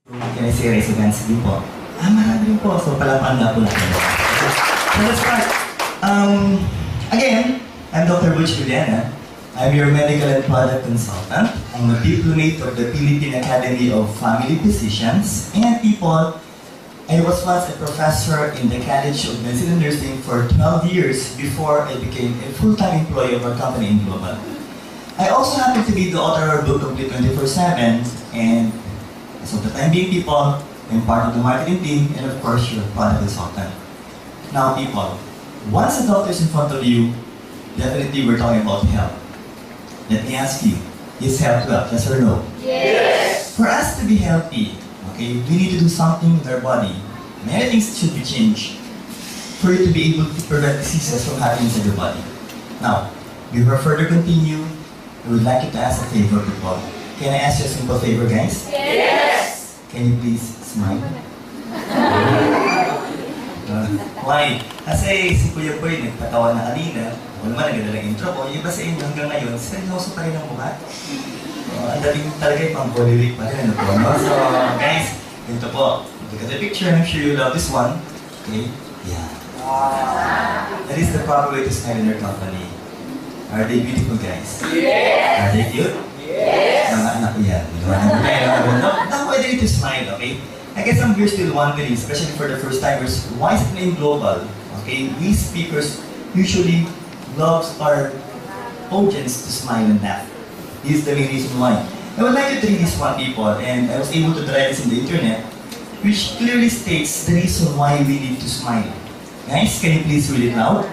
Can I say residence din po? Marami rin po. So, palapan na po natin. So, let's start. Again, I'm Dr. Butch, Villena. I'm your medical and product consultant. I'm a diplomate of the Philippine Academy of Family Physicians. And people, I was once a professor in the College of Medicine and Nursing for 12 years before I became a full-time employee of our company in Global. I also happen to be the author of our book, Complete 24/7, and as of the time being, people, I'm part of the marketing team, and of course, your product consultant. Now, people, once a doctor is in front of you, definitely we're talking about health. Let me ask you, is health wealth, yes or no? Yes! For us to be healthy, okay, we need to do something with our body. Many things should be changed for you to be able to prevent diseases from happening inside your body. Now, before further continue, I would like you to ask a favor, people. Can I ask you a simple favor, guys? Yes! Can you please smile? Why? Kasi si Kuya Boy nagpatawa na kanina. Ako naman nagdadalang intro ko. Yung iba sa inyo hanggang ngayon, seryoso pa rin ang mukha. Ang dating talaga yung pang-bollywood pa rin. Ano po, no? So, guys, ito po. Look at the picture. I'm sure you love this one. Okay? Yeah. That is the proper way to smile in your company. Are they beautiful, guys? Yes! Are they cute? Yes! Mga anak ko yan. Now, why do you need to smile, okay? I guess I'm here still wondering, especially for the first timers, why is it named Global? Okay, we speakers usually love our audience to smile and laugh. This is the main reason why. I would like you to read this one, people, and I was able to try this in the internet, which clearly states the reason why we need to smile. Guys, can you please read it loud?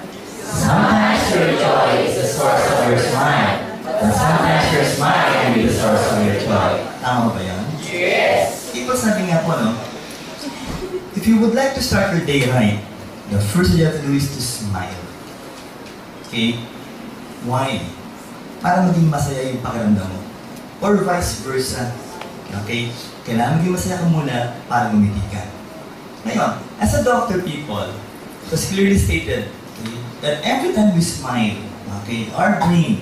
Sometimes your joy is the source of your smile, and sometimes your smile can be the source of your joy. Tama ba yan? Yes! People, sabi nga po, no? If you would like to start your day right, the first thing you have to do is to smile. Okay? Why? Para maging masaya yung pakiramdam mo. Or vice versa. Okay? Kailangan maging masaya ka muna para gumiti ka. Ngayon, as a doctor, people, it was clearly stated, okay, that every time we smile, okay, our brain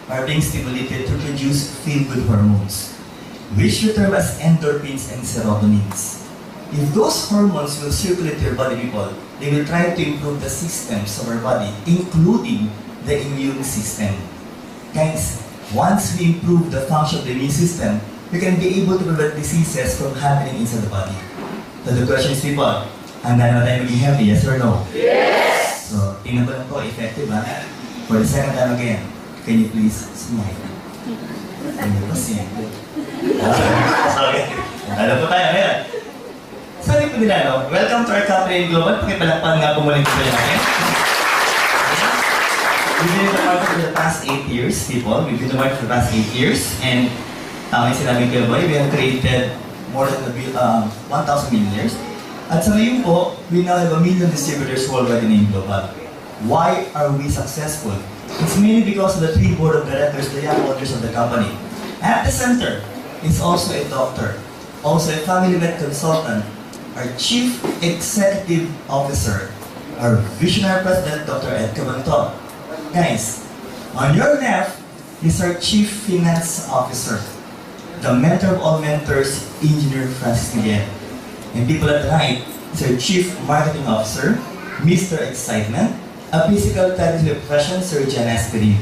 are being stimulated to produce feel-good hormones, which we term as endorphins and serotonins. If those hormones will circulate to your body, people, they will try to improve the systems of our body, including the immune system. Guys, once we improve the function of the immune system, we can be able to prevent diseases from happening inside the body. So the question is, people, handa na tayo maging healthy, yes or no? Yes! So, tingnan ko lang po, effective ha? For the second time again, can you please smile? Ano po siya? Sorry. Alam po tayo, ngayon. Sabi po nila, no? Welcome to our company in Global. Pakipalakpan nga po muli po yung akin. We've been in the market for the past 8 years, people. We've been in the market for the past 8 years. And, tama yung sinabi ko, boy, we have created more than 1,000 millionaires. At sa ngayon po, we now have 1 million distributors worldwide in Global. Why are we successful? It's mainly because of the 3 board of directors, the young owners of the company. At the center is also a doctor, also a family med consultant, our chief executive officer, our visionary president, Dr. Ed Cabanto. Guys, on your left is our chief finance officer, the mentor of all mentors, Engineer Francis Miguel. And people at the right is our chief marketing officer, Mr. Excitement, a physical therapy profession, Sir Jan Asperin.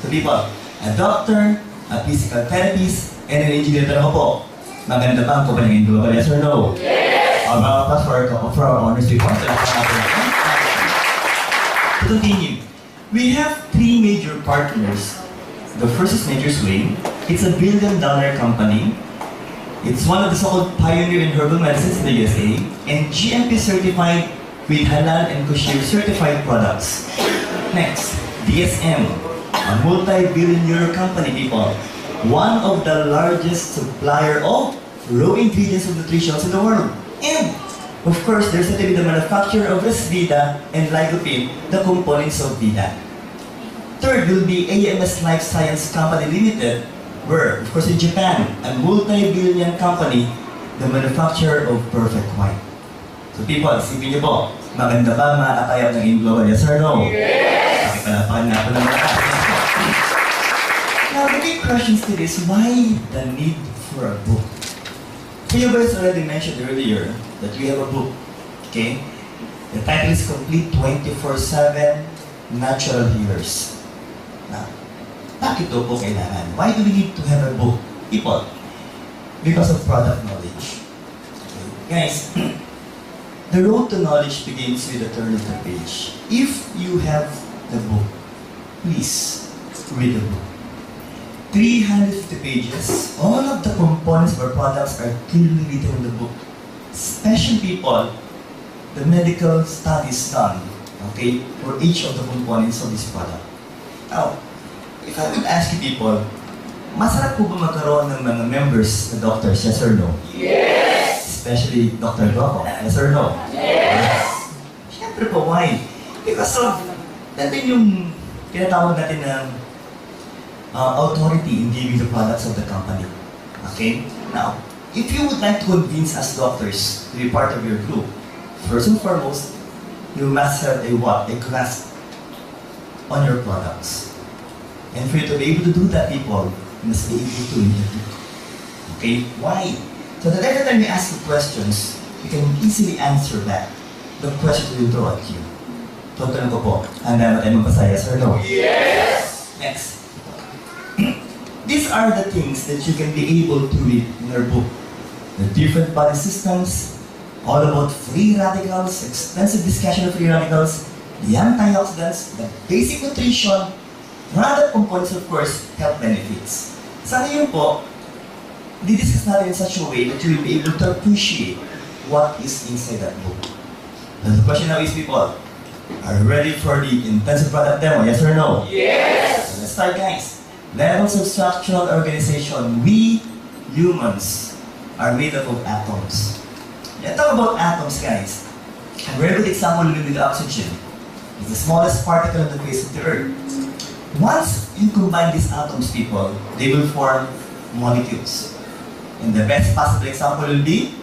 So people, a doctor, a physical therapist, and an engineer. Tanong ko po, maganda ba ang kumpanya ng Global, yes or no? Yes! Our mga pass for our honors report. To continue, we have 3 major partners. The first is Nature's Way. It's a billion-dollar company. It's one of the so-called pioneer in herbal medicines in the USA, and GMP certified with halal and kosher certified products. Next, DSM, a multi-billion euro company, people. One of the largest supplier of raw ingredients of nutrition in the world. And, of course, there's certainly the manufacturer of Resvita and Lycopene, the components of Vida. Third will be AMS Life Science Company Limited, where, of course, in Japan, a multi-billion company, the manufacturer of Perfect White. So people, isipin niyo po, maganda ba makakatayap ng Global, yes or no? Yes! Pakipalapakan nga po ng mga Now, the big question still is, why the need for a book? You guys already mentioned earlier that we have a book, okay? The title is Complete 24/7 Natural Healers. Now, bakit daw po kailangan? Why do we need to have a book? People, because of product knowledge. Okay. Guys, the road to knowledge begins with the turn of the page. If you have the book, please read the book. 350 pages, all of the components of our products are clearly written in the book. Especially people, the medical studies done, okay, for each of the components of this product. Now, if I would ask you people, masarap po ba magkaroon ng mga members na doctors, yes or no? Yes! Especially Dr. Loco, yes or no? Yes! Siyempre po, why? Because of, natin yung tinatawag natin ng authority in giving the products of the company. Okay? Now, if you would like to convince us doctors to be part of your group, first and foremost, you must have a what? A grasp on your products. And for you to be able to do that, people, you must be able to read the book. Okay? Why? So that every time you ask the questions, you can easily answer back the questions we will throw at you. So, tanong ko po, handa ba tayo magpasaya, yes or no? Yes! Next. These are the things that you can be able to read in our book. The different body systems, all about free radicals, extensive discussion of free radicals, the antioxidants, the basic nutrition, other components, of course, health benefits. Sana yun po, didiscuss natin in such a way that you will be able to appreciate what is inside that book. And the question now is, people, are you ready for the intensive product demo? Yes or no? Yes! So let's start, guys. Levels of structural organization. We humans are made up of atoms. Let's talk about atoms, guys. A very good example will be the oxygen. It's the smallest particle on the face of the earth. Once you combine these atoms, people, they will form molecules. And the best possible example will be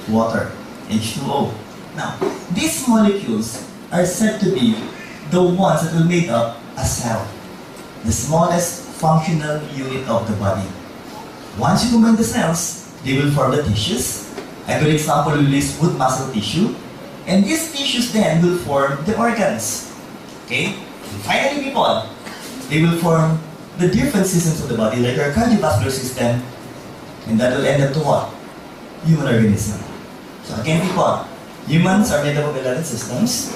water, H2O. Now, these molecules are said to be the ones that will make up a cell, the smallest functional unit of the body. Once you combine the cells, they will form the tissues. A good example will be smooth muscle tissue. And these tissues then will form the organs. Okay? And finally, people, they will form the different systems of the body, like our cardiovascular system, and that will end up to what? Human organism. So again, people, humans are made up of 11 systems,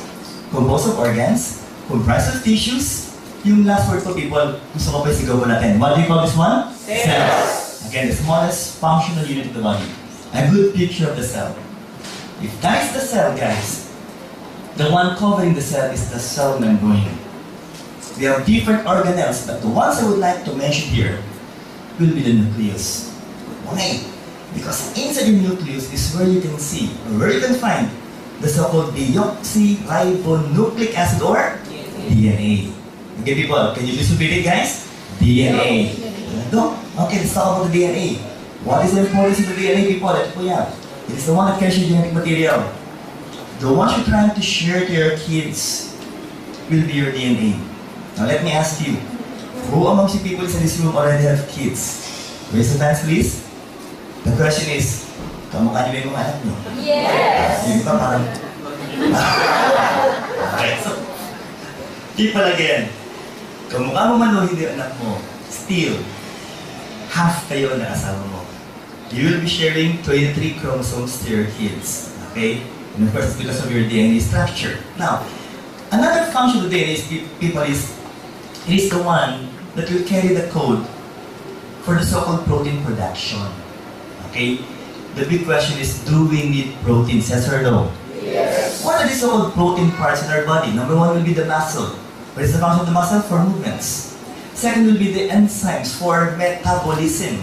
composed of organs, comprised of tissues. Yung last word ko, people, gusto ko pa isigaw natin. What do you call this one? Cells. Again, the smallest functional unit of the body. A good picture of the cell. If that is the cell, guys, the one covering the cell is the cell membrane. We have different organelles, but the ones I would like to mention here will be the nucleus. Why? Because inside the nucleus is where you can see, or where you can find, the so-called deoxyribonucleic acid or DNA. Okay, people, can you please repeat it, guys? DNA. Okay, let's talk about the DNA. What is the importance of the DNA, people? Ito po yan. It is the one that carries your genetic material. The ones you're trying to share to your kids will be your DNA. Now let me ask you, who amongst you people in this room already have kids? Raise your hands, please. The question is, kamukha niyo ba yung mga anak niyo? Yes! Yung iba parang... Okay, so, people again, kamukha mo man o hindi anak mo, still, half kayo na asawa mo. You will be sharing 23 chromosomes to your kids. Okay? And of course, it's because of your DNA structure. Now, another function of the DNA is, people, is it is the one that will carry the code for the so-called protein production. Okay? The big question is, do we need proteins, yes or no? Yes! What are the so-called protein parts in our body? Number one will be the muscle. What is the function of the muscle? For movements. Second will be the enzymes for metabolism.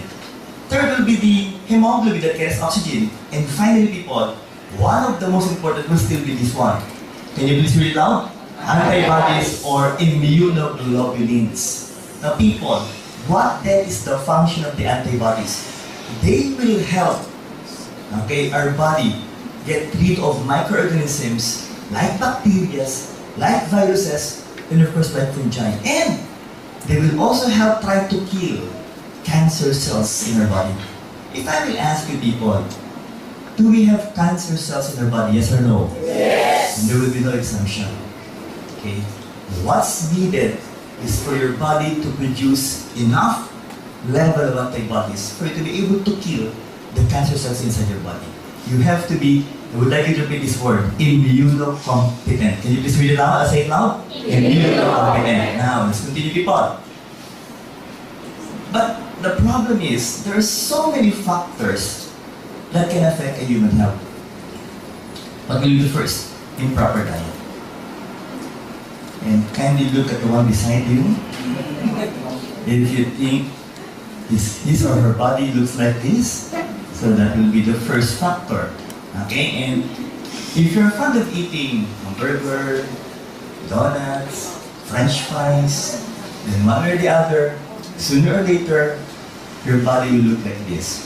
Third will be the hemoglobin that carries oxygen. And finally, people, one of the most important will still be this one. Can you please read it loud? Antibodies or immunoglobulins. Now, people, what then is the function of the antibodies? They will help, okay, our body get rid of microorganisms like bacteria, like viruses, and of course like fungi. And they will also help try to kill cancer cells in our body. If I will ask you people, do we have cancer cells in our body, yes or no? Yes. And there will be no exemption. Okay? What's needed is for your body to produce enough level of antibodies for you to be able to kill the cancer cells inside your body. You have to be, I would like you to repeat this word, immunocompetent. Can you please read it loud? Say it loud. Immunocompetent. Now, let's continue, people. But the problem is, there are so many factors that can affect a human health. What will you do first? Improper diet. And kindly look at the one beside you. If you think his or her body looks like this, so that will be the first factor. Okay? And if you're fond of eating burger, donuts, French fries, then one or the other, sooner or later, your body will look like this.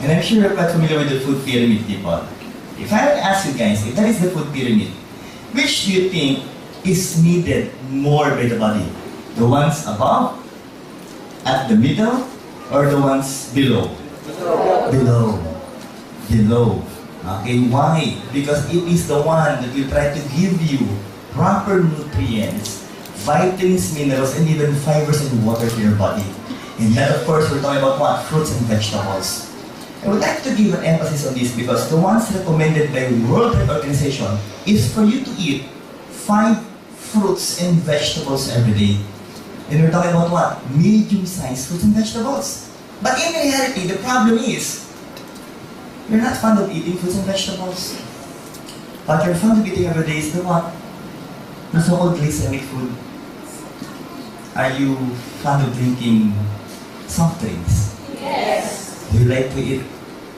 And I'm sure you're quite familiar with the food pyramid, people. If I would ask you guys, if that is the food pyramid, which do you think is needed more by the body? The ones above, at the middle, or the ones below? Below. Below. Okay, why? Because it is the one that will try to give you proper nutrients, vitamins, minerals, and even fibers and water to your body. And then, of course, we're talking about what? Fruits and vegetables. I would like to give an emphasis on this because the ones recommended by World Health Organization is for you to eat 5 fruits and vegetables every day. And we're talking about what? Medium-sized fruits and vegetables. But in reality, the problem is, you're not fond of eating fruits and vegetables. But you're fond of eating every day is the what? The so-called glycemic food. Are you fond of drinking soft drinks? Yes. Do you like to eat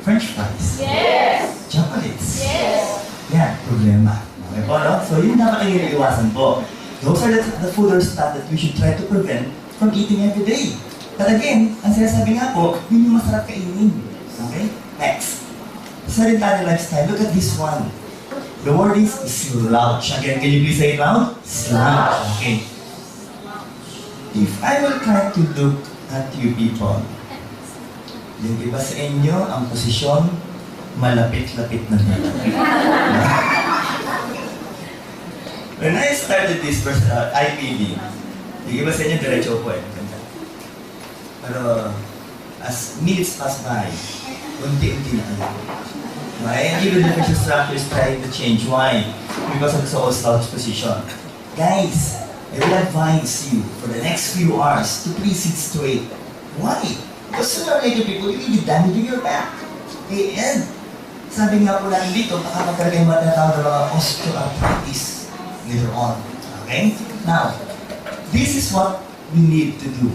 French fries? Yes. Chocolates? Yes. Yan, problema. Okay po, no? So yun dapat ang iniiwasan po. Those are the food or stuff that we should try to prevent from eating every day. But again, ang sinasabi nga po, yun yung masarap kainin. Okay? Next. Sedentary lifestyle. Look at this one. The word is slouch. Again, can you please say it loud? Slouch. Okay. If I will try to look at you people, yung iba sa inyo, ang posisyon, malapit-lapit na dito. When I started this IPD, yung iba sa inyo, diretso po eh. Pero, as minutes pass by, unti-unti na kayo. Right? And even the facial structure is trying to change. Why? Because of the so-called slouch position. Guys, I will advise you for the next few hours to please sit straight. Why? Because sooner or later, people, you will be damaging your back. Okay, and sabi nga po natin dito, baka magkaroon kayo matatawag na mga osteoarthritis later on. Okay? Now, this is what we need to do.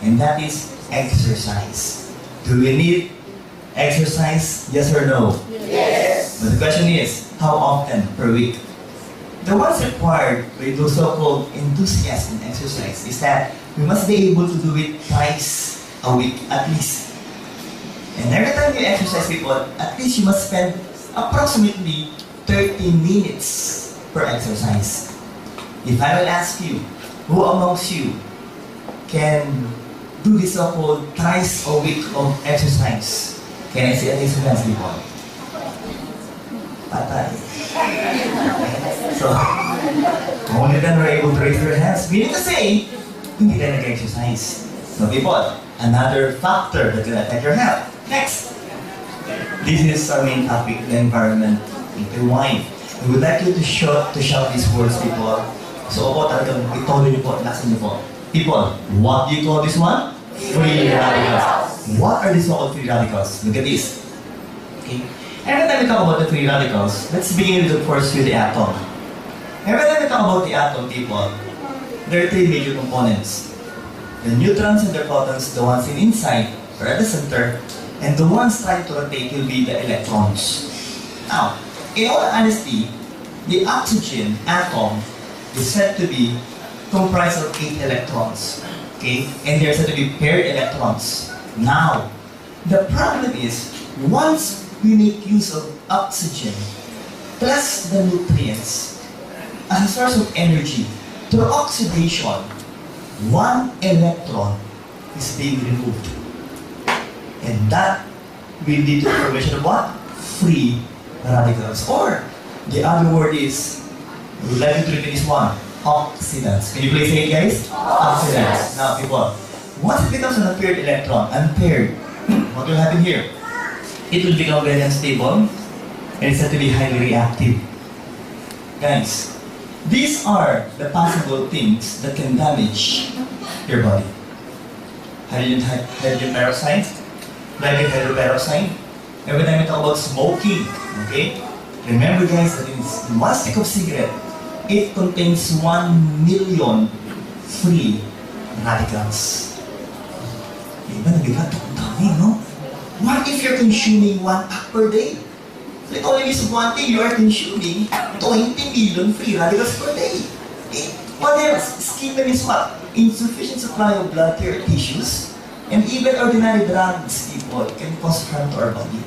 And that is exercise. Do we need exercise? Yes or no? Yes. But the question is, how often per week? The ones required by those so-called enthusiasts in exercise is that we must be able to do it twice a week at least. And every time you exercise, people, at least you must spend approximately 30 minutes per exercise. If I will ask you, who amongst you can do this so-called twice a week of exercise? Can I see at least one hands, people? Patay. So, only then we're able to raise their hands. Meaning to say, hindi na nag-exercise. So people, another factor that will affect your health. Next. This is our main topic, the environment. The wine. We would like you to shout these words, people. So po, talagang ituloy niyo po, laksan niyo po. People, what do you call this one? Free radicals. What are these so-called free radicals? Look at this. Okay. Every time we talk about the free radicals, let's begin with the first with the atom. Every time we talk about the atom, people, there are 3 major components. The neutrons and the protons, the ones inside or at the center, and the ones trying to rotate will be the electrons. Now, in all honesty, the oxygen atom is said to be comprised of 8 electrons. Okay? And they're said to be paired electrons. Now, the problem is, once we make use of oxygen plus the nutrients as a source of energy, through oxidation, 1 electron is being removed. And that will lead to the formation of what? Free radicals. Or, the other word is, we would like to repeat this one, oxidants. Can you please say it, guys? Oxidants. Now, people, once it becomes an unpaired electron, unpaired, what will happen here? It will become very unstable, and it's said to be highly reactive. Guys, these are the possible things that can damage your body. Hydrogen peroxide, hydroperoxide. Every time we talk about smoking, okay? Remember guys that in one stick of cigarette, it contains 1 million free radicals. Diba, nabigat ang dami, no? What if you're consuming 1 pack per day? So it only means one thing, you are consuming 20 million free radicals per day. Okay? What else? Ischemia means what? Insufficient supply of blood to your tissues, and even ordinary drugs, people, can cause harm to our body.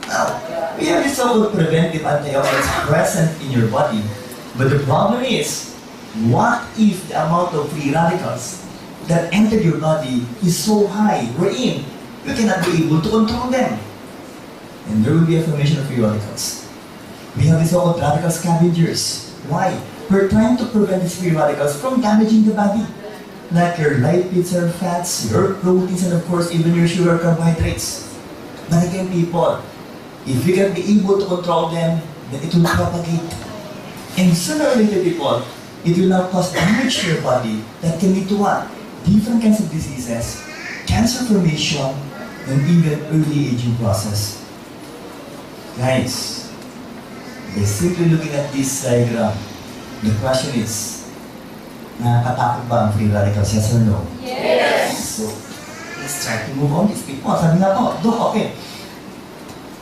Now, we have this so-called preventive antioxidants present in your body, but the problem is, what if the amount of free radicals that entered your body is so high, wherein you cannot be able to control them? And there will be a formation of free radicals. We have these so-called radical scavengers. Why? We're trying to prevent these free radicals from damaging the body. Like your lipids or fats, your proteins, and of course, even your sugar carbohydrates. But again, people, if you can be able to control them, then it will propagate. And sooner or later, people, it will now cause damage to your body that can lead to what? Different kinds of diseases, cancer formation, and even early aging process. Guys, by simply looking at this diagram, the question is, nakakatakot ba ang free radicals? Yes or no? Yes. So, let's try to move on. These people, sabi nga po, Doc, okay.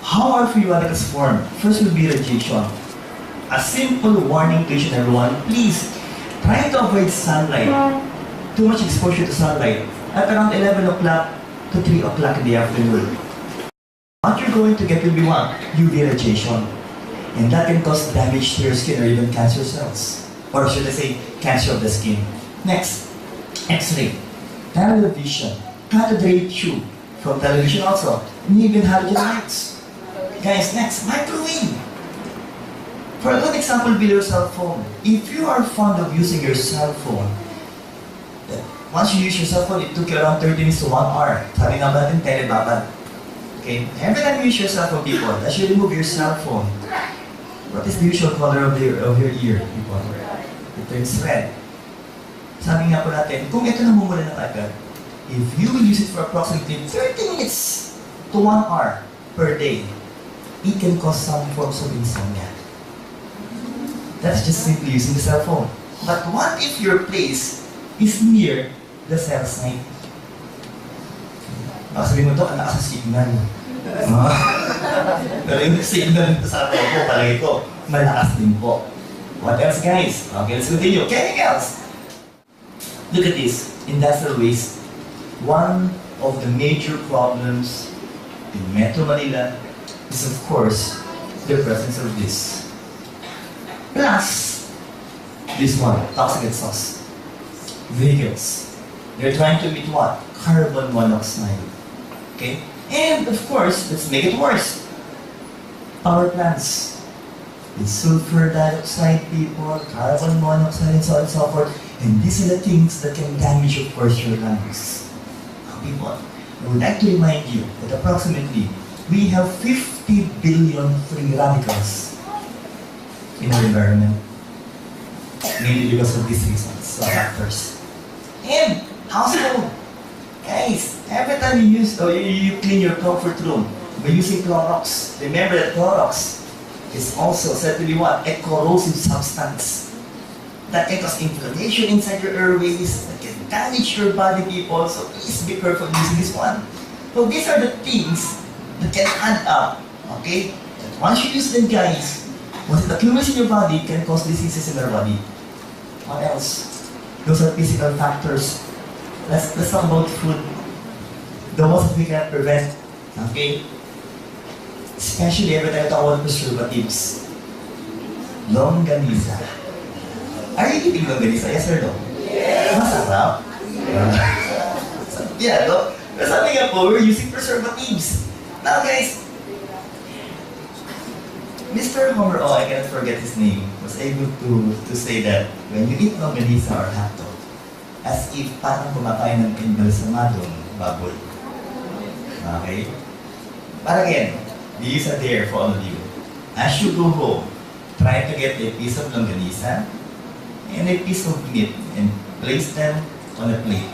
How are free radicals formed? First will be radiation. A simple warning to each and everyone, please try to avoid sunlight. Too much exposure to sunlight at around 11 o'clock to 3 o'clock in the afternoon. What you're going to get will be what? UV radiation. And that can cause damage to your skin or even cancer cells. Or should I say, cancer of the skin. Next, X-ray. Television. Cathode ray tube. From television also. And even halogen lights. Guys, next, microwave. For a good example, be your cell phone. If you are fond of using your cell phone, once you use your cell phone, it took you around 30 minutes to 1 hour. Sabi nga ba natin, telebabad. Okay? Every time you use your cell phone, people, as you remove your cell phone, what is the usual color of your ear, people? It turns red. Sabi nga po natin, kung ito namumula ng agad, if you will use it for approximately 30 minutes to 1 hour per day, it can cause some forms of insomnia. That's just simply using the cell phone. But what if your place is near the cell site? Baka sabihin mo ito, anak sa signal. Pero yung signal nito sa atin ko, palagi ko, malakas din po. What else, guys? Okay, let's continue. Chemicals! Look at this. Industrial waste. One of the major problems in Metro Manila is, of course, the presence of this. Plus, this one, toxic exhaust. Vehicles. They're trying to emit what? Carbon monoxide. Okay? And of course, let's make it worse. Power plants. With sulfur dioxide, people, carbon monoxide, and so on and so forth. And these are the things that can damage, of course, your lungs. Now, people, I would like to remind you that approximately we have 50 billion free radicals in our environment. Mainly because of these reasons, so factors. And household. Guys, every time you use or you clean your comfort room by using Clorox, remember that Clorox is also said to be what? A corrosive substance that can cause inflammation inside your airways, that can damage your body, people. So please be careful using this one. So these are the things that can add up, okay? And once you use them, guys, once it accumulates in your body, it can cause diseases in our body. What else? Those are physical factors. Let's talk about food. The ones that we can prevent. Okay? Especially every time we talk about preservatives. Longganisa. Are you eating longganisa? Yes or no? Yes. Masarap. yan, no? Pero sabi nga po, we're using preservatives. Now guys, Mr. Homer, oh, I cannot forget his name, was able to say that when you eat longganisa or hotdog, as if parang kumakain ng embalsamadong baboy. Okay? But again, these are there for all of you. As you go home, try to get a piece of longganisa and a piece of meat and place them on a plate.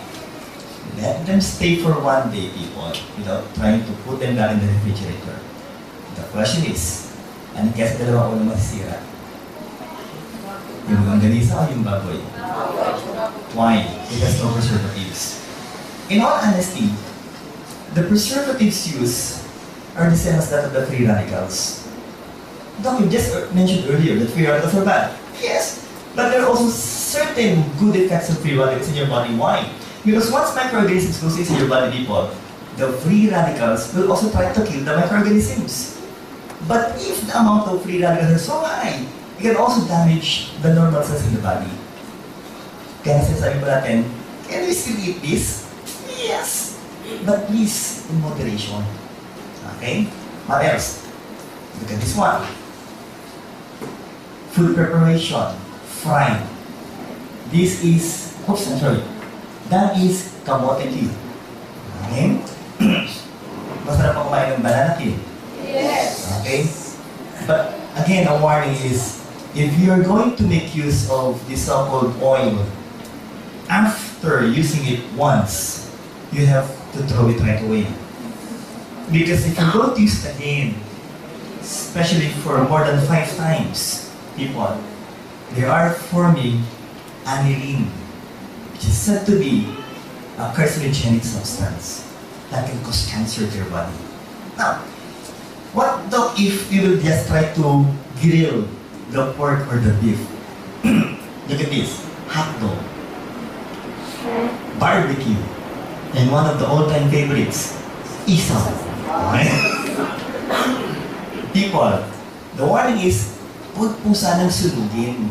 Let them stay for one day, people, without trying to put them back in the refrigerator. The question is, ano kaya sa dalawang ulo masisira? Yung longganisa o yung baboy? Why? Because no preservatives. In all honesty, the preservatives used are the same as that of the free radicals. Doc, you just mentioned earlier that free radicals are bad. Yes, but there are also certain good effects of free radicals in your body. Why? Because once microorganisms goes into your body, people, the free radicals will also try to kill the microorganisms. But if the amount of free radicals are so high, it can also damage the normal cells in the body. Kaya sinasabi po natin, can we still eat this? Yes, but please in moderation. Okay? What else? Look at this one. Food preparation, frying. This is, oops, I'm sorry. That is kamote tea. Okay? Masarap pa kumain ng banana tea. Yes. Okay? But again, a warning is, if you're going to make use of this so-called oil, after using it once, you have to throw it right away. Because if you're going to use it again, especially for more than 5 times, people, they are forming aniline, which is said to be a carcinogenic substance that can cause cancer to your body. Now, what though if you will just try to grill the pork or the beef? Look at this, hot dog, barbecue, and one of the all-time favorites, isaw. Okay? People, the warning is, huwag po sanang sunugin.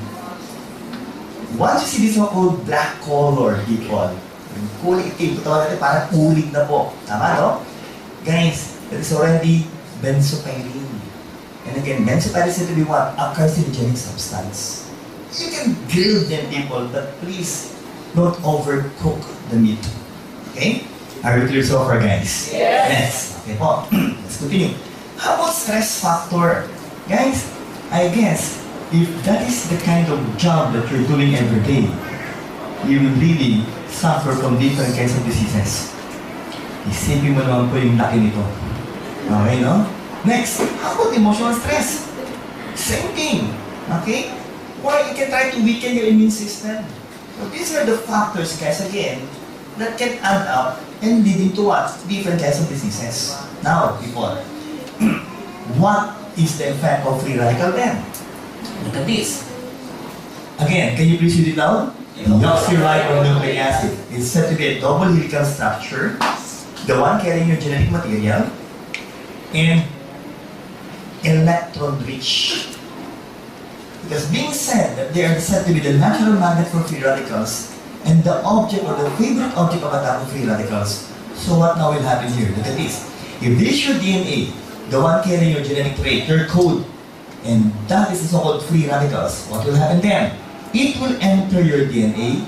Once you see this so-called black color, people, yung kulay itim, ito natin parang ulig na po. Tama, no? Guys, that is already benzopyrene. And again, benzopyrene is said to be what? A carcinogenic substance. You can grill them, people, but please don't overcook the meat. Okay? Are we clear so far, guys? Yes. Okay po. Let's continue. How about stress factor? Guys, I guess, if that is the kind of job that you're doing every day, you will really suffer from different kinds of diseases. Isipin mo naman po yung laki nito. Okay, no? Next, how about emotional stress? Same thing. Okay? Or you can try to weaken your immune system. So these are the factors, guys, again, that can add up and lead into what? Different kinds of diseases. Now, people, what is the effect of free radical then? Look at this. Again, can you please read it out? Deoxyribonucleic acid is said to be a double helical structure, the one carrying your genetic material, and electron-rich. Because being said that they are said to be the natural magnet for free radicals and the object or the favorite object of attack of free radicals. So what now will happen here? Look at this. If this is your DNA, the one carrying your genetic trait, your code, and that is the so-called free radicals, what will happen then? It will enter your DNA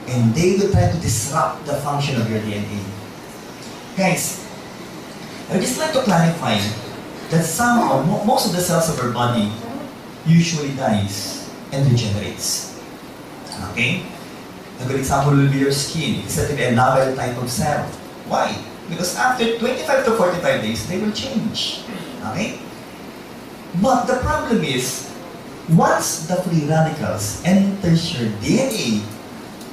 and they will try to disrupt the function of your DNA. Guys, I would just like to clarify that some or most of the cells of our body usually dies and regenerates. Okay? A good example will be your skin. It's said to be a novel type of cell. Why? Because after 25 to 45 days, they will change. Okay? But the problem is, once the free radicals enters your DNA,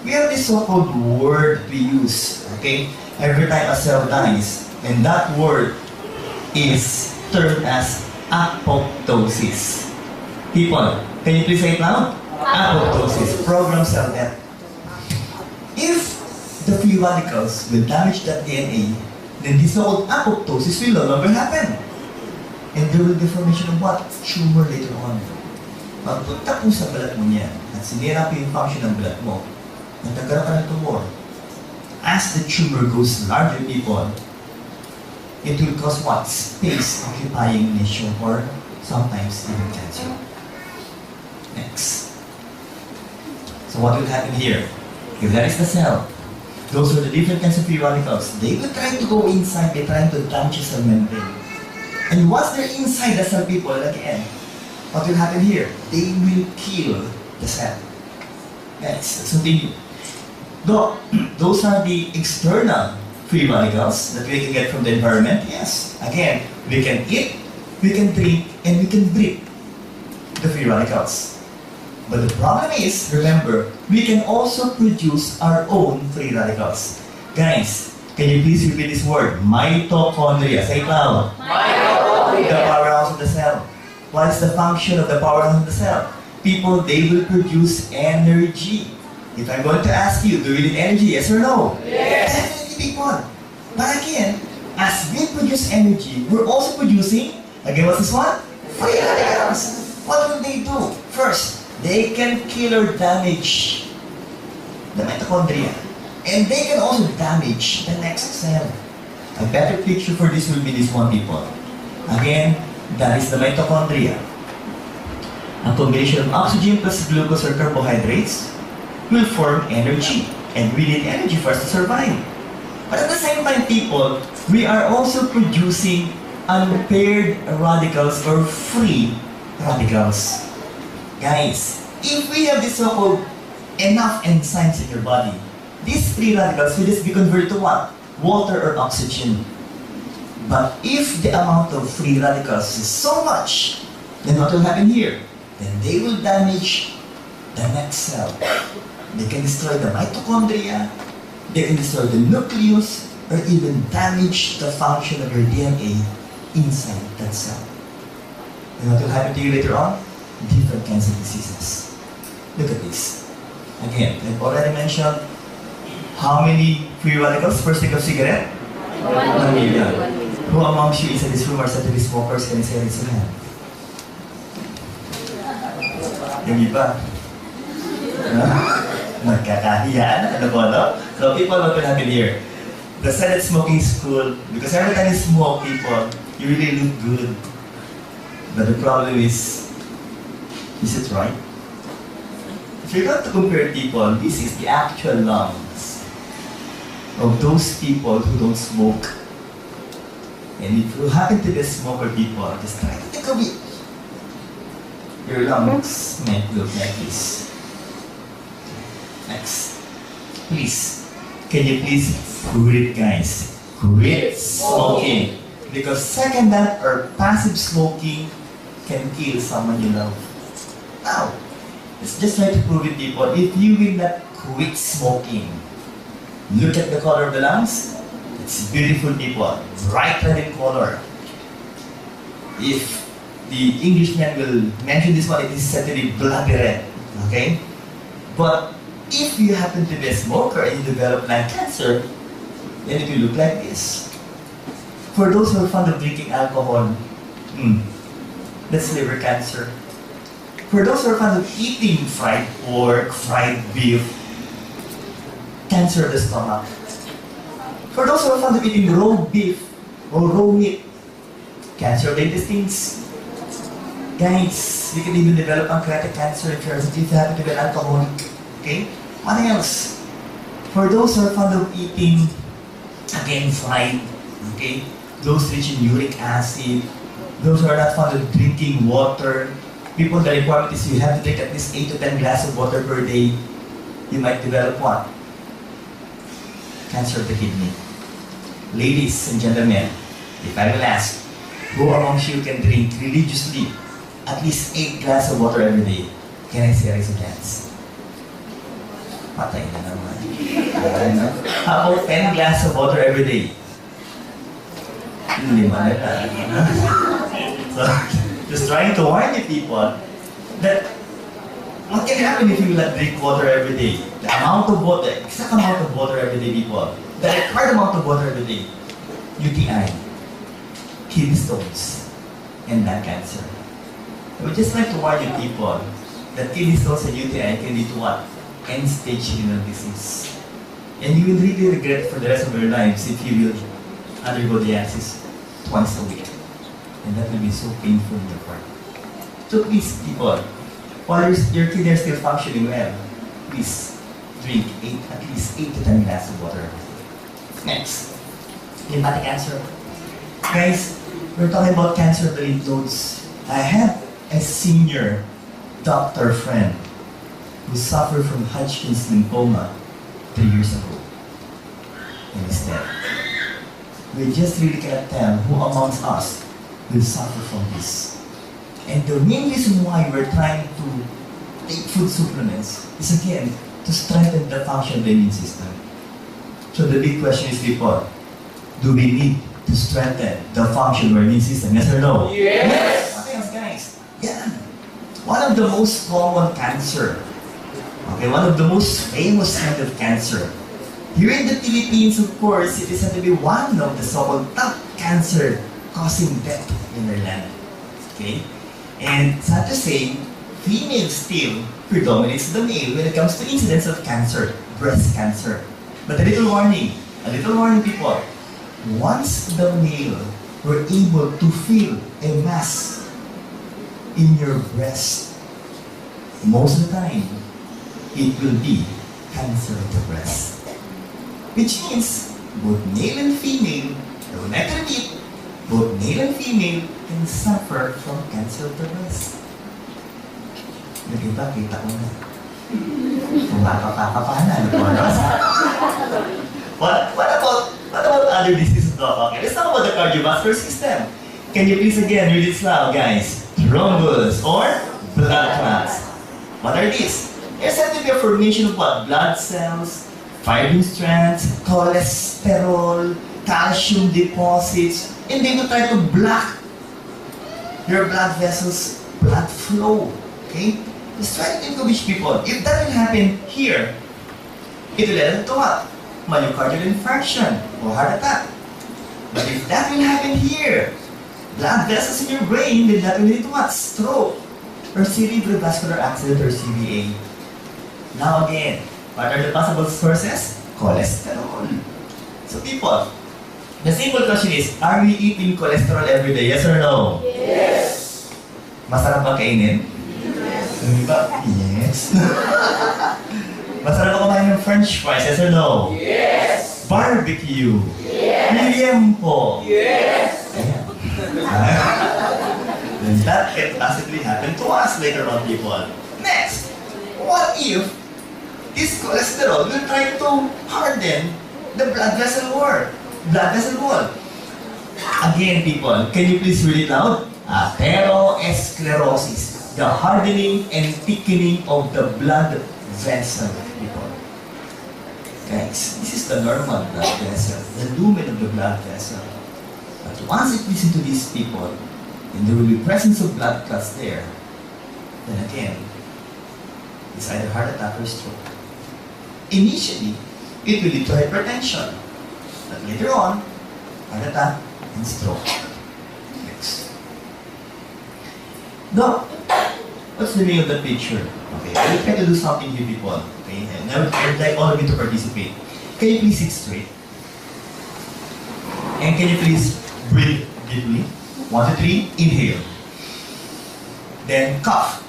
we have this so-called word we use. Okay? Every time a cell dies, and that word is termed as apoptosis. People, can you please say it loud? Apoptosis, programmed cell death. If the free radicals will damage that DNA, then this so-called apoptosis will no longer happen. And there will be formation of what? Tumor later on. Pagpunta po sa balat mo niyan, at sinira po yung function ng balat mo, nagkakaroon ka ng tumor. as the tumor goes larger, people, it will cause what? Space occupying lesion or sometimes even cancer. Next. So what will happen here? If that is the cell, those are the different kinds of free radicals. They will try to go inside, they try to damage the cell membrane. And once they're inside the cell, people, again, what will happen here? They will kill the cell. Next. So those are the external free radicals that we can get from the environment. Yes. Again, we can eat, we can drink, and we can breathe the free radicals. But the problem is, remember, we can also produce our own free radicals. Guys, can you please repeat this word? Mitochondria. Say it loud. Mitochondria. The powerhouse of the cell. What is the function of the powerhouse of the cell? People, they will produce energy. If I'm going to ask you, do we need energy? Yes or no? Yes. Definitely, people. But again, as we produce energy, we're also producing, again, what's this one? Free radicals. What will they do? First, they can kill or damage the mitochondria. And they can also damage the next cell. A better picture for this will be this one, people. Again, that is the mitochondria. A combination of oxygen plus glucose or carbohydrates will form energy. And we need energy for us to survive. But at the same time, people, we are also producing unpaired radicals or free radicals. Guys, if we have this so-called enough enzymes in your body, these free radicals will just be converted to what? Water or oxygen. But if the amount of free radicals is so much, then what will happen here? Then they will damage the next cell. They can destroy the mitochondria, they can destroy the nucleus, or even damage the function of your DNA inside that cell. And what will happen to you later on? Different kinds of diseases. Look at this. Again, I've already mentioned how many free radicals per stick of cigarette? 1 million. Who amongst you inside this room are suddenly smokers? Can you say raise your hand? Yung iba? Nagkakahiyaan? Ano po, no? So people, what will happen here? The silent smoking is cool because every time you smoke, people, you really look good. But the problem is it right? If you're going to compare people, this is the actual lungs of those people who don't smoke. And if you happen to be a smoker, people, just try to think of it. Your lungs might look like this. Next. Please, can you please quit, guys? Quit smoking. Because second that or passive smoking can kill someone you love. Now, let's just try to prove it, people. If you will not quit smoking, look at the color of the lungs. It's beautiful, people. Bright red in color. If the Englishman will mention this one, it is said to be bloody red. Okay? But if you happen to be a smoker and you develop lung cancer, then it will look like this. For those who are fond of drinking alcohol, that's liver cancer. For those who are fond of eating fried pork, fried beef, cancer of the stomach. For those who are fond of eating raw beef or raw meat, cancer of the intestines. Guys, you can even develop pancreatic cancer if you happen to be an alcoholic. Okay? What else? For those who are fond of eating, again, fried, okay? Those rich in uric acid, those who are not fond of drinking water, people, the requirement is you have to drink at least 8 to 10 glasses of water per day. You might develop what? Cancer of the kidney. Ladies and gentlemen, if I will ask, who amongst you can drink religiously at least 8 glasses of water every day? Can I see raise your hands? Patay na naman. How about 10 glasses of water every day? 5 na lang. So, just trying to warn you people that what can happen if you will not drink water every day? The amount of water, exact amount of water every day, people. The required amount of water every day. UTI, kidney stones, and lung cancer. I would just like to warn you people that kidney stones and UTI can lead to what? End-stage renal disease. And you will really regret for the rest of your lives if you will undergo dialysis twice a week. And that will be so painful in your part. So please, people, while your kidney are still functioning well, please drink at least 8 to 10 glasses of water. Next, lymphatic cancer. Guys, we're talking about cancer of the lymph nodes. I have a senior doctor friend who suffered from Hodgkin's lymphoma 3 years ago. And is dead. We just really cannot tell who amongst us will suffer from this. And the main reason why we're trying to take food supplements is again to strengthen the function of the immune system. So the big question is, people, do we need to strengthen the function of our immune system? Yes or no? Yes! What else, guys? Yeah. One of the most common cancer, one of the most famous kind of cancer. Here in the Philippines, of course, it is said to be one of the so-called top cancer causing death in our land. Okay? And sad to say, female still predominates the male when it comes to incidence of cancer, breast cancer. But a little warning, people. Once the male were able to feel a mass in your breast, most of the time, it will be cancer of the breast. Which means, both male and female, I would like to repeat, both male and female can suffer from cancer of the breast. Diba, kita ko na. Kumapapapapana. What about other diseases, Doc? Okay, let's talk about the cardiovascular system. Can you please again read it loud, guys? Thrombus or blood clots. What are these? They're said to be a formation of what? Blood cells, fibrin strands, cholesterol, calcium deposits, and they will try to block your blood vessels, blood flow. Okay? Just try to think of each people. If that will happen here, it will lead to what? Myocardial infarction or heart attack. But if that will happen here, blood vessels in your brain, then that will lead to what? Stroke or cerebrovascular accident or CVA. Now again, what are the possible sources? Cholesterol. So people, the simple question is, are we eating cholesterol every day? Yes or no? Yes! Masarap ba kainin? Diba? Yes. Masarap ba kumain ng french fries? Yes or no? Yes! Barbecue? Yes! Liempo? Yes! Ayan. Then that can possibly happen to us later on, people. Next, what if this cholesterol will try to harden the blood vessel wall? Again, people, can you please read it loud? Atherosclerosis. The hardening and thickening of the blood vessel, people. Guys, this is the normal blood vessel, the lumen of the blood vessel. But once it gets into these people, and there will be presence of blood clots there, then again, it's either heart attack or stroke. Initially, it will lead to hypertension. But later on, heart attack and stroke. Next. Now, what's the meaning of the picture? Okay, I will try to do something here, people. Okay, and I would like all of you to participate. Can you please sit straight? And can you please breathe deeply? 1, 2, 3, inhale. Then cough.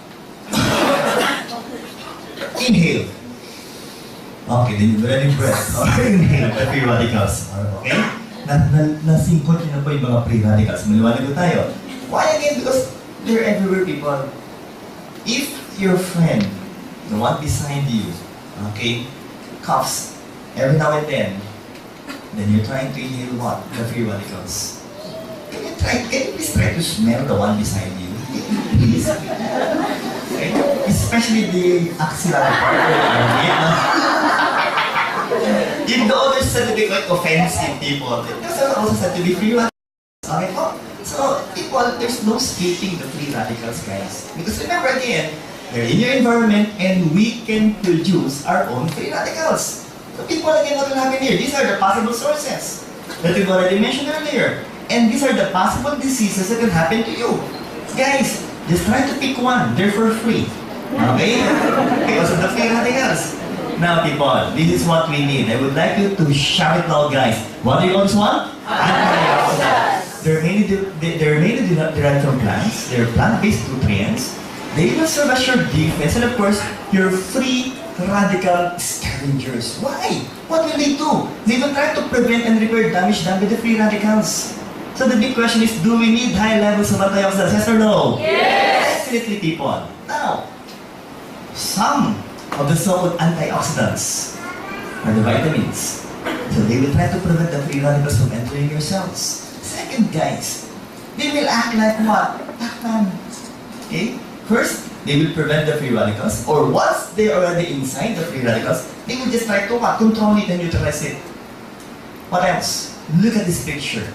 Inhale. Okay, then you're ready breath. Inhale, the free radicals. Okay? Nasingkot nyo na po yung mga free radicals. Maliwanag ko tayo. Why again? Because they're everywhere, people. If your friend, the one beside you, okay, coughs every now and then you're trying to inhale what? The free radicals. Can you please try to smell the one beside you? Please. Okay? Especially the axillary part. If the others said to be quite offensive, people, those are also said to be free radicals. Okay po? So, people, there's no escaping the free radicals, guys. Because remember again, they're in your environment and we can produce our own free radicals. So people, again, what will happen here? These are the possible sources that we've already mentioned earlier. And these are the possible diseases that can happen to you. Guys, just try to pick one. They're for free. Okay? Because of the free radicals. Now people, this is what we need. I would like you to shout it loud, guys. What do you always want? Antioxidants. They're mainly derived from plants. They're plant-based nutrients. They will serve as your defense and of course, your free radical scavengers. Why? What will they do? They will try to prevent and repair damage done by the free radicals. So the big question is, do we need high levels of antioxidants? Yes or no? Yes! Definitely, people. Now, some of the so-called antioxidants are the vitamins. So they will try to prevent the free radicals from entering your cells. Second, guys, they will act like what? Pac-Man. Okay? First, they will prevent the free radicals, or once they are already inside the free radicals, they will just try to what? Control it and neutralize it. What else? Look at this picture.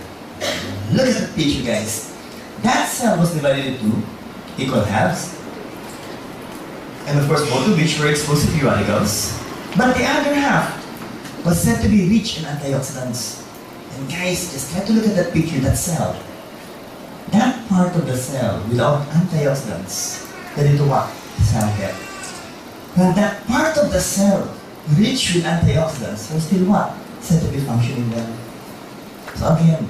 Look at the picture, guys. That cell was divided into equal halves, and of course, both of which were exposed to free radicals. But the other half was said to be rich in antioxidants. And guys, just try to look at that picture, that cell. That part of the cell without antioxidants, that into what? Cell death. Well, that part of the cell rich with antioxidants was still what? Said to be functioning well. So again,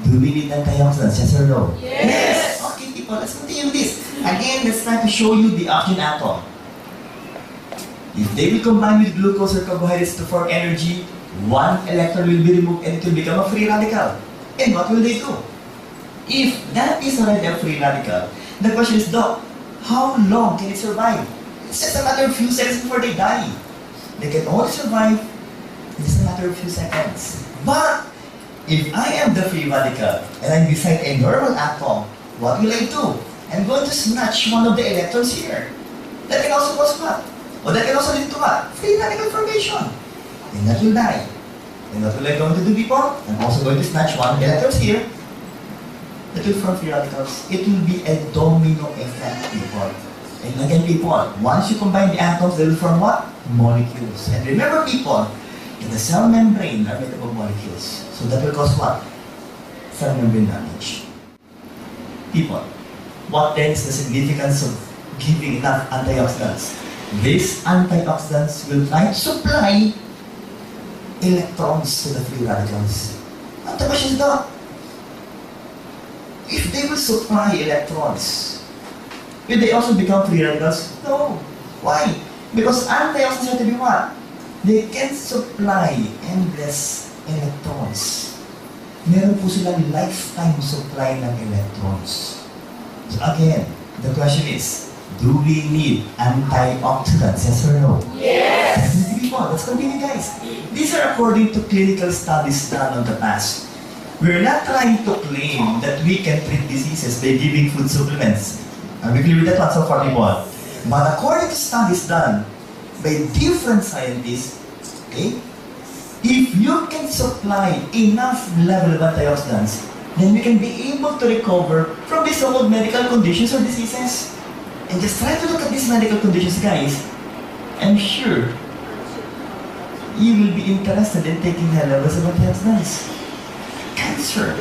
do we need antioxidants? Yes or no? Yes! Okay, people, let's continue this. Again, let's try to show you the oxygen atom. If they will combine with glucose or carbohydrates to form energy, one electron will be removed and it will become a free radical. And what will they do? If that is already a free radical, the question is, Doc, how long can it survive? It's just a matter of few seconds before they die. They can only survive in just a matter of few seconds. But if I am the free radical and I decide a normal atom, what will I do? I'm going to snatch one of the electrons here. That can also cause what? Or that can also lead to what? Free radical formation. And that will die. And what will I going to do, people? I'm also going to snatch one electrons here. That will form free radicals. It will be a domino effect, people. And again, people, once you combine the atoms, they will form what? Molecules. And remember, people, in the cell membrane are made up of molecules. So that will cause what? Cell membrane damage. People, what then is the significance of giving enough antioxidants? These antioxidants will try to supply electrons to the free radicals. And the question is that, if they will supply electrons, will they also become free radicals? No. Why? Because antioxidants have to be what? They can supply endless electrons. Meron po silang lifetime supply ng electrons. So again, the question is, do we need antioxidants? Yes or no? Yes! Let's continue, guys. These are according to clinical studies done in the past. We're not trying to claim that we can treat diseases by giving food supplements. Are we clear with that one so far, people? But according to studies done by different scientists, okay, if you can supply enough level of antioxidants, then we can be able to recover from these so-called medical conditions or diseases. And just try to look at these medical conditions, guys. I'm sure you will be interested in taking high levels of antioxidants. Cancer,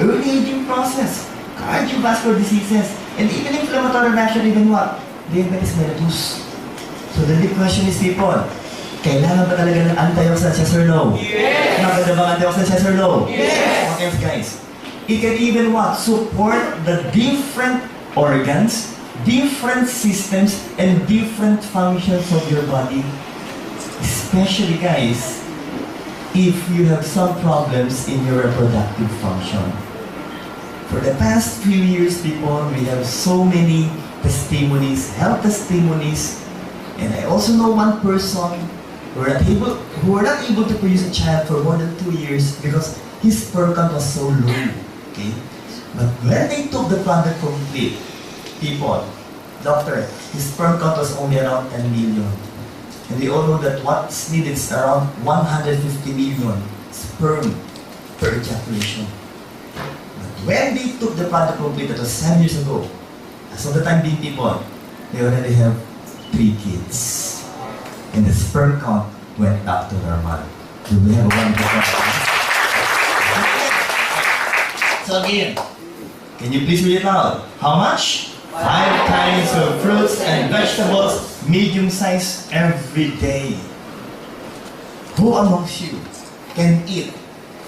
early aging process, cardiovascular diseases, and even inflammatory reaction, even what? Diabetes mellitus. So the big question is, people, kailangan ba talaga ng antioxidants, yes or no? Yes! Maganda ba antioxidants, yes or no? Yes! What else, guys? It can even what? Support the different organs, different systems, and different functions of your body. Especially, guys, if you have some problems in your reproductive function. For the past few years, people, we have so many testimonies, health testimonies, and I also know one person who were not able to produce a child for more than 2 years because his sperm count was so low. Okay? But when they took the product complete, people, doctor, his sperm count was only around 10 million. And we all know that what's needed is around 150 million sperm per ejaculation. But when they took the product complete, that was 7 years ago, as of the time being, people, they already have 3 kids. And the sperm count went back to normal. Do we have a wonderful So again, can you please read it loud? How much? 5 kinds of fruits and vegetables, medium size every day. who amongst you can eat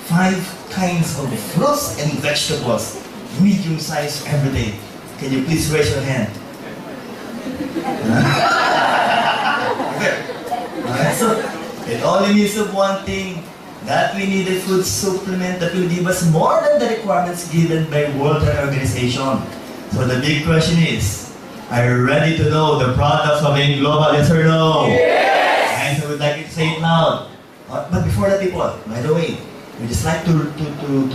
5 kinds of fruits and vegetables, medium size every day? Can you please raise your hand? Okay, so it only means of one thing, that we need a food supplement that will give us more than the requirements given by World Health Organization. So the big question is, are you ready to know the products of being global, yes or no? Yes! And I would like you to say it loud. But before that, people, by the way, we just like to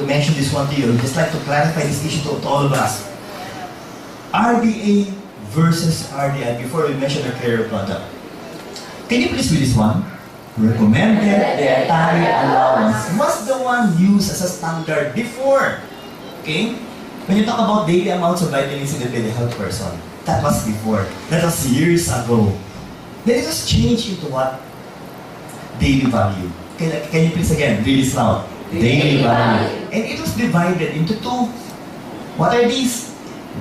mention this one to you. We just like to clarify this issue to all of us. RDA versus RDI before we mention our carrier product. Can you please read this one? Recommended dietary allowance was the one used as a standard before. Okay? When you talk about daily amounts of vitamins in the daily health person, that was before. That was years ago. Then it was changed into what? Daily value. Can you please again read this loud? Daily value. And it was divided into 2. What are these?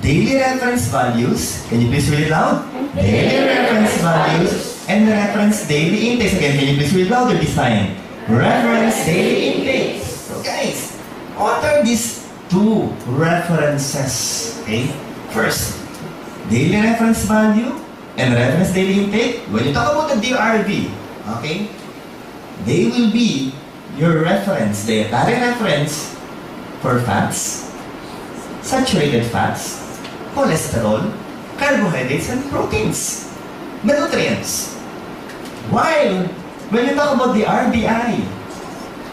Daily reference values. Can you please read it loud? Daily reference values and reference daily intakes. Again, can you please read louder this time? Reference daily intakes. So guys, what are these 2 references? Okay? First, daily reference value and reference daily intake. When you talk about the DRV, okay, they will be your reference, dietary reference for fats, saturated fats, cholesterol, carbohydrates, and proteins, the nutrients. While when you talk about the RDI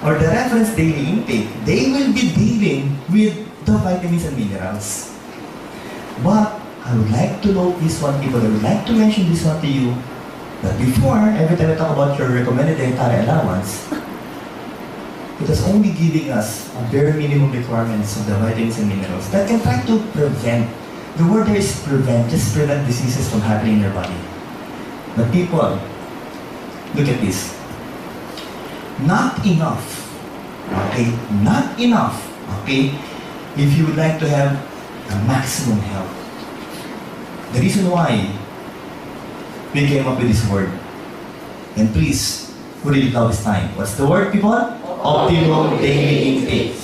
or the reference daily intake, they will be dealing with the vitamins and minerals. But I would like to note this one, people. I would like to mention this one to you, that before, every time I talk about your recommended dietary allowance, it was only giving us a bare minimum requirements of the vitamins and minerals that can try to prevent. The word there is prevent, just prevent diseases from happening in your body. But people, look at this. Not enough, okay? Not enough, okay? If you would like to have a maximum health. The reason why we came up with this word, and please, put it out this time. What's the word, people? Optimum daily intake.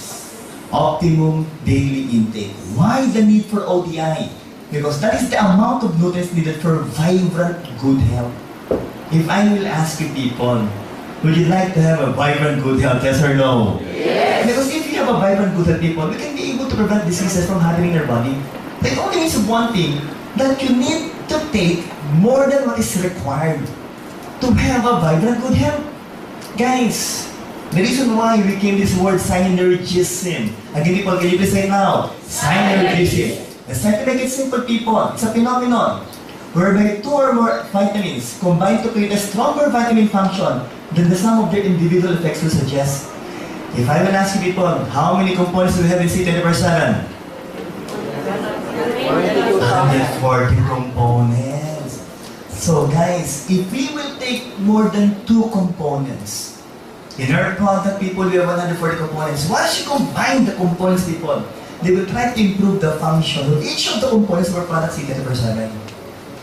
Optimum daily intake. Why the need for ODI? Because that is the amount of nutrients needed for vibrant, good health. If I will ask you people, would you like to have a vibrant, good health, yes or no? Yes! Because if you have a vibrant, good health, people, we can be able to prevent diseases from happening in your body. It only means one thing, that you need to take more than what is required to have a vibrant, good health. Guys, the reason why we came this word synergism. Again, people, can you please say it now? Synergism. Let's try to make it simple, people. It's a phenomenon whereby 2 or more vitamins combine to create a stronger vitamin function than the sum of their individual effects will suggest. If I will ask you, people, how many components do we have in C24/7? 140 components. So guys, if we will take more than 2 components, in our product, people, we have 140 components. Once you combine the components, people, they will try to improve the function of each of the components of our product C24/7.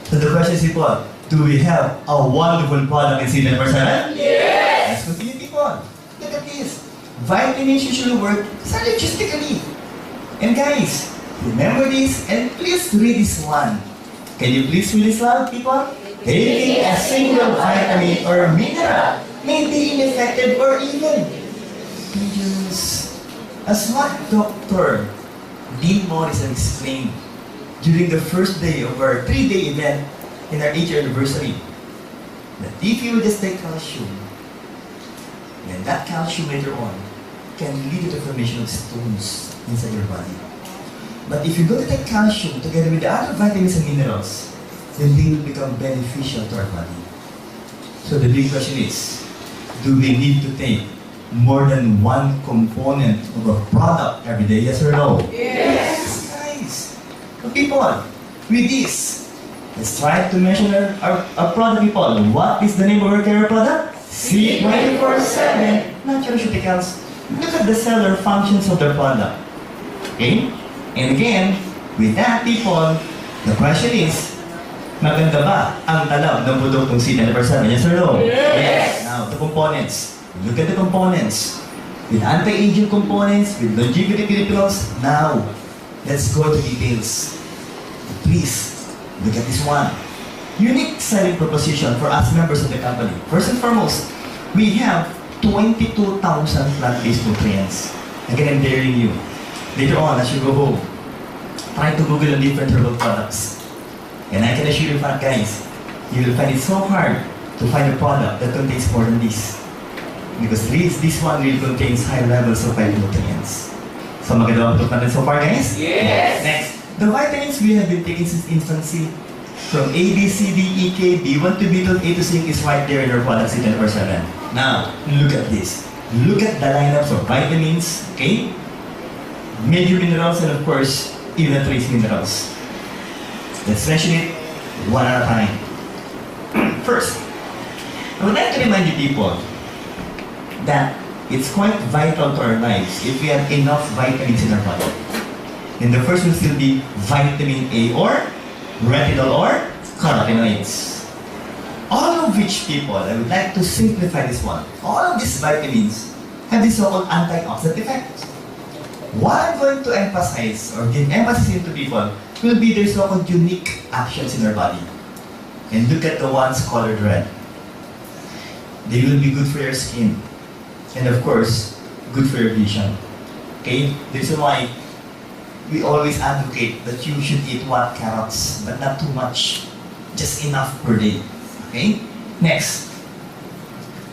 So the question is, people, do we have a wonderful product in C24/7? Yes! Let's continue, people. Look at this. Vitamins usually work synergistically. And guys, remember this and please read this one. Can you please read this loud, people? Taking a single vitamin or mineral may be ineffective or even dangerous. As what Dr. Dean Morrison explained during the first day of our 3-day event in our 8th anniversary, that if you just take calcium, then that calcium later on can lead to the formation of stones inside your body. But if you're going to take calcium together with the other vitamins and minerals, then they will become beneficial to our body. So the big question is, do we need to take more than 1 component of a product every day, yes or no? Yes! Guys, so people, with this, let's try to mention our product, people. What is the name of our care product? C24/7 Nutraceuticals. Look at the cellular functions of the product. Okay? And again, with that, people, the question is, maganda ba ang talab ng produktong C24/7? Yes or no? Yes! Now, the components. Look at the components. With anti-aging components, with longevity minerals. Now, let's go to details. Please, look at this one. Unique selling proposition for us members of the company. First and foremost, we have 22,000 plant-based nutrients. Again, I'm daring you. Later on, as you go home, try to Google on different herbal products. And I can assure you, guys, you will find it so hard to find a product that contains more than this. Because this one really contains high levels of nutrients. So maganda ba ito so far, guys? Yes. Next, the vitamins we have been taking since infancy, from A, B, C, D, E, K, B1 to B2, A to zinc is right there in our products 24/7. Now, look at this. Look at the lineups of vitamins, okay? Major minerals, and of course, even trace minerals. Let's mention it one at a time. First, I would like to remind you people that it's quite vital to our lives if we have enough vitamins in our body. And the first will still be vitamin A or retinol or carotenoids. All of which people, I would like to simplify this one. All of these vitamins have this so-called antioxidant effect. What I'm going to emphasize or give emphasis into people will be their so-called unique actions in our body. And look at the ones colored red. They will be good for your skin. And of course, good for your vision. Okay? This is why we always advocate that you should eat what? Carrots, but not too much. Just enough per day. Okay? Next,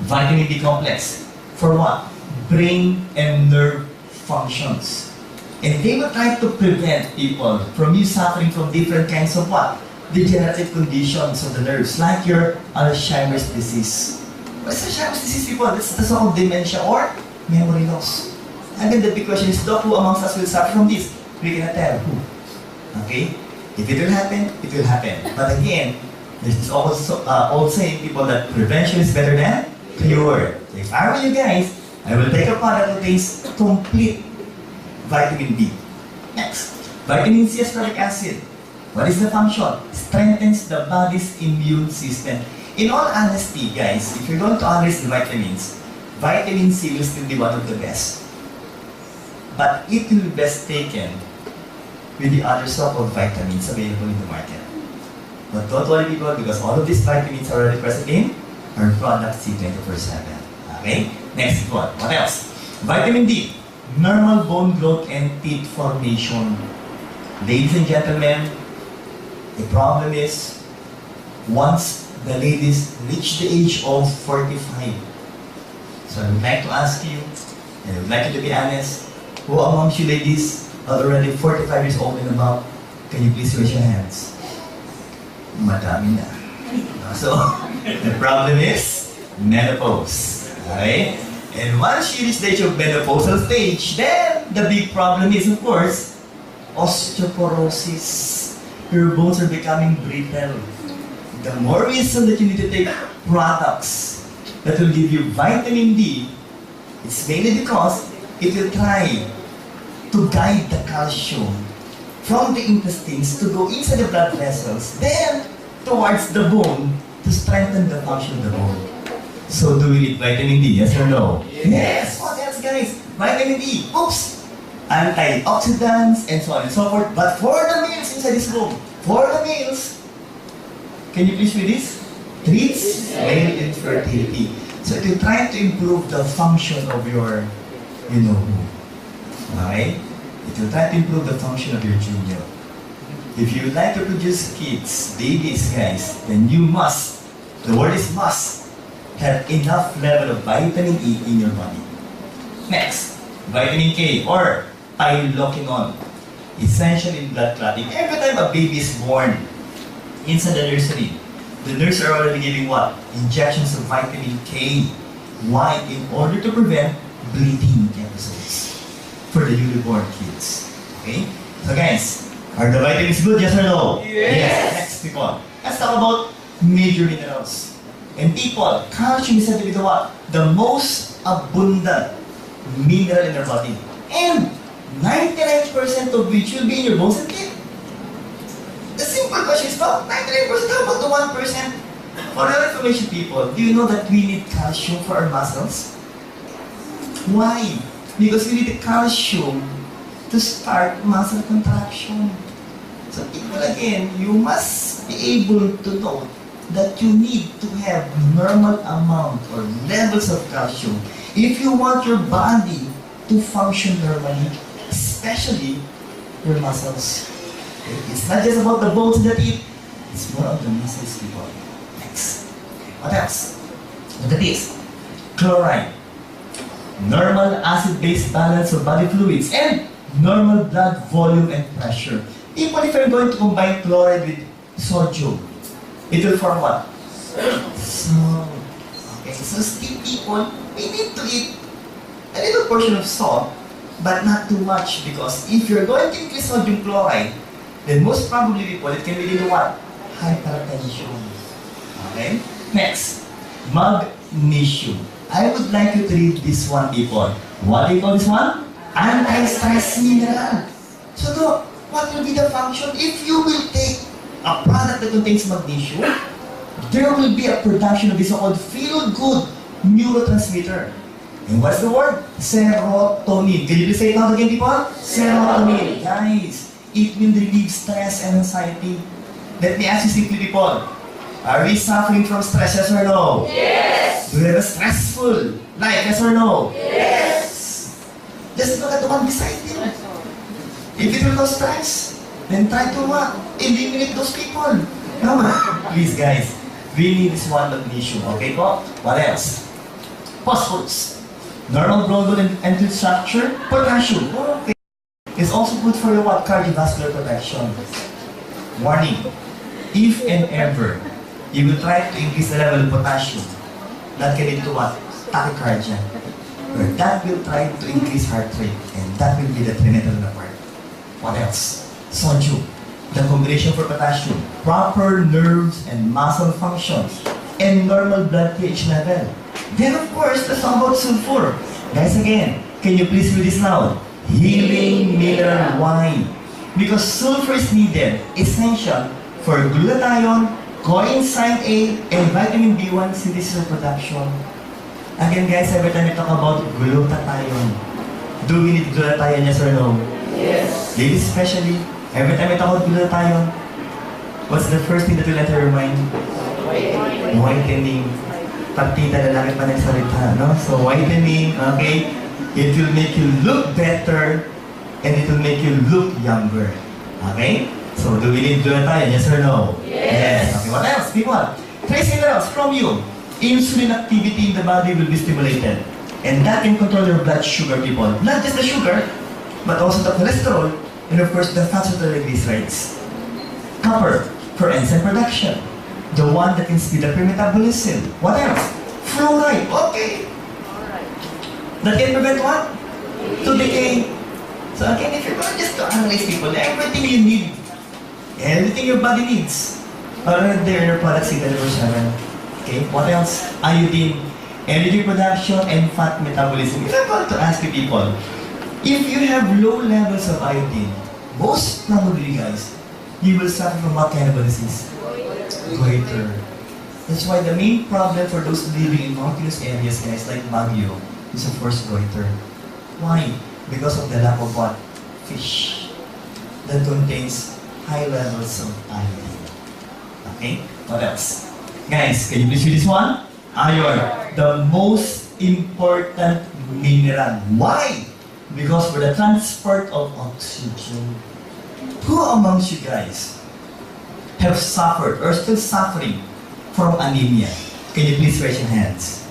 vitamin B complex. For what? Brain and nerve functions. And they will try to prevent people from you suffering from different kinds of what? Degenerative conditions of the nerves, like your Alzheimer's disease. What's Alzheimer's disease, people? That's the so-called dementia or memory loss. And then the big question is, Doc, who amongst us will suffer from this? We cannot tell who. Okay? If it will happen, it will happen. But again, there's this also old saying, people, that prevention is better than cure. So if I were you guys, I will take a product that contains complete vitamin B. Next, vitamin C ascorbic acid. What is the function? Strengthens the body's immune system. In all honesty, guys, if you're going to analyze the vitamins, vitamin C will still be one of the best. But it will be best taken with the other so-called vitamins available in the market. But don't worry, people, because all of these vitamins are already present in our product C24/7. Okay? Next one. What else? Vitamin D. Normal bone growth and teeth formation. Ladies and gentlemen, the problem is, once the ladies reach the age of 45, so I would like to ask you, and I would like you to be honest, who amongst you ladies are already 45 years old and above? Can you please raise your hands? Madami na. So, the problem is menopause. Okay? And once you reach the age of menopausal stage, then the big problem is, of course, osteoporosis. Your bones are becoming brittle. The more reason that you need to take products that will give you vitamin D, it's mainly because it will try to guide the calcium from the intestines to go inside the blood vessels, then towards the bone to strengthen the function of the bone. So do we need vitamin D, yes or no? Yes! What else, guys? Vitamin D, oops! Antioxidants and so on and so forth. But for the males inside this room, for the males, can you please read this? Treats male infertility. So it will try to improve the function of your, who. Okay? It will try to improve the function of your junior. If you would like to produce kids, babies, guys, then you must, the word is must, have enough level of vitamin E in your body. Next, vitamin K or piloquinone, essential in blood clotting. Every time a baby is born inside the nursery, the nurses are already giving what? Injections of vitamin K. Why? In order to prevent bleeding episodes for the newly born kids. Okay? So guys, are the vitamins good? Yes or no? Yes. Next, people. Let's talk about major minerals. And people, calcium is said to be the what? The most abundant mineral in our body. And 99% of which will be in your bones and teeth. The simple question is, well, 99%, how about the 1%? For your information, people, do you know that we need calcium for our muscles? Why? Because you need the calcium to start muscle contraction. So people again, you must be able to know that you need to have normal amount or levels of calcium if you want your body to function normally, especially your muscles. Okay? It's not just about the bones that eat, it's more of the muscles, people. Next. What else? Look at this. Chloride. Normal acid-base balance of body fluids and normal blood volume and pressure. People, if you're going to combine chloride with sodium, it will form what? Salt. Okay, so still people, we need to eat a little portion of salt, but not too much, because if you're going to increase sodium chloride, then most probably people, it can lead to what? Hypertension. Okay? Next, magnesium. I would like you to read this one, people. What do you call this one? Anti-stress mineral. So look, what will be the function? If you will take a product that contains magnesium, there will be a production of this so-called feel-good neurotransmitter. And what's the word? Serotonin. Can you please say it out again, people? Serotonin. Guys, it will relieve stress and anxiety. Let me ask you simply, people. Are we suffering from stress, yes or no? Yes. Do we have a stressful life, yes or no? Yes. Just look at the one beside you. If it will cause stress, then try to eliminate those people. No, please guys, we need this one magnesium, okay po? What else? Phosphorus. Normal bone and tooth structure. Potassium. Okay. It's also good for your what? Cardiovascular protection. Warning. If and ever you will try to increase the level of potassium, that can lead to what? Tachycardia. Or that will try to increase heart rate, and that will be the detrimental na part. What else? Sodium. The combination for potassium, proper nerves and muscle functions, and normal blood pH level. Then of course, let's talk about sulfur. Guys again, can you please read this loud? Healing mineral wine. Because sulfur is needed, essential for glutathione, coenzyme A, and vitamin B1 synthesis and production. Again guys, every time we talk about glutathione, do we need glutathione, yes or no? Yes. Ladies especially, every time we talk about glutathione, what's the first thing that will enter your mind? Whitening. Pagtita lalaki pa nagsalita, no? So whitening, okay? It will make you look better and it will make you look younger. Okay? So do we need glutathione, yes or no? Yes. Okay, what else? People, trace minerals from you. Insulin activity in the body will be stimulated. And that can control your blood sugar, people. Not just the sugar, but also the cholesterol, and of course the fats or the triglycerides. Copper for enzyme production. The one that can speed up your metabolism. What else? Fluoride. Okay. That can prevent what? To decay. So again, if you're going just to analyze people, everything you need, everything your body needs, are there in your products in 24/7. Okay, what else? Iodine, energy production, and fat metabolism. If I'm going to ask you people, if you have low levels of iodine, most probably guys, you will suffer from what kind of a disease? Goiter. That's why the main problem for those living in mountainous areas, guys, like Baguio, is of course goiter. Why? Because of the lack of what? Fish that contains high levels of iodine. Okay? What else? Guys, can you please read this one? Iron, the most important mineral. Why? Because for the transport of oxygen. Who amongst you guys have suffered or still suffering from anemia? Can you please raise your hands?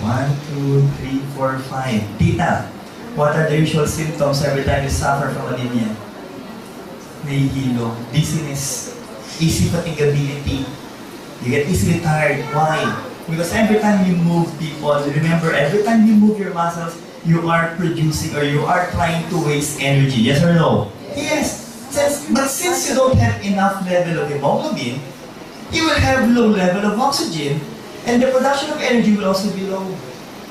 1, 2, 3, 4, 5. Tita, what are the usual symptoms every time you suffer from anemia? Nahihilo, dizziness, easy fatigability. You get easily tired. Why? Because every time you move, people, remember, every time you move your muscles, you are producing or you are trying to waste energy. Yes or no? Yes. But since you don't have enough level of hemoglobin, you will have low level of oxygen, and the production of energy will also be low.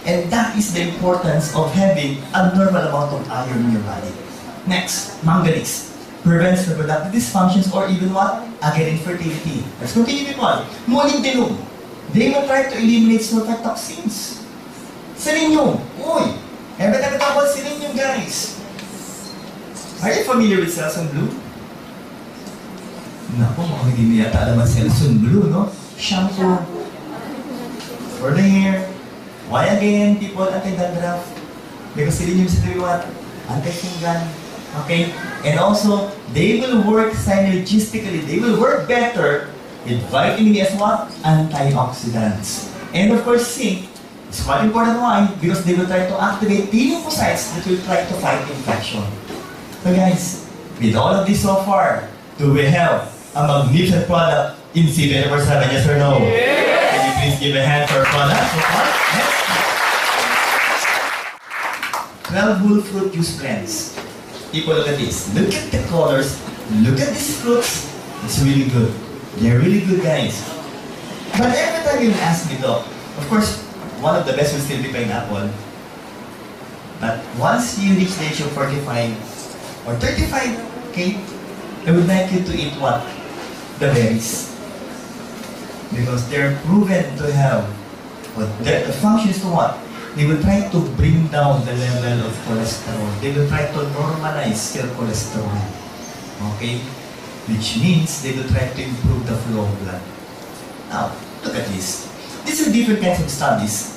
And that is the importance of having a normal amount of iron in your body. Next, manganese. Prevents reproductive dysfunctions or even what? Again, infertility. Let's continue, people. Molybdenum. They will try to eliminate sulfite toxins. Selenium. Uy! Ever about selenium, guys? Are you familiar with Selsun Blue? Naku, mukhang hindi niya yata alam ang Selsun Blue, no? Shampoo. For the hair. Why again, people, anti-dandruff? Because selenium is doing what? Anti-fungal. Okay? And also, they will work synergistically. They will work better with vitamin E as what? Antioxidants. And of course, zinc is quite important. Why? Because they will try to activate T lymphocytes that will try to fight infection. So guys, with all of this so far, do we have a magnificent product in C24/7? Yes or no? Yes. Can you please give a hand for our product so far? Yes. 12 whole fruit juice blends. People, look at this. Look at the colors. Look at these fruits. It's really good. They're really good, guys. But every time you ask me, though, of course, one of the best will still be pineapple. But once you reach the age of 45 or 35, okay, I would like you to eat what? The berries. Because they're proven to have, what the function is to what? They will try to bring down the level of cholesterol. They will try to normalize your cholesterol. Okay? Which means they will try to improve the flow of blood. Now, look at this. These are different kinds of studies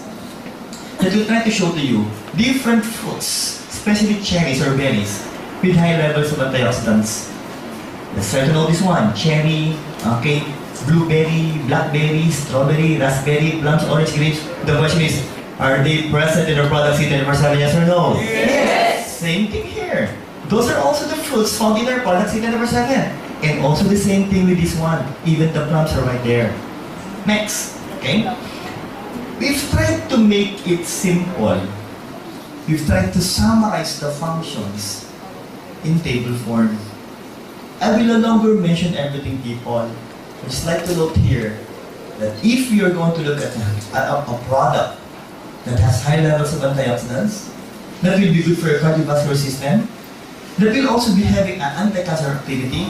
that will try to show to you different fruits, especially cherries or berries, with high levels of antioxidants. Let's try to know this one. Cherry, okay, blueberry, blackberry, strawberry, raspberry, plums, orange, grapes. The question is, are they present in our product C24/7? Yes or no? Yes. Same thing here. Those are also the fruits found in our product C24/7. And also the same thing with this one. Even the plums are right there. Next, okay? We've tried to make it simple. We've tried to summarize the functions in table form. I will no longer mention everything, people. I'd just like to note here that if you're going to look at a product that has high levels of antioxidants, that will be good for your cardiovascular system, that will also be having an anti-cancer activity,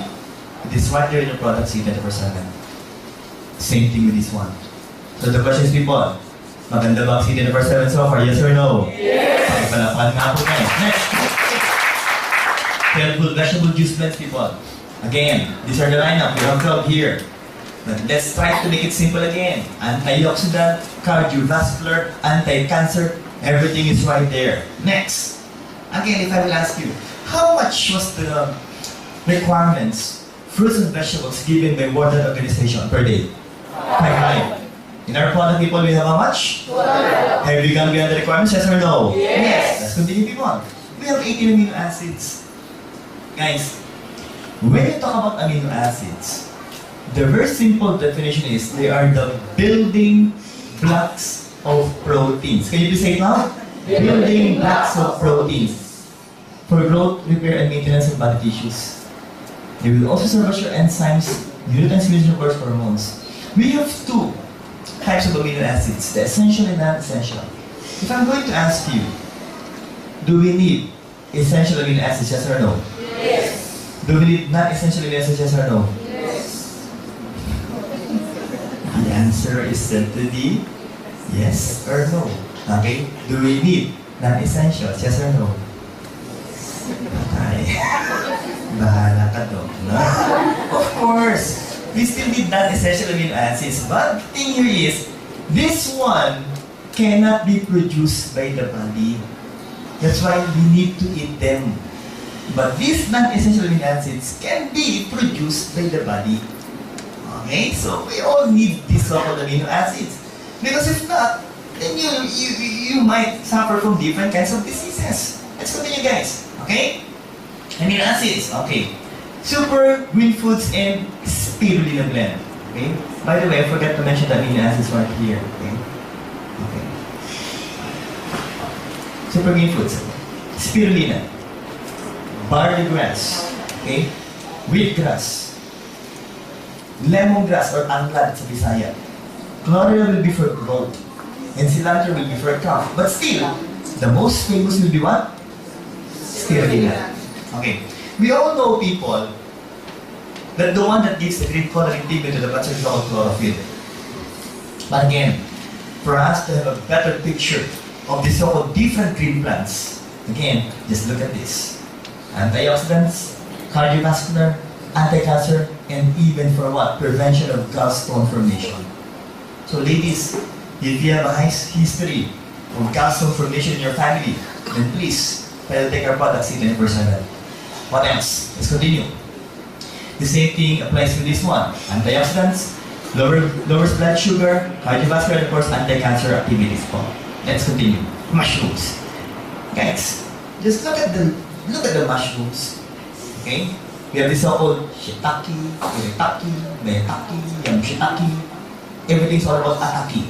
it is right there in the product C24/7. Same thing with this one. So the question is, people, maganda ba ang C24/7 so far? Yes or no? Yes. Pakipalapan nga po guys. Next. Helpful vegetable juice blends, people. Again, these are the lineup. We have 12 here. But let's try to make it simple again. Antioxidant, cardiovascular, anti-cancer, everything is right there. Next. Again, if I will ask you, how much was the requirements, fruits and vegetables given by World Health Organization per day? 5. In our product, people, we have how much? 12. Have we gone beyond the requirements? Yes or no? Yes. Let's continue, people. We have 18 amino acids. Guys, when you talk about amino acids, the very simple definition is they are the building blocks of proteins. Can you please say it now? Building blocks of proteins for growth, repair, and maintenance of body tissues. They will also serve as your enzymes, neurotransmitters, and of course hormones. We have 2 types of amino acids, the essential and non-essential. If I'm going to ask you, do we need essential amino acids, yes or no? Yes. Do we need non-essential amino acids, yes or no? The answer is said to be yes or no. Okay? Do we need non-essentials? Yes or no? Okay. Bahala ka doon. No? Of course, we still need non-essential amino acids. But the thing here is, this one cannot be produced by the body. That's why we need to eat them. But these non-essential amino acids can be produced by the body. Okay, so we all need these so-called amino acids. Because if not, then you might suffer from different kinds of diseases. Let's continue, guys. Okay? Amino acids. Okay. Super, green foods, and spirulina blend. Okay? By the way, I forgot to mention the amino acids right here. Okay? Okay. Super green foods. Spirulina. Barley grass. Okay? Wheatgrass. Lemongrass or anglad sa Bisaya. Chlorella will be for growth. And cilantro will be for cough. But still, the most famous will be what? Spirulina. Okay. We all know, people, that the one that gives the green coloring pigment to the plants is called chlorophyll. But again, for us to have a better picture of the so-called different green plants. Again, just look at this. Antioxidants, cardiovascular, anti-cancer, and even for what? Prevention of gallstone formation. So ladies, if you have a history of gallstone formation in your family, then please, try to take our products 24/7. What else? Let's continue. The same thing applies to this one. Antioxidants, lowers blood sugar, cardiovascular, and of course, anti-cancer activities po. Let's continue. Mushrooms. Guys, just look at the mushrooms. Okay? We have this so-called shiitake, uritake, maitake, yamashitake. Everything's all about atake.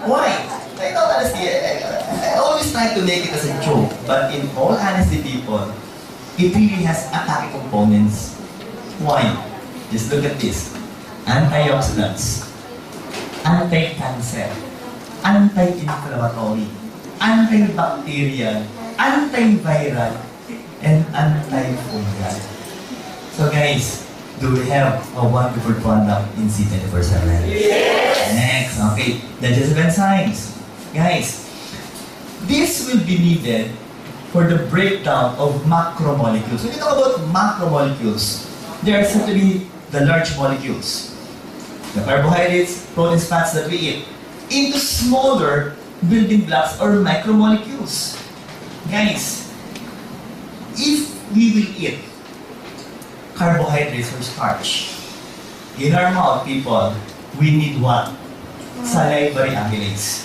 Why? I know honestly, I always try to make it as a joke, but in all honesty, people, it really has atake components. Why? Just look at this. Antioxidants, anti-cancer, anti-inflammatory, antibacterial, antiviral, and antifungal. So guys, do we have a wonderful product in C24/7? Yes! Next, okay, digestive enzymes. Guys, this will be needed for the breakdown of macromolecules. When you talk about macromolecules, there are simply the large molecules, the carbohydrates, proteins, fats that we eat, into smaller building blocks or micromolecules. Guys, if we will eat carbohydrates or starch, in our mouth, people, we need what? Salivary amylase.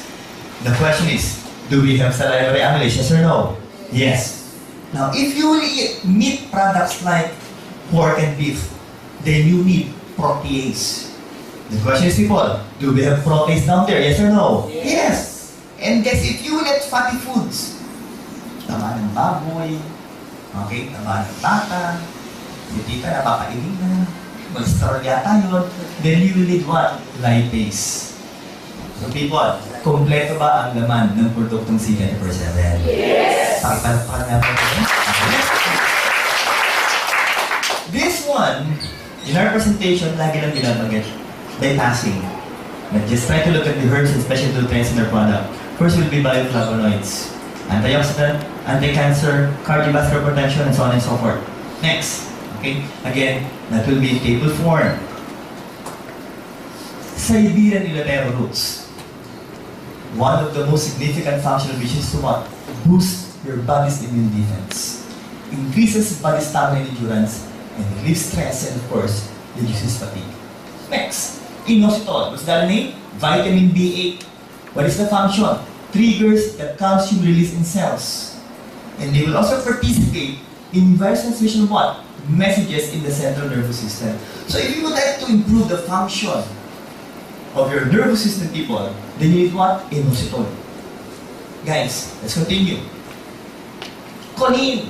The question is, do we have salivary amylase? Yes or no? Yes. Now, if you will eat meat products like pork and beef, then you need protease. The question is, people, do we have protease down there? Yes or no? Yes. And guys, if you will eat fatty foods, tama ng baboy, okay, tama ng bata, si tita napapailing na, mag-store yata yun, then you will need what? Lipase. So people, kompleto ba ang laman ng produktong C24/7? Yes! Pakipalakpakan nga po ito. This one, in our presentation, lagi lang binabanggit, bypassing. But just try to look at the herbs and special nutrients in their product. First will be bioflavonoids, antioxidant, anti-cancer, cardiovascular protection, and so on and so forth. Next, okay, again, that will be in table form. Siberian Ilatero roots. One of the most significant functional which is to what? Boost your body's immune defense, increases body stamina and endurance, and relieves stress, and of course, reduces fatigue. Next, inositol. What's that name? Vitamin B8. What is the function? Triggers the calcium release in cells. And they will also participate in virus transmission what? Messages in the central nervous system. So if you would like to improve the function of your nervous system, people, then you need what? Inositol. Guys, let's continue. Choline,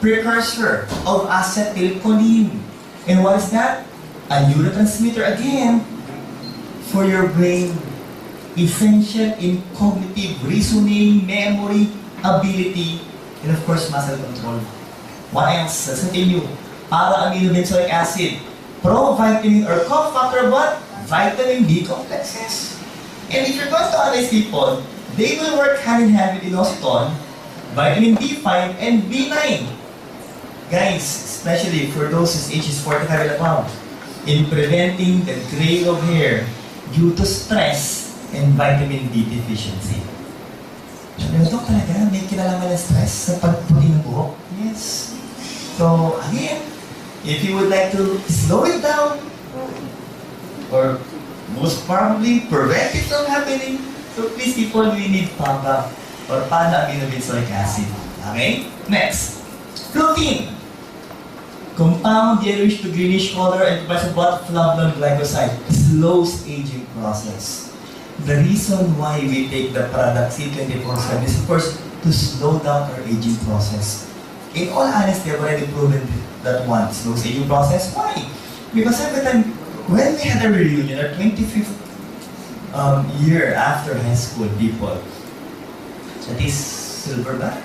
precursor of acetylcholine. And what is that? A neurotransmitter again for your brain. Essential in cognitive reasoning, memory, ability, and of course, muscle control. What else? Let's continue. Para-aminobenzoic acid, pro-vitamin or cofactor what? Vitamin B complexes. And if you're going to analyze people, they will work hand in hand with inositol, vitamin B5, and B9. Guys, especially for those whose age is 45 and above, in preventing the gray of hair due to stress and vitamin D deficiency. Sabi ito talaga, may kinalaman ng stress sa pagputi ng buhok? Yes. So, again, if you would like to slow it down, or most probably prevent it from happening, so please people, we need PABA or pana-aminobenzoic acid. Okay? Next, protein. Compound yellowish to greenish color and provides what? Flavonol glycoside. Slows aging process. The reason why we take the product C24/7 is of course to slow down our aging process. In all honesty, I've already proven that one slows aging process. Why? Because every time when we had a reunion, our 25th year after high school, people, that is silver ba?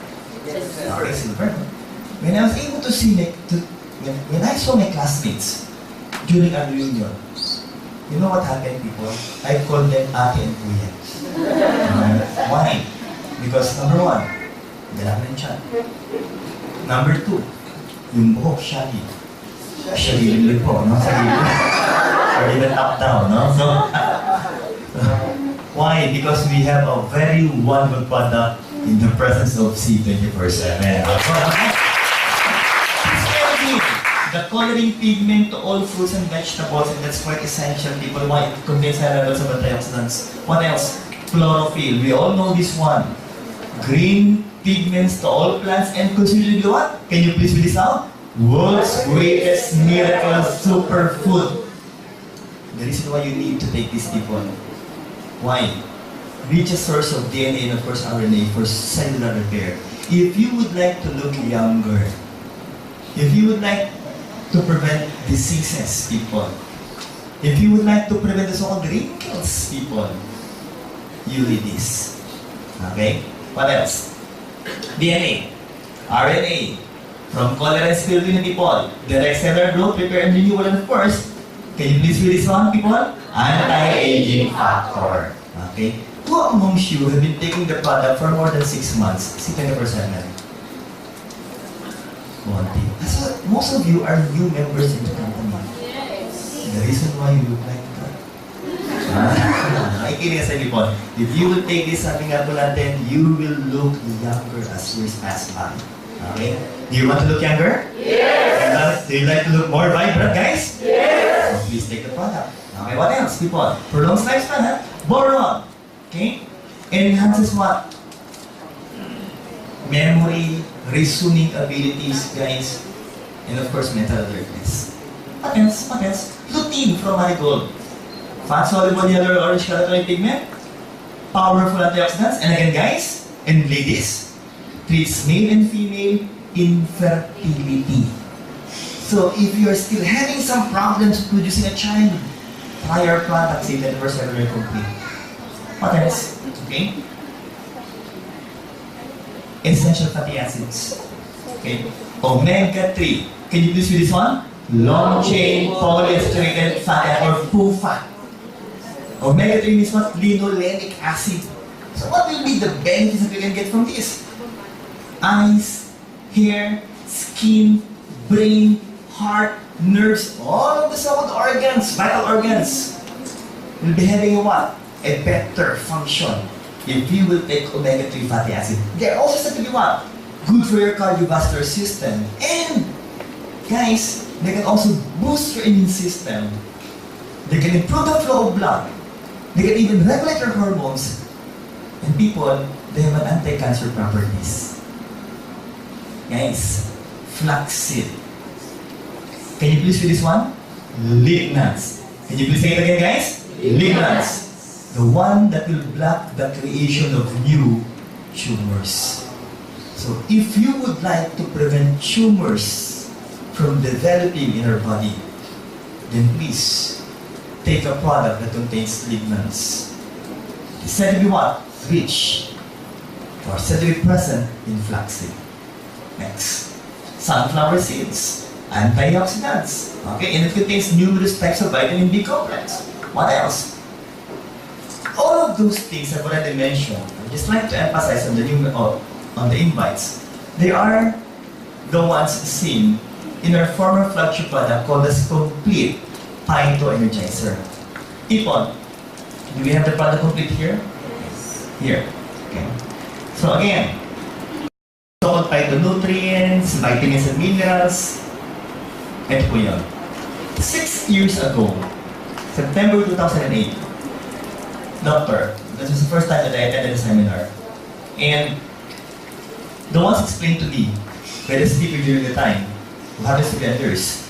Yes, sir. Okay, silver. When I was able to see when I saw my classmates during our reunion, You know what happened, people? I call them ate and kuya. Why? Because number one, dala ng tiyan. Number two, yung buhok, shaggy. Shaggy rin po, no? Sa gilid. Or even up down, no? So, why? Because we have a very wonderful product in the presence of C24/7. The coloring pigment to all fruits and vegetables, and that's quite essential. People, why? It contains high levels of antioxidants. What else? Chlorophyll. We all know this one. Green pigments to all plants, and consider what? Can you please read this out? World's greatest miracle superfood. The reason why you need to take this, people. Why? Richest source of DNA and of course RNA for cellular repair. If you would like to look younger, if you would like to prevent diseases, people, if you would like to prevent the so-called wrinkles, people, you read this. Okay? What else? DNA, RNA, from cholera and spirulina, people, direct cellular growth, repair, and renewal, and of course, can you please read this one, people? Anti-aging factor. Okay? Who amongst you have been taking the product for more than 6 months? C24/7. So most of you are new members in the company. Yes. The reason why you look like that. Nakikinig sa people. If you will take this, sabi nga po natin, you will look younger as years pass by. Okay? Do you want to look younger? Yes. Do you like to look more vibrant, guys? Yes. So please take the product. Okay, what else, people? Prolongs lifespan, ha? Boron. Okay? Enhances what? Memory, reasoning abilities, guys. And of course, mental alertness. What else? What else? Lutein from marigold. Fat-soluble yellow or orange colored pigment. Powerful antioxidants. And again, guys, and ladies, treats male and female infertility. So if you're still having some problems producing a child, try our products, C24/7 complete. What else? Okay? Essential fatty acids. Okay? Omega-3. Can you please read this one? Long-chain polyunsaturated fatty or PUFA. Omega-3 means what? Linolenic acid. So what will be the benefits that we can get from this? Eyes, hair, skin, brain, heart, nerves, all of the so-called organs, vital organs, will be having a what? A better function if you will take omega-3 fatty acid. They're also said to be what? Good for your cardiovascular system. And, guys, they can also boost your immune system. They can improve the flow of blood. They can even regulate your hormones. And people, they have an anti-cancer properties. Guys, flaxseed. Can you please read this one? Lignans. Can you please say it again, guys? Lignans. The one that will block the creation of new tumors. So if you would like to prevent tumors from developing in our body, then please take a product that contains lignans. It's said to be what? Rich. Or said to be present in flaxseed. Next. Sunflower seeds. Antioxidants. Okay, and it contains numerous types of vitamin B complex. What else? All of those things I've already mentioned. I'd just like to emphasize on the invites. They are the ones seen in our former flagship product called as Complete Phyto Energizer. Ipon, do we have the product complete here? Here. Okay. So again, so-called phytonutrients, vitamins and minerals. Ito po yun. 6 years ago, September 2008, doctor, this was the first time that I attended a seminar. And the ones explained to me by the speaker during the time, who happens to be a nurse,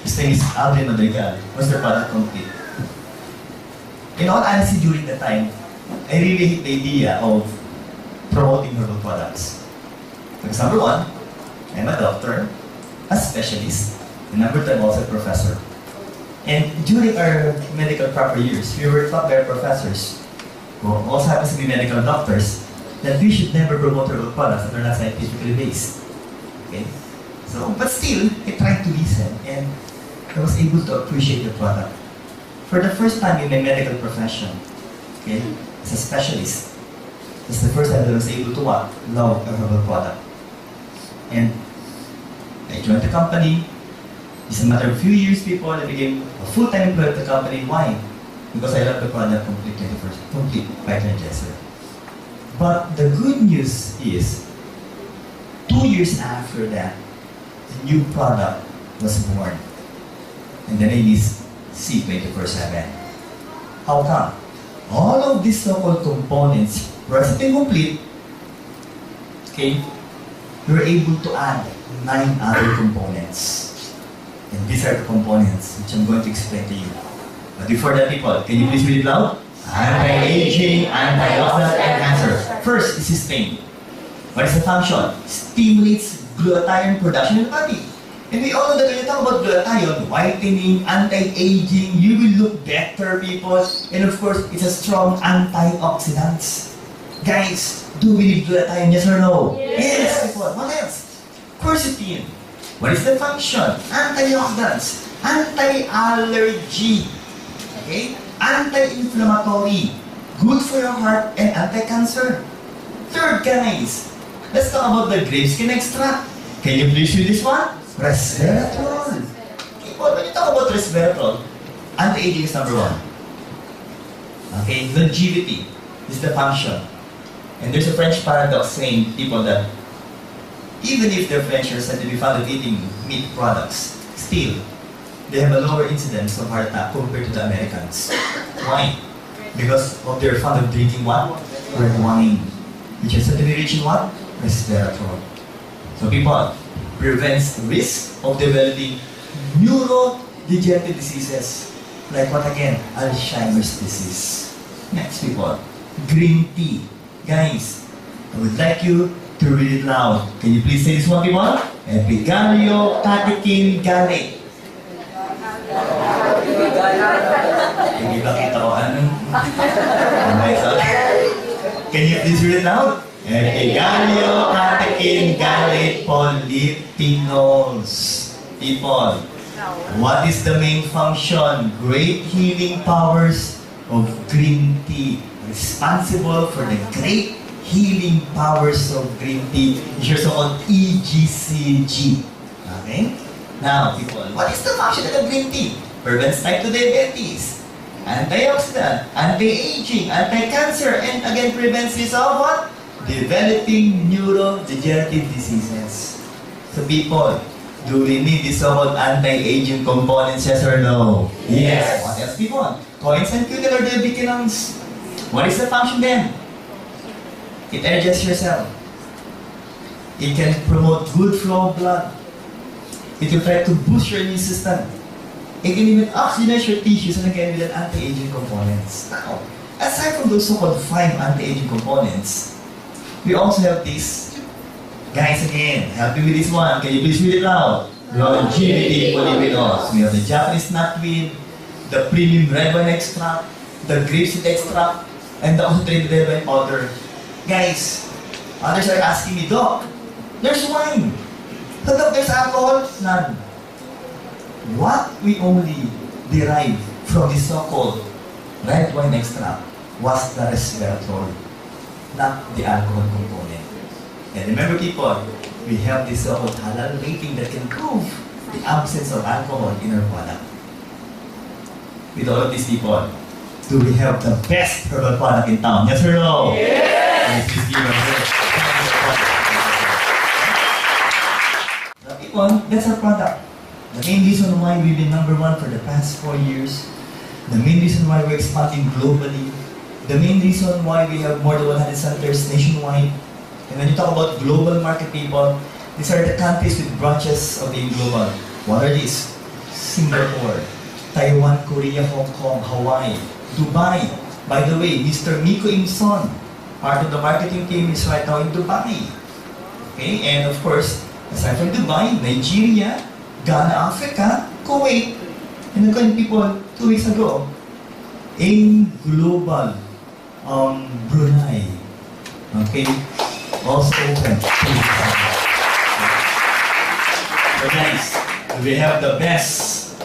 his name is Aldrin Madrigal, was the product complete. In all honesty, during the time, I really hate the idea of promoting herbal products. Because number one, I'm a doctor, a specialist, and number two, I'm also a professor. And during our medical proper years, we were taught by our professors, who also happens to be medical doctors, that we should never promote herbal products that are not scientifically based. Okay? So, but still, I tried to listen, and I was able to appreciate the product for the first time in my medical profession, okay, as a specialist, it's the first time that I was able to what? Love a herbal product. And I joined the company. It's a matter of few years before I became a full-time employee of the company. Why? Because I love the product completely, the first complete vitamin. But the good news is, 2 years after that, the new product was born. And the name is C24/7. How come? All of these so-called components, recipe complete, okay, you're able to add 9 other components. And these are the components which I'm going to explain to you. But before that, people, can you please read it loud? Anti-aging, antioxidant, and cancer. First is sustain. What is the function? Stimulates glutathione production in the body. And we all know that when you talk about glutathione, whitening, anti-aging, you will look better, people. And of course, it's a strong antioxidant. Guys, do we need glutathione, yes or no? Yes, people. What else? Quercetin. What is the function? Antioxidants, anti-allergy, okay? Anti-inflammatory, good for your heart, and anti-cancer. Third, guys, let's talk about the grapeseed extract. Can you please read this one? Resveratrol. Okay, well, when you talk about resveratrol, anti-aging is number 1. Okay, longevity is the function. And there's a French paradox saying, people, that even if the French are said to be fond of eating meat products, still, they have a lower incidence of heart attack compared to the Americans. Why? Because of their fond of drinking what? Red wine, which is said to be rich in what? Resveratrol. So people, prevents the risk of developing neurodegenerative diseases, like what again? Alzheimer's disease. Next, people, green tea. Guys, I would like you to read it loud. Can you please say this one, people? Epigalio catechin gallate. Hindi ba kita ko anong? Can you please read it loud? Epigalio catechin gallate polyphenols. People, what is the main function? Great healing powers of green tea. Responsible for the great healing powers of green tea, which are so-called EGCG. Okay? Now, people, what is the function of green tea? Prevents type 2 diabetes, antioxidant, anti-aging, anti-cancer, and again prevents this of what? Developing neurodegenerative diseases. So people, do we need this so-called anti-aging components, yes or no? Yes. What else, people? Coins and cuticle or diabetes. What is the function then? It energizes your cell. It can promote good flow of blood. It will try to boost your immune system. It can even oxygenate your tissues and again with an anti-aging components. Now, aside from those so-called 5 anti-aging components, we also have this. Guys, again, help me with this one. Can you please read it loud? Longevity polyphenols. We have the Japanese knotweed, the premium red wine extract, the grapeseed extract, and the concentrated red wine powder. Guys, others are asking me, Doc, there's wine. But Doc, there's alcohol? None. What we only derive from this so-called red wine extract was the resveratrol, not the alcohol component. And remember, people, we have this so-called halal rating that can prove the absence of alcohol in our product. With all of these people, do we have the best herbal product in town? Yes or no? Yes! Please give us the people, that's our product. The main reason why we've been number 1 for the past 4 years, the main reason why we're expanding globally, the main reason why we have more than 100 centers nationwide. And when you talk about global market, people, these are the countries with branches of being global. What are these? Singapore, Taiwan, Korea, Hong Kong, Hawaii, Dubai. By the way, Mr. Miko Imson, part of the marketing team, is right now in Dubai. Okay, and of course, aside from Dubai, Nigeria, Ghana, Africa, Kuwait, and again, people, 2 weeks ago, in global, Brunei. Okay, also open. So guys, we have the best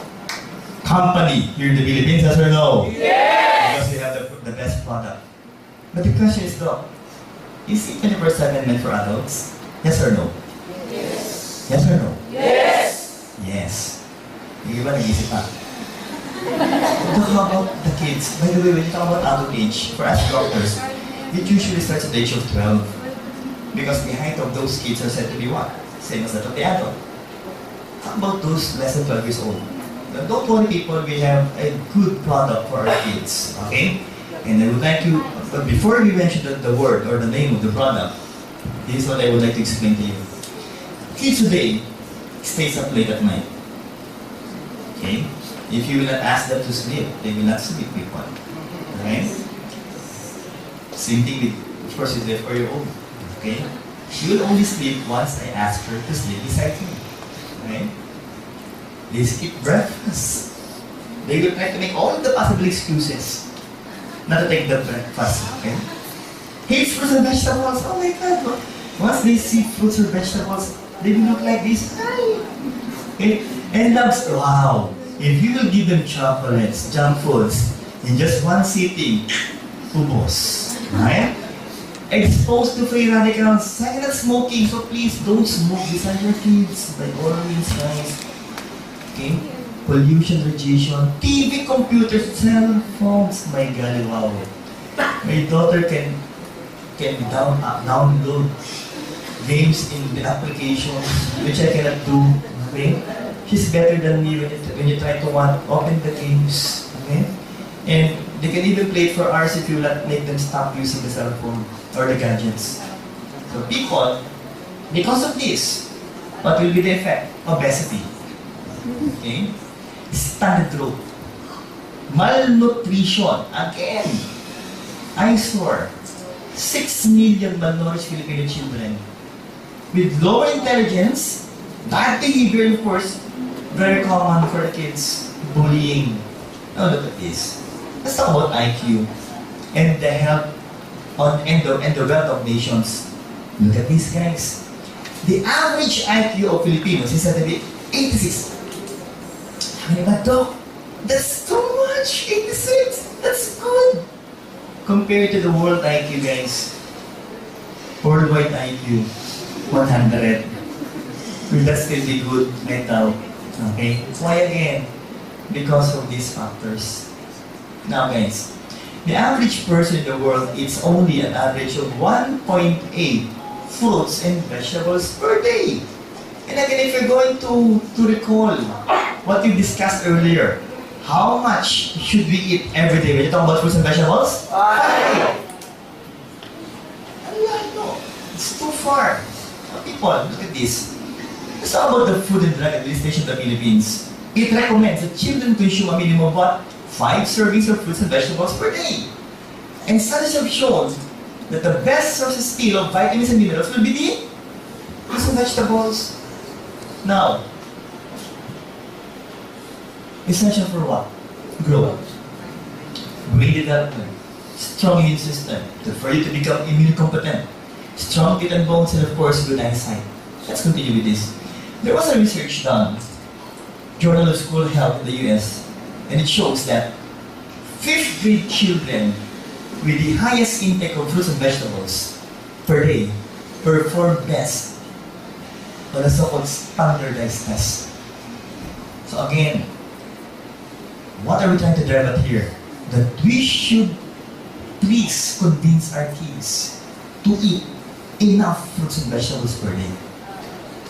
company here in the Philippines, yes or no? Yes! Because we have the best product. But the question is though, is it 24/7 meant for adults? Yes or no? Yes. Yes or no? Yes. Yes. Yung iba nag-isip pa. Talk about the kids. By the way, when you talk about adult age, for us doctors, it usually starts at the age of 12. Because the height of those kids are said to be what? Same as that of the adult. How about those less than 12 years old? Now, don't worry people, we have a good product for our kids. Okay? And I would like to, but before we mention the word or the name of the product, this is what I would like to explain to you. Kids today stays up late at night. Okay? If you will not ask them to sleep, they will not sleep with one. Right? Same thing with, of course, with the 4-year-old. Okay? She will only sleep once I ask her to sleep beside me. Right? They skip breakfast. They will try to make all the possible excuses not to take the breakfast. Okay? Hates fruits and vegetables. Oh my God! Once they see fruits or vegetables, they will look like this. Okay? And loves, wow! If you will give them chocolates, junk foods, in just one sitting, ubos. Right? Exposed to free radicals, silent smoking, so please don't smoke beside your kids. By all means, guys. Okay? Pollution, radiation, TV, computers, cell phones. My God, wow. My daughter can download games in the applications, which I cannot do. Okay? She's better than me when you try to open the games. Okay? And they can even play it for hours if you let make them stop using the cell phone or the gadgets. So people, because of this, what will be the effect? Obesity. Okay? Stunted growth. Malnutrition. Again, eyesore. 6 million malnourished Filipino children with lower intelligence, bad behavior, of course, very common for the kids. Bullying. Now look at this. Let's talk about IQ and the health and the wealth of nations. Look at these guys. The average IQ of Filipinos is said to be 86. How many ba, Doc? That's too much! 86! That's good! Compared to the world IQ, guys. Worldwide IQ, 100. Will that still be good right now? Okay? Why again? Because of these factors. Now guys, the average person in the world eats only an average of 1.8 fruits and vegetables per day. And again, if you're going to recall what we discussed earlier, how much should we eat every day when you talk about fruits and vegetables? 5! No, it's too far. People, look at this. Let's talk about the Food and Drug Administration of the Philippines. It recommends that children consume a minimum of what? 5 servings of fruits and vegetables per day. And studies have shown that the best sources still of vitamins and minerals will be the fruits and vegetables. Now, essential for what? Growth, brain development, strong immune system, for you to become immune competent, strong teeth and bones, and of course, good eyesight. Let's continue with this. There was a research done, Journal of School Health in the US, and it shows that 5th grade children with the highest intake of fruits and vegetables per day perform best on a so-called standardized test. So again, what are we trying to drive at here? That we should please convince our kids to eat enough fruits and vegetables per day.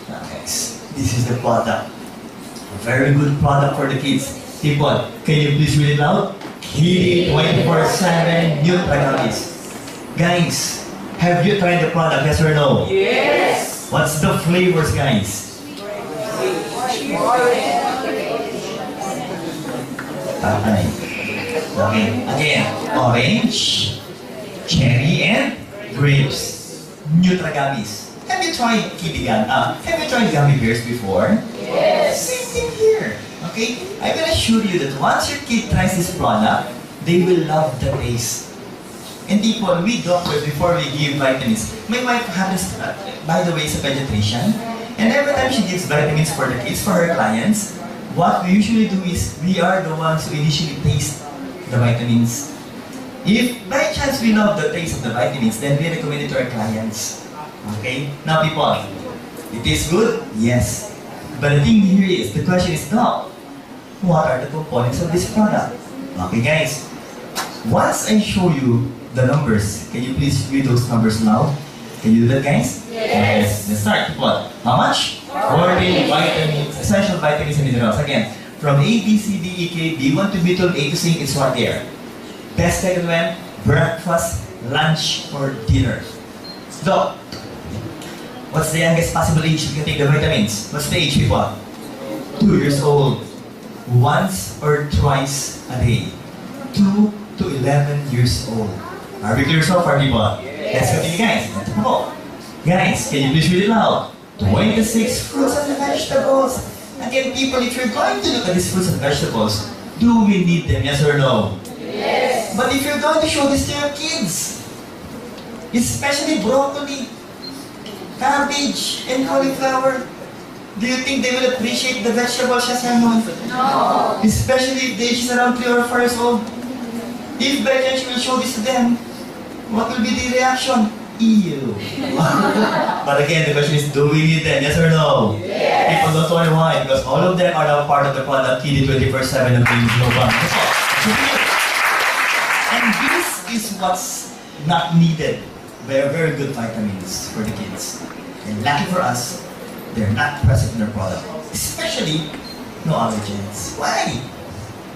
Now guys, this is the product. A very good product for the kids. People, can you please read it loud? Kitty 24/7 Nutragamis. Guys, have you tried the product, yes or no? Yes. What's the flavors, guys? Okay. Again, orange, cherry, and grapes. Nutragamis. Have you tried have you tried gummy bears before? Yes. Same thing here. Okay? I can assure you that once your kid tries this product, they will love the taste. And people, we doctors, before we give vitamins, my wife happens, by the way, is a pediatrician. And every time she gives vitamins for the kids, for her clients, what we usually do is we are the ones who initially taste the vitamins. If by chance we love the taste of the vitamins, then we recommend it to our clients. Okay? Now people, it tastes good? Yes. But the thing here is, the question is now, what are the components of this product? Okay guys, once I show you the numbers, can you please read those numbers now? Can you do that guys? Yes. Let's start. What? How much? 40 vitamins, essential vitamins and minerals. Again, from A, B, C, D, E, K, B1 to B12, A to C, it's right there. Best taken when? Breakfast, lunch, or dinner. So, what's the youngest possible age you can take the vitamins? What's the age people? 2 years old. Once or twice a day. 2 to 11 years old. Are we clear so far people? Let's continue guys. Let's go. Guys, can you please read it loud? 26 fruits and vegetables. Again people, if you're going to look at these fruits and vegetables, do we need them, yes or no? Yes. But if you're going to show this to your kids, especially broccoli, cabbage, and cauliflower, do you think they will appreciate the vegetables, yes or no? No. Especially if the age is around 3 or 4 years old. If by chance you will show this to them, what will be the reaction? Ew. But again, the question is, do we need them, yes or no? Yes. People don't worry why, because all of them are now part of the product KD 24/7 of being global. And this is what's not needed by a very good vitamins for the kids. And lucky for us, they're not present in our product. Especially, no allergens. Why?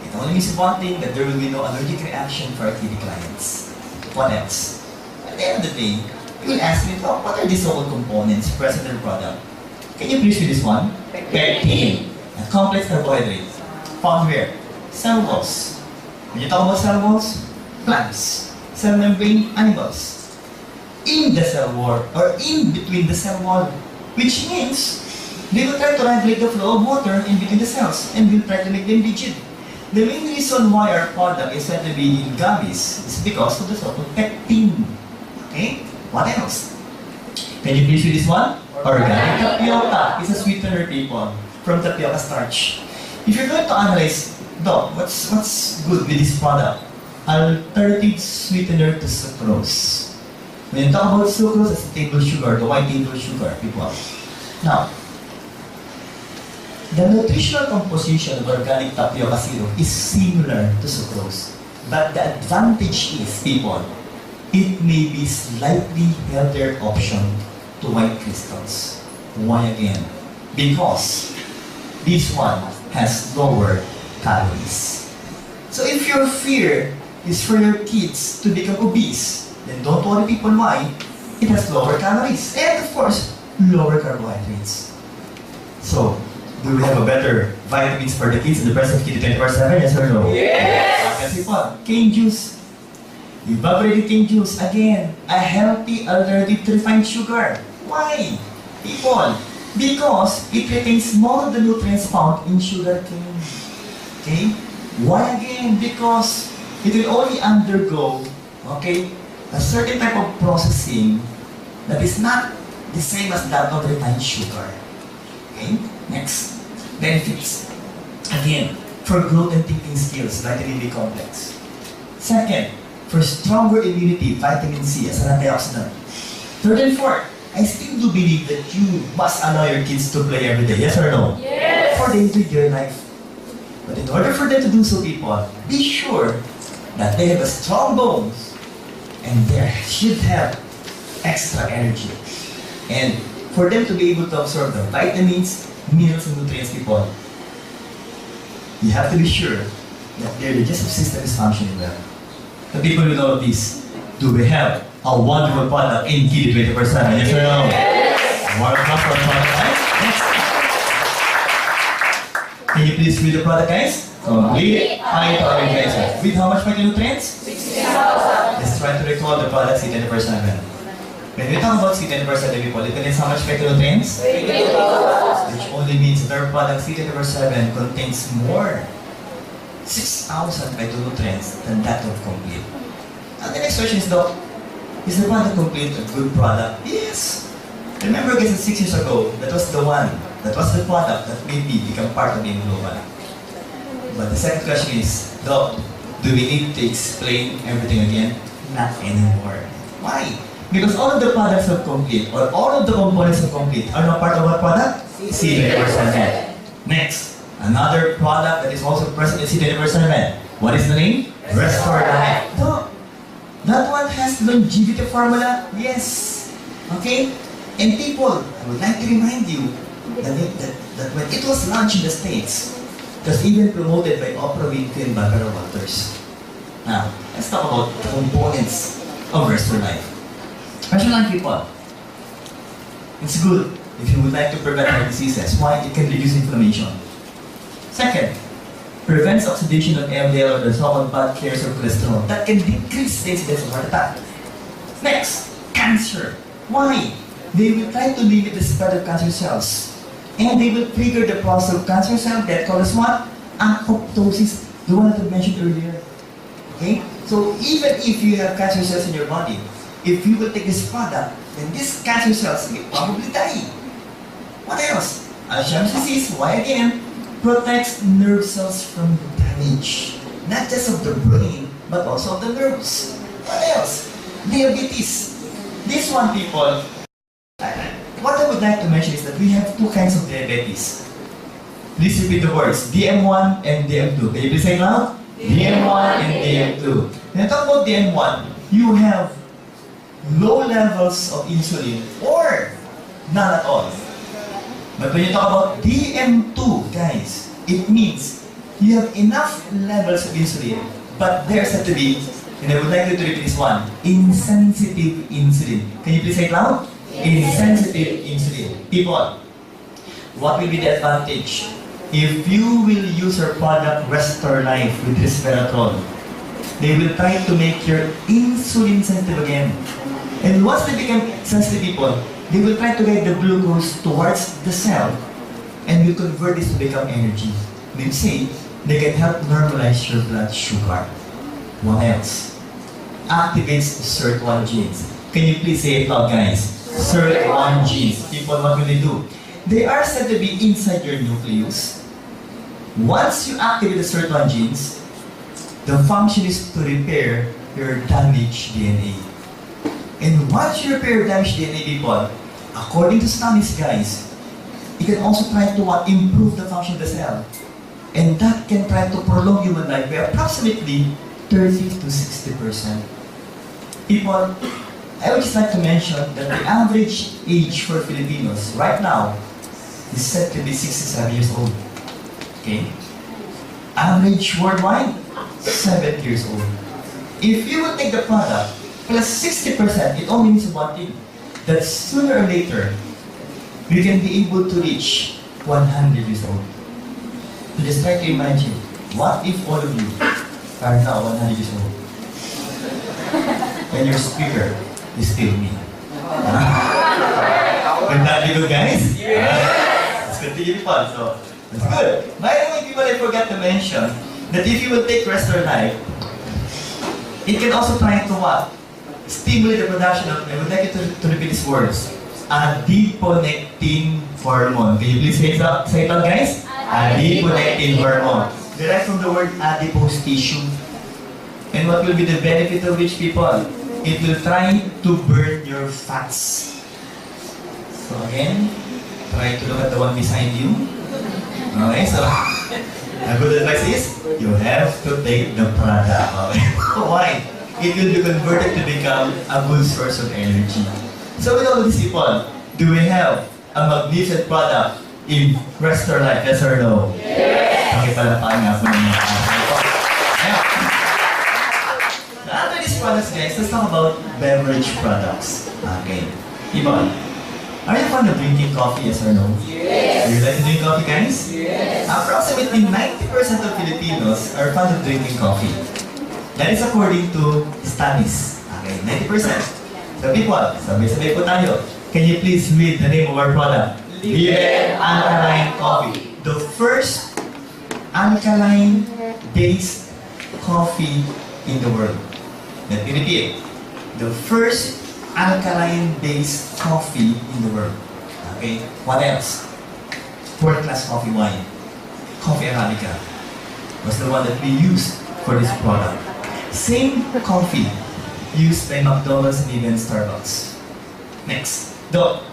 It only means one thing, that there will be no allergic reaction for our KD clients. What else? At the end of the day, you will ask me, oh, what are these all components present in the product? Can you please read this one? Pectin, a complex carbohydrate. Found where? Cell walls. When you talk about cell walls, plants. Cell membrane, animals. In the cell wall, or in between the cell wall, which means they will try to regulate the flow of water in between the cells and will try to make them rigid. The main reason why our product is said to be in gummies is because of the so-called pectin. Okay? What else? Can you please read this one? Organic tapioca is a sweetener, people, from tapioca starch. If you're going to analyze, Doc, what's good with this product? Alternative sweetener to sucrose. When you talk about sucrose, it's the table sugar, the white table sugar, people. Now, the nutritional composition of organic tapioca syrup is similar to sucrose. But the advantage is, people, it may be slightly healthier option to white crystals. Why again? Because this one has lower calories. So if your fear is for your kids to become obese, then don't worry people why. It has lower calories and of course, lower carbohydrates. So, do we have a better vitamins for the kids in the present KD 24/7? Yes or no? Yes. Kasi po, cane juice. Evaporated cane juice, again, a healthy alternative to refined sugar. Why? People, because it retains more of the nutrients found in sugar cane. Okay? Why again? Because it will only undergo, okay, a certain type of processing that is not the same as that of refined sugar. Okay? Next, benefits. Again, for growth and thinking skills, vitamin B complex. Second, for stronger immunity, vitamin C as an antioxidant. Third and fourth, I still do believe that you must allow your kids to play every day, yes or no? Yes. For them to enjoy life. But in order for them to do so, people, be sure that they have a strong bones and they should have extra energy. And for them to be able to absorb the vitamins, minerals, and nutrients, people, you have to be sure that their digestive system is functioning well. The people with all of this, do we have a wonderful product in KD 24/7? Yes or no? Yes. Wonderful product, guys. Next. Can you please read the product, guys? Complete phytonutrients. With how much phytonutrients? 60,000. Let's try to recall the product C 24/7. When we talk about C 24/7, people, it contains how much phytonutrients? 20,000. Which only means that our product C 24/7 contains more 6,000 phytonutrients than that of complete. And the next question is, Doc, is the product complete a good product? Yes. Remember guys, 6 years ago, that was the one That was the product that made me become part of the global. But the second question is, Doc, do we need to explain everything again? Not anymore. Why? Because all of the products are complete, or all of the components are complete, are now part of what product? C-24/7. Next, another product that is also present in C-24/7. What is the name? Restore Life. Doc, that one has longevity formula? Yes. Okay? And people, I would like to remind you that when it was launched in the States, it was even promoted by Oprah Winfrey and Barbara Walters. Now, let's talk about the components of Restore Life. Restore Life, people. It's good if you would like to prevent heart diseases. Why? It can reduce inflammation. Second, prevents oxidation of LDL or the so-called bad carriers of cholesterol. That can decrease the incidence of heart attack. Next, cancer. Why? They will try to limit the spread of cancer cells. And they will trigger the process of cancer cell death called as what? Apoptosis. The one that I mentioned earlier. Okay? So even if you have cancer cells in your body, if you will take this product, then these cancer cells will probably die. What else? Alzheimer's disease, why again? Protects nerve cells from damage. Not just of the brain, but also of the nerves. What else? Diabetes. This one, people, what I would like to mention is that we have two kinds of diabetes. Please repeat the words, DM1 and DM2. Can you please say it loud? DM1 and DM2. When I talk about DM1, you have low levels of insulin or none at all. But when you talk about DM2, guys, it means you have enough levels of insulin, but there's have to be, and I would like you to repeat this one, insensitive insulin. Can you please say it loud? Insensitive insulin. People, what will be the advantage? If you will use your product Restore Life with resveratrol, they will try to make your insulin sensitive again. And once they become sensitive, people, they will try to get the glucose towards the cell and will convert this to become energy. They say they can help normalize your blood sugar. What else? Activates SIRT1 genes. Can you please say it loud, guys? SIRT1 genes. People, what will they do? They are said to be inside your nucleus. Once you activate the SIRT1 genes, the function is to repair your damaged DNA. And once you repair damaged DNA, people, according to studies, guys, it can also try to improve the function of the cell. And that can try to prolong human life by approximately 30 to 60%. People, I would just like to mention that the average age for Filipinos right now is said to be 67 years old. Okay? Average worldwide, 7 years old. If you would take the product plus 60%, it only means one thing. That sooner or later, we can be able to reach 100 years old. So just try to imagine, what if all of you are now 100 years old? And your speaker is still me. Would that be good, guys? Let's continue fun. So, that's good. By the way, people, I forgot to mention that if you will take Restore Life, it can also try to what? Stimulate the production of, I would like you to repeat these words, adiponectin hormone. Can you please say it out, guys? Adiponectin hormone. Derived from the word adipose tissue. And what will be the benefit of which, people? It will try to burn your fats. So again, try to look at the one beside you. Okay, so a good advice is, you have to take the product. Okay? Why? It will be converted to become a good source of energy. So with all of these people, do we have a magnificent product in Restore Life? Yes or no? Yes! Okay, palapakan nga po ninyo. After these products, guys, let's talk about beverage products. Okay. Ibon, are you fond of drinking coffee, yes or no? Yes! Do you like to drink coffee, guys? Yes! Approximately 90% of Filipinos are fond of drinking coffee. That is according to studies. Okay, 90%. So people, sabay-sabay po tayo. Can you please read the name of our product? Villena Alkaline Coffee. The first alkaline-based coffee in the world. Let me repeat. The first alkaline-based coffee in the world. Okay, what else? world-class coffee wine. Coffee Arabica was the one that we used for this product. Same coffee used by McDonald's and even Starbucks. Next, Doc.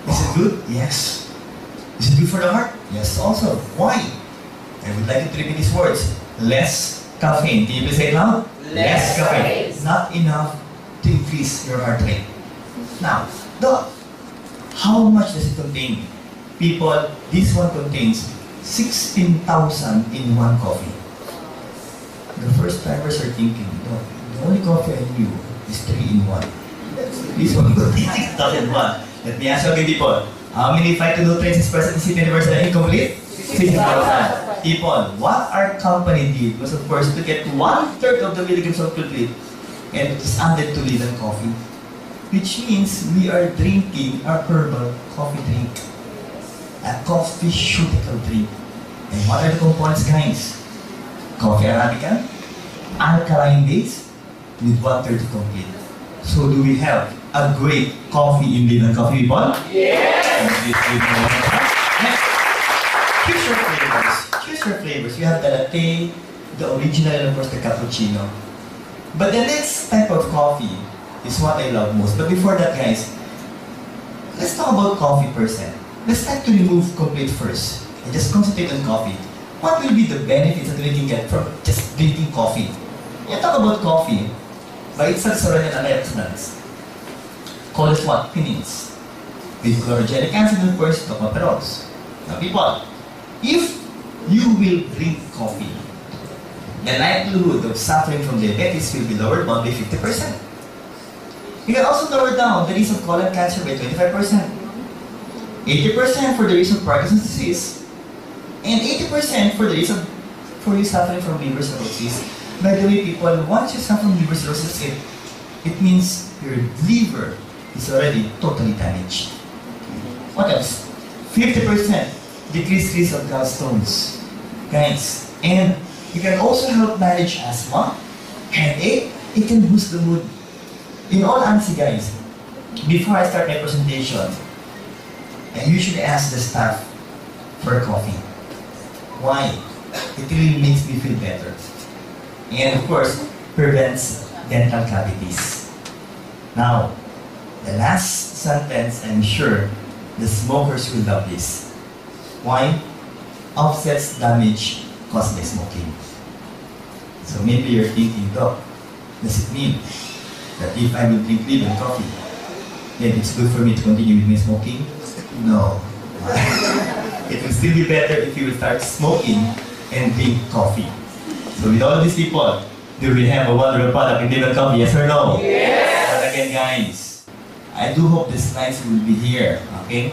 Is it good? Yes. Is it good for the heart? Yes, also. Why? I would like you to repeat these words. Less caffeine. Can you please say it loud? Less caffeine. caffeine. Not enough to increase your heart rate. Now, Doc, how much does it contain? People, this one contains 16,000 in one coffee. The first timers are thinking, Doc, the only coffee I knew is 3 in 1. This one contains 6,000 in 1. Let me ask you again, people. How many phytonutrients is present in City Universal and incomplete? 16,000. People, what our company did was, of course, to get 1/3 of the milligrams of complete and it is added to Villena coffee. Which means we are drinking a herbal coffee drink. A coffee-ceutical drink. And what are the components, guys? Coffee Arabica, alkaline base, with 1/3 complete. So do we have a great coffee in Villena coffee, people? Yes! Next, choose your flavors. Choose your flavors. You have the latte, the original, and of course the cappuccino. But the next type of coffee is what I love most. But before that, guys, let's talk about coffee per se. Let's try to remove complete first and just concentrate on coffee. What will be the benefits that we can get from just drinking coffee? You talk about coffee, by itself already an antioxidants. Call it what? Quinines. With chlorogenic acid and of course tocopherols. Now people, if you will drink coffee, the likelihood of suffering from diabetes will be lowered by 50%. You can also lower down the risk of colon cancer by 25%. 80% for the risk of Parkinson's disease, and 80% for the risk of you suffering from liver cirrhosis. By the way, people, once you suffer from liver cirrhosis, it means your liver is already totally damaged. What else? 50% decreased risk of gallstones, guys. And it can also help manage asthma, headache. It can boost the mood. In all honesty, guys, before I start my presentation, I usually ask the staff for coffee. Why? It really makes me feel better. And of course, prevents dental cavities. Now, the last sentence, I'm sure the smokers will love this. Why? Offsets damage caused by smoking. So maybe you're thinking, Doc, does it mean that if I will drink Villena coffee, then it's good for me to continue with my smoking? No. It will still be better if you will start smoking and drink coffee. So with all of these people, do we have a wonderful product in Villena coffee? Yes or no? Yes! But again, guys, I do hope the slides will be here, okay?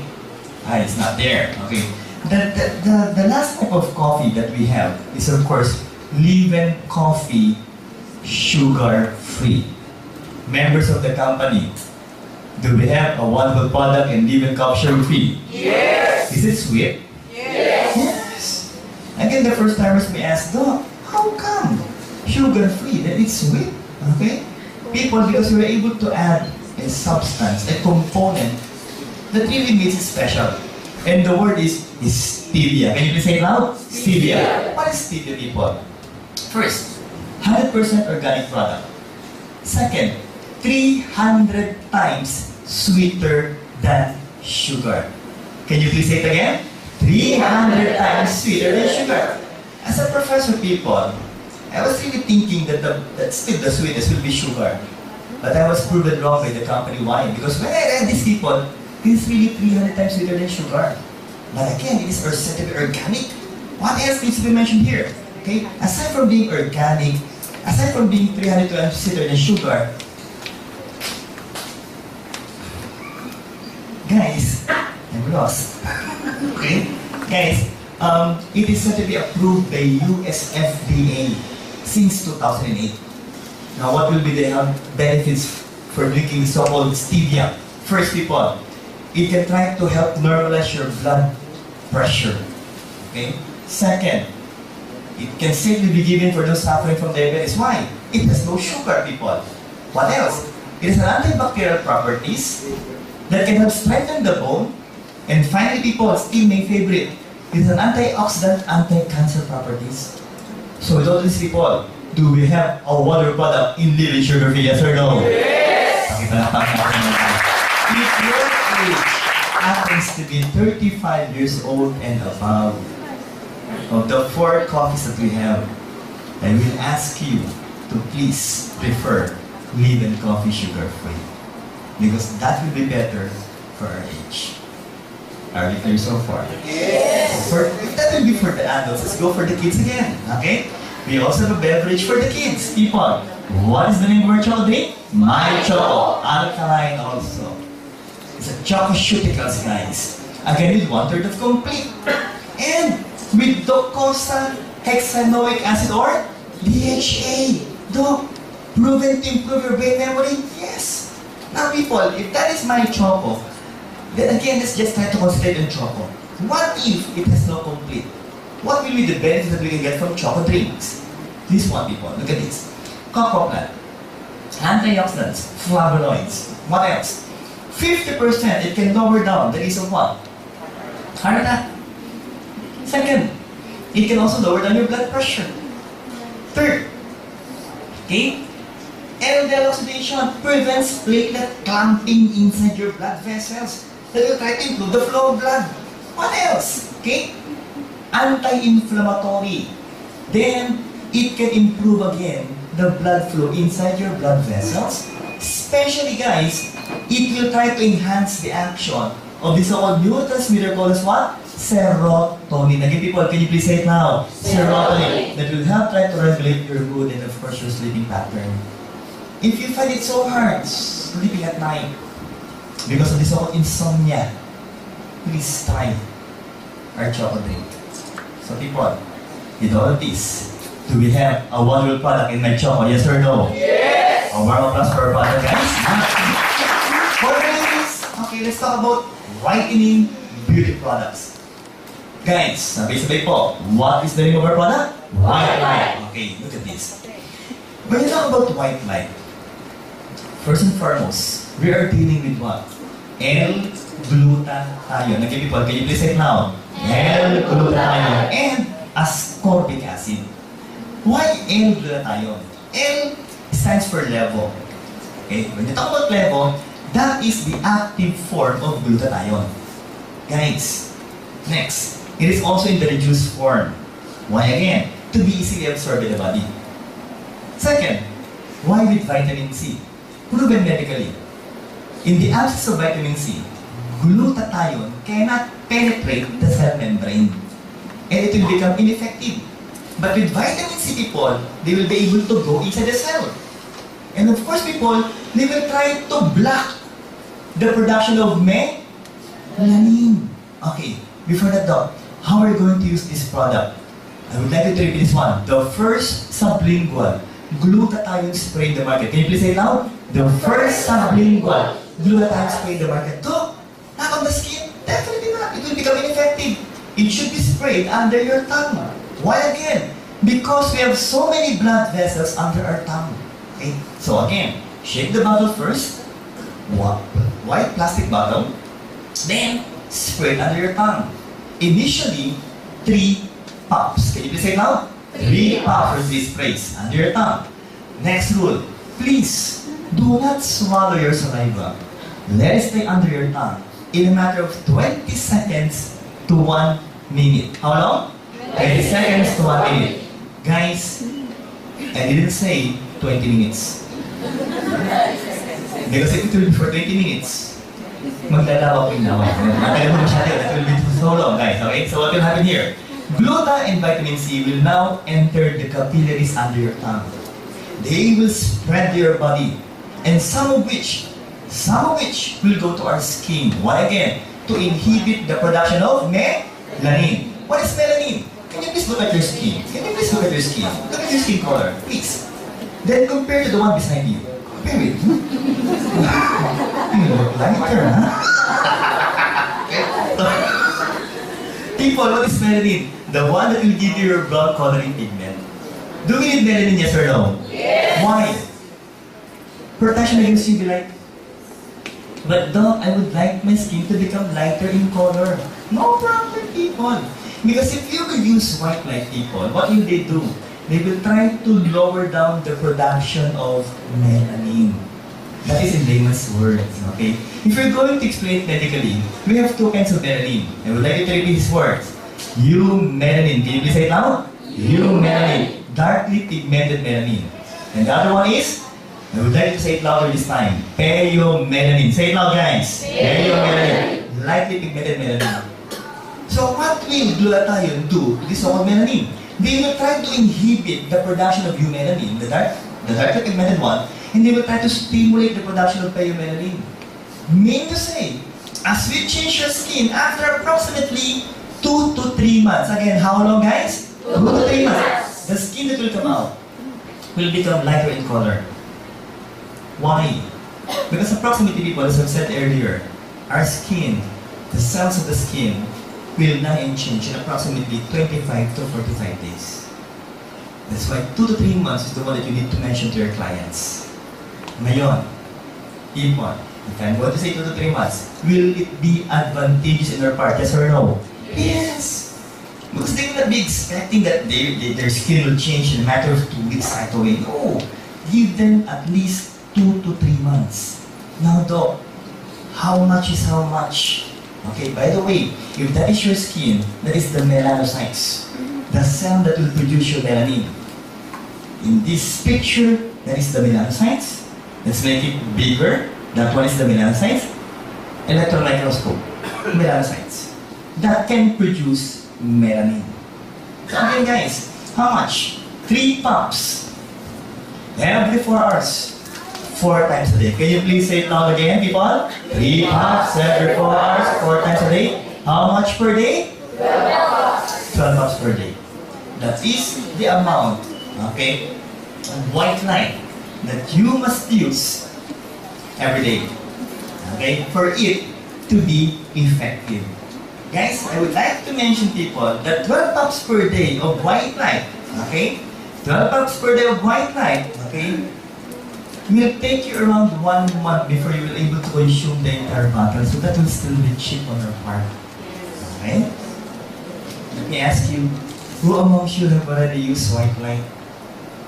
It's not there, okay? The last type of coffee that we have is, of course, Villena coffee, sugar-free. Members of the company, do we have a wonderful product in Villena coffee, sugar-free? Yes! Is it sweet? Yes! Yes! Again, the first timers may ask, Doc, how come sugar-free? That it's sweet, okay? People, because we were able to add a substance, a component that really makes it special. And the word is stevia. Can you please say it loud? Stevia. What is stevia, people? First, 100% organic product. Second, 300 times sweeter than sugar. Can you please say it again? 300 times sweeter than sugar. As a professor, people, I was really thinking that still the sweetest will be sugar. But I was proven wrong by the company. Why? Because when I read these people, it is really 300 times sweeter than sugar. But again, it is said to be organic. What else needs to be mentioned here? Okay? Aside from being organic, aside from being 300 times sweeter than sugar, guys, I'm lost. Okay? Guys, it is said to be approved by US FDA since 2008. Now, what will be the health benefits for drinking so-called stevia? First, people, it can try to help normalize your blood pressure. Okay? Second, it can safely be given for those suffering from diabetes. Why? It has no sugar, people. What else? It has an antibacterial properties that can help strengthen the bone, And finally, people, still my favorite. It has an antioxidant, anti-cancer properties. So with all these people, do we have a wonderful product in living sugar-free, yes or no? Yes! Pakipalakpak natin naman. If your age happens to be 35 years old and above, of the 4 coffees that we have, I will ask you to please prefer Live Coffee sugar-free. Because that will be better for our age. Are you clear so far? Yes! If that will be for the adults, let's go for the kids again. Okay? We also have a beverage for the kids. People, what is the name of our chocolate drink? My Choco. Alkaline also. It's a chococeuticals, guys. Again, with 1/3 of complete. And with docosahexaenoic acid or DHA. Doc, proven to improve your brain memory? Yes. Now, people, if that is My Choco, then again, let's just try to concentrate on Choco. What if it has no complete? What will be the benefits that we can get from Choco drinks? This one, people, look at this. Cocoa plant, antioxidants, flavonoids. What else? 50% it can lower down the risk of what? Heart attack. Second, it can also lower down your blood pressure. Third, okay, LDL oxidation prevents platelet clumping inside your blood vessels. That will try to improve the flow of blood. What else? Okay? Anti-inflammatory. Then, it can improve again the blood flow inside your blood vessels. Especially, guys, it will try to enhance the action of the so-called neurotransmitter called as what? Serotonin. Again, people, can you please say it now? Serotonin. That will help try to regulate your mood and, of course, your sleeping pattern. If you find it so hard sleeping at night because of this so-called insomnia, please try our chocolate drink. So people, with all of this, do we have a wonderful product in My Choco? Yes or no? Yes! A warm applause for our product, guys. For ladies, okay, let's talk about whitening beauty products. Guys, sabay-sabay po, what is the name of our product? White light. Okay, look at this. When you talk about white light, first and foremost, we are dealing with what? L-glutathione. Again, people, can you please say it now? L-glutathione and ascorbic acid. Why L-glutathione? L stands for levo. Okay, when you talk about levo, that is the active form of glutathione. Guys, next, it is also in the reduced form. Why again? To be easily absorbed in the body. Second, why with vitamin C? Proven medically. In the absence of vitamin C, glutathione cannot penetrate the cell membrane and it will become ineffective. But with vitamin C, people, they will be able to go inside the cell. And of course, people, they will try to block the production of melanin. Okay, before that though, how are you going to use this product? I would like you to repeat this one. The first sublingual glutathione spray in the market. Can you please say it loud? The first sublingual glutathione spray in the market. Doc, not on the skin? Definitely not. It will become ineffective. It should be sprayed under your tongue. Why again? Because we have so many blood vessels under our tongue. Okay? So again, shake the bottle first. White plastic bottle. Then, spray it under your tongue. Initially, 3 pops. Can you please say it loud? 3 pops or 3 sprays under your tongue. Next rule, please do not swallow your saliva. Let it stay under your tongue in a matter of 20 seconds to 1 minute. How long? 20 seconds to 1 minute. Guys, I didn't say 20 minutes. Because if it will be for 20 minutes, maglalawak yung lawa. Matagal mo masyado, that will be so long, guys. Okay? So what will happen here? Gluta and vitamin C will now enter the capillaries under your tongue. They will spread to your body. And some of which will go to our skin. Why again? To inhibit the production of melanin. What is melanin? Can you please look at your skin? Can you please look at your skin? Look at your skin color, please. Then compare to the one beside you. Compare it. You look lighter, huh? People, what is melanin? The one that will give you your blood coloring pigment. Do we need melanin, yes or no? Yes! Why? Protection against UV light. But Doc, I would like my skin to become lighter in color. No problem, people. Because if you will use white light, people, what will they do? They will try to lower down the production of melanin. That is in layman's words, okay? If you're going to explain it medically, we have two kinds of melanin. I would like you to repeat these words. Eumelanin. Can you please say it now? Eumelanin. Darkly pigmented melanin. And the other one is, I would like you to say it louder this time. Peomelanin. Say it loud, guys. Peomelanin. Lightly pigmented melanin. So what will glutathione do to this so-called melanin? They will try to inhibit the production of eumelanin, the darkly pigmented one, and they will try to stimulate the production of peomelanin. Mean to say, as we change your skin after approximately 2 to 3 months. Again, how long, guys? 2 to 3 months. The skin that will come out will become lighter in color. Why? Because approximately, people, as I've said earlier, our skin, the cells of the skin, will die and change in approximately 25 to 45 days. That's why 2 to 3 months is the one that you need to mention to your clients. Ngayon, people, if I'm going to say 2 to 3 months, will it be advantageous in their part? Yes or no? Yes! Because they will not be expecting that their skin will change in a matter of 2 weeks right away. No! Give them at least 2 to 3 months. Now, Doc, how much is how much? Okay, by the way, if that is your skin, that is the melanocytes, the cell that will produce your melanin. In this picture, that is the melanocytes. Let's make it bigger. That one is the melanocytes. Electron microscope, melanocytes. That can produce melanin. So again, guys, how much? 3 pumps. Every 4 hours. 4 times a day. Can you please say it loud again, people? 3 pumps every 4 hours, 4 times a day. How much per day? 12 pumps per day. That is the amount, okay, of white light that you must use every day, okay, for it to be effective. Guys, I would like to mention, people, that 12 pumps per day of white light, okay, 12 pumps per day of white light, okay, will take you around 1 month before you will be able to consume the entire bottle. So that will still be cheap on your part. Okay? Let me ask you, who amongst you have already used white light?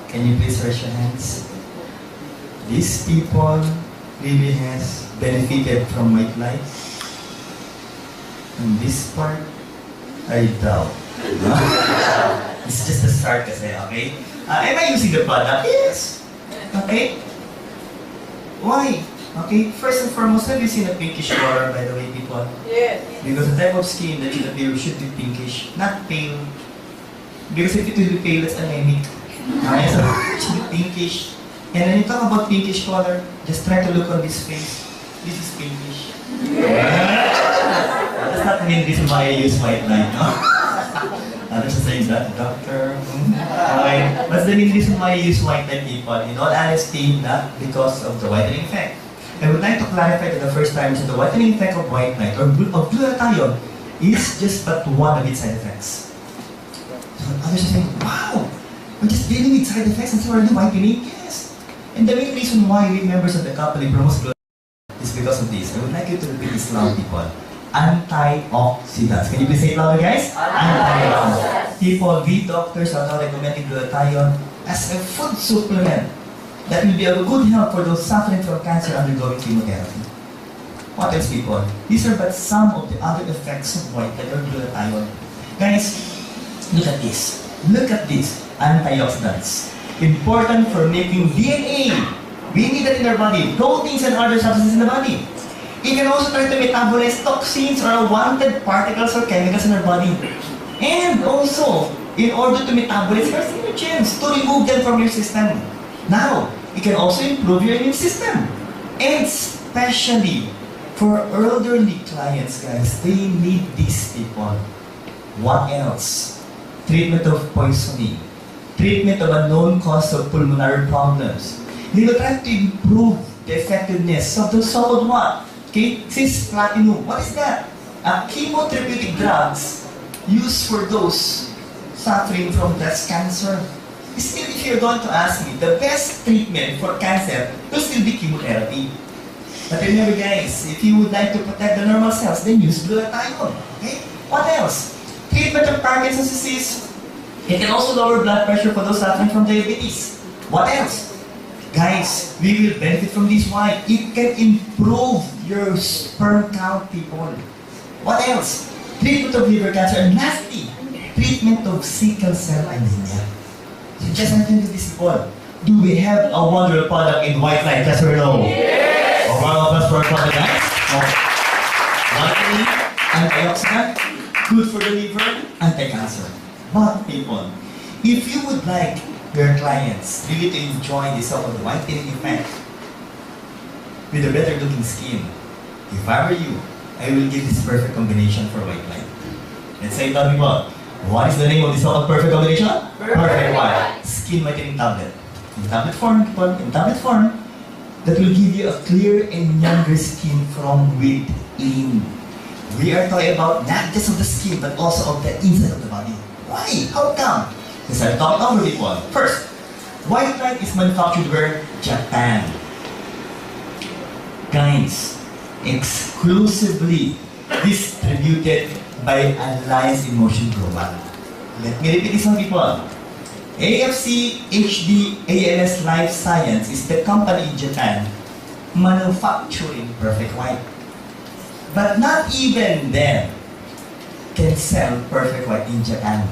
Can you please raise your hands? These people really has benefited from white light. And this part, I doubt. It's just a start kasi, okay? Am I using the product? Yes. Okay? Why? Okay, first and foremost, have you seen a pinkish color, by the way, people? Yes. Because the type of skin that should appear should be pinkish, not pale. Because if it will be pale, it's anemic. Okay, so it should be pinkish. And when you talk about pinkish color, just try to look on this face. This is pinkish. That's not the main reason why I use white light, no? Others are saying that, doctor. Okay. What's the main reason why I use white light, people? In all honesty, not because of the whitening effect. I would like to clarify to the first time that the whitening effect of white light or of glutathione is just but one of its side effects. So others are saying, wow, we're just dealing with side effects and so already whitening? Yes. And the main reason why we members of the company promote glutathione is because of this. I would like you to repeat this loud, people. Antioxidants. Can you please say it louder, guys? Antioxidants. People, we doctors are now recommending glutathione as a food supplement that will be of good help for those suffering from cancer undergoing chemotherapy. What else, people? These are but some of the other effects of white light or glutathione. Guys, look at this. Look at this. Antioxidants. Important for making DNA. We need that in our body. Proteins and other substances in the body. It can also try to metabolize toxins or unwanted particles or chemicals in our body. And also, in order to metabolize carcinogens, to remove them from your system. Now, it can also improve your immune system. And especially for elderly clients, guys, they need these, people. What else? Treatment of poisoning. Treatment of a known cause of pulmonary problems. They will try to improve the effectiveness of the so-called what? Okay, cisplatinum. What is that? Chemotherapeutic drugs used for those suffering from breast cancer. Still, if you're going to ask me, the best treatment for cancer will still be chemotherapy. But remember guys, if you would like to protect the normal cells, then use glutathione. Okay? What else? Treatment of Parkinson's disease. It can also lower blood pressure for those suffering from diabetes. What else? Guys, we will benefit from this. Why? It can improve your sperm count, people. What else? Treatment of liver cancer. And lastly, treatment of sickle cell anemia. So just attend to this, people. Do we have a wonderful product in white light? Yes or no? Yes! A round of applause for our product, guys. Vitamin, antioxidant, good for the liver, anti-cancer. But people, if you would like your clients really to enjoy the so-called whitening effect with a better looking skin, if I were you, I will give this perfect combination for white light. Let's say, tell me what is the name of this so-called perfect combination? Perfect white. Skin whitening tablet. In tablet form, people, in tablet form, that will give you a clear and younger skin from within. We are talking about not just of the skin, but also of the inside of the body. Why? How come? Because I'm talking over people. First, white light is manufactured where? Japan. Guys, exclusively distributed by Alliance in Motion Global. Let me repeat this one, people. AFC HD ALS Life Science is the company in Japan manufacturing perfect white. But not even them can sell perfect white in Japan.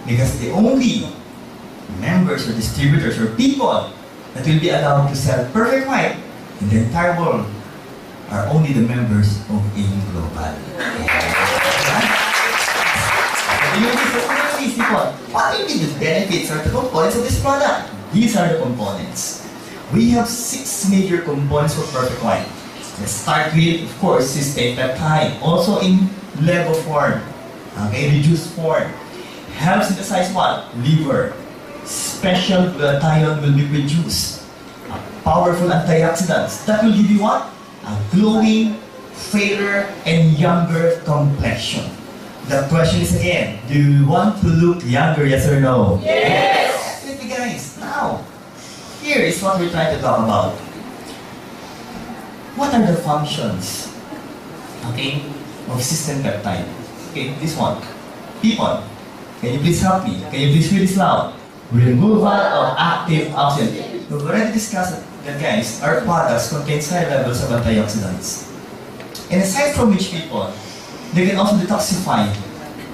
Because the only members or distributors or people that will be allowed to sell perfect white in the entire world are only the members of AIM Global. What will be the benefits or the components of this product? These are the components. We have 6 major components for perfect white. Let's start with, of course, cysteine peptide, also in level form, okay, reduced form. Helps synthesize what? Liver. Special glutathione will be produced. Powerful antioxidants. That will give you what? A glowing, fairer, and younger complexion. The question is again, do you want to look younger, yes or no? Yes! Definitely guys. Now, here is what we're trying to talk about. What are the functions, okay, of cysteine peptide? Okay, this one. People, can you please help me? Can you please read this loud? Removal of active oxygen. We've already discussed that guys, our products contain high levels of antioxidants. And aside from which people, they can also detoxify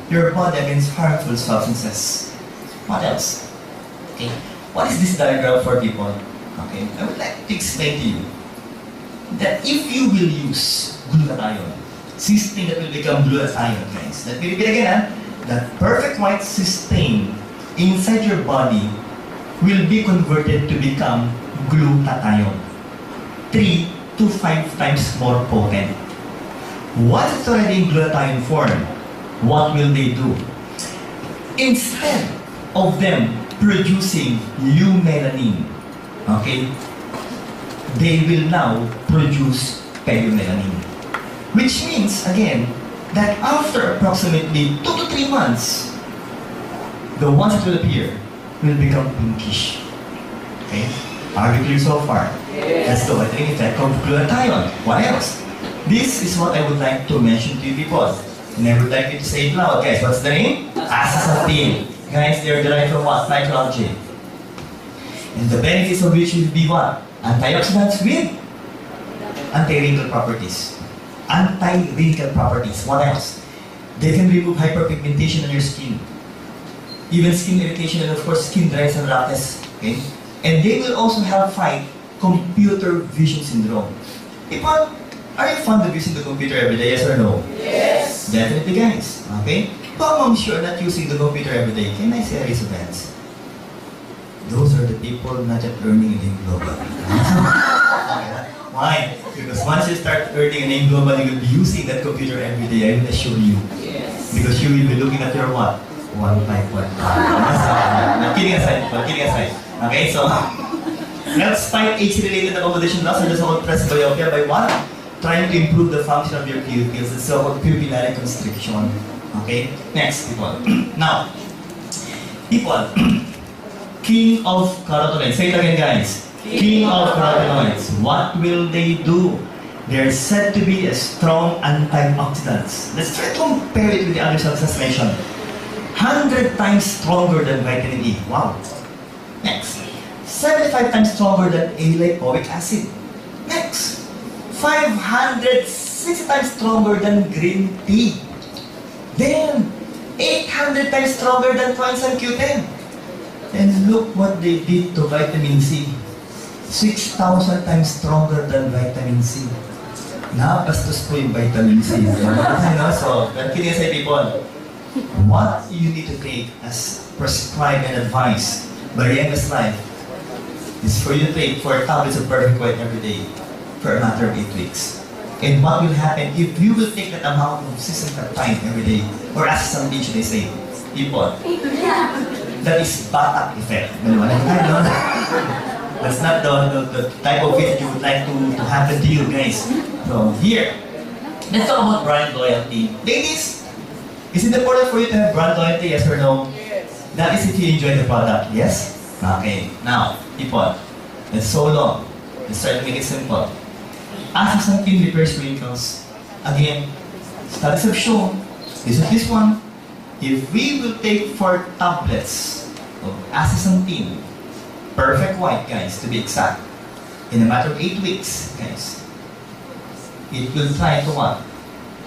your body against harmful substances. What else? Okay, what is this diagram for people? Okay, I would like to explain to you that if you will use glutathione, cysteine that will become glutathione, guys. Let me repeat again, that perfect white cysteine inside your body will be converted to become glutathione. 3 to 5 times more potent. Once it's already in glutathione form, what will they do? Instead of them producing eumelanin, okay, they will now produce perimelanin. Which means, again, that after approximately 2 to 3 months, the ones that will appear will become pinkish. Okay? Are we clear so far? Yes. That's the whitening effect of glutathione. What else? This is what I would like to mention to you people. And I would like you to say it loud. Guys, what's the name? Astaxanthin. Guys, they are derived from what? Psychology. And the benefits of which will be what? Antioxidants with anti-wrinkle properties. Anti-wrinkle properties. What else? They can remove hyperpigmentation on your skin. Even skin irritation and of course skin dryness and roughness. Okay? And they will also help fight computer vision syndrome. People, are you fond of using the computer every day, yes or no? Yes! Definitely guys. Okay? But I'm sure not using the computer every day. Can I say raise of hands? Those are the people not yet earning in global. Why? Because once you start earning an name global, you will be using that computer every day, I will assure you. Yes! Because you will be looking at your what? 151. Kidding aside. Okay, so let's fight age-related accommodation loss or the so-called presbyopia by what? Trying to improve the function of your pupils, the so-called pupillary constriction. Okay? Next, people. Now, people, king of carotenoids. Say it again, guys. king of carotenoids. What will they do? They're said to be a strong antioxidants. Let's try to compare it with the other substances mentioned. 100 times stronger than vitamin E. Wow. Next. 75 times stronger than A-lipoic acid. Next. 560 times stronger than green tea. Then, 800 times stronger than coenzyme Q10. And look what they did to vitamin C. 6,000 times stronger than vitamin C. Nakastos po yung vitamin C. So, what can you say, people? What you need to take as prescribed and advised by Rienga's life is for you to take 4 tablets of perfect white every day for a matter of 8 weeks. And what will happen if you will take that amount of cysteine every day, or as some should they say, people, that is batak effect. That's not the type of it you would like to happen to you guys. So here, let's talk about brand loyalty. Ladies, is it important for you to have brand loyalty, yes or no? Yes. That is if you enjoy the product, yes? Okay, now, people, that's so long. Let's try to make it simple. Astaxanthin repairs wrinkles. Again, studies have shown, this is this one, if we will take 4 tablets of astaxanthin, perfect white, guys, to be exact, in a matter of 8 weeks, guys, it will try to what?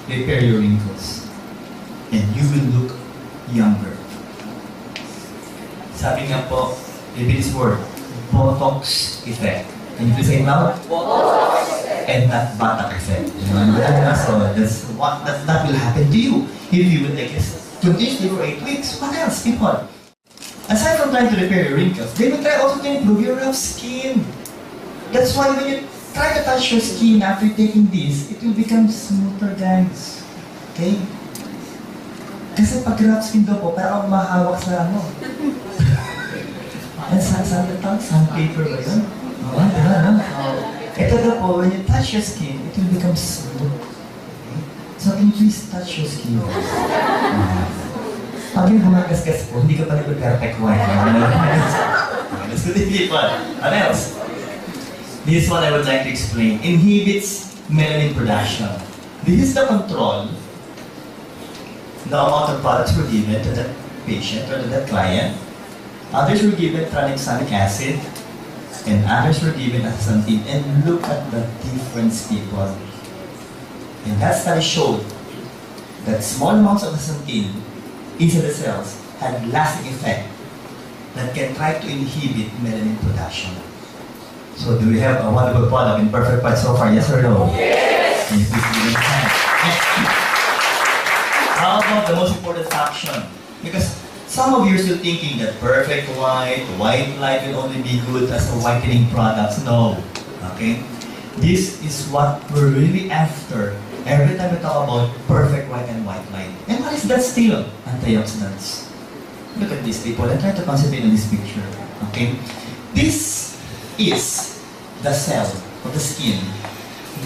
Repair your wrinkles. And you will look younger. Sabi nga po, repeat this word, Botox effect. Can you please say it loud? Botox. And not batak effect. You know, so that will happen to you if you will take this continuously for 8 weeks. What else, people? Aside from trying to repair your wrinkles, they will try also to improve your rough skin. That's why when you try to touch your skin after taking this, it will become smoother, guys. Okay? Kasi pag rough skin daw po, parang mahawak sa ano. Sandpaper ba yun? Oo, diba, no? Ito daw po, when you touch your skin, it will become smooth. Okay? So can you please touch your skin? Pag yung humagasgas po, hindi ka pa nag-perfect white. Let's do the people. What else? This is what I would like to explain. Inhibits melanin production. This is the control. The amount of products were given to that patient or to that client. Others were given tranexamic acid. And others were given astaxanthin. And look at the difference, people. And that study showed that small amounts of astaxanthin inside the cells had lasting effect that can try to inhibit melanin production. So do we have a wonderful product in perfect white so far, yes or no? Yes. Can you please give me a hand? How about the most important action? Because some of you are still thinking that perfect white light will only be good as a whitening products. No. Okay? This is what we're really after every time we talk about perfect white and white light. And what is that still? Antioxidants. Look at these people and try to concentrate on this picture. Okay? This is the cell of the skin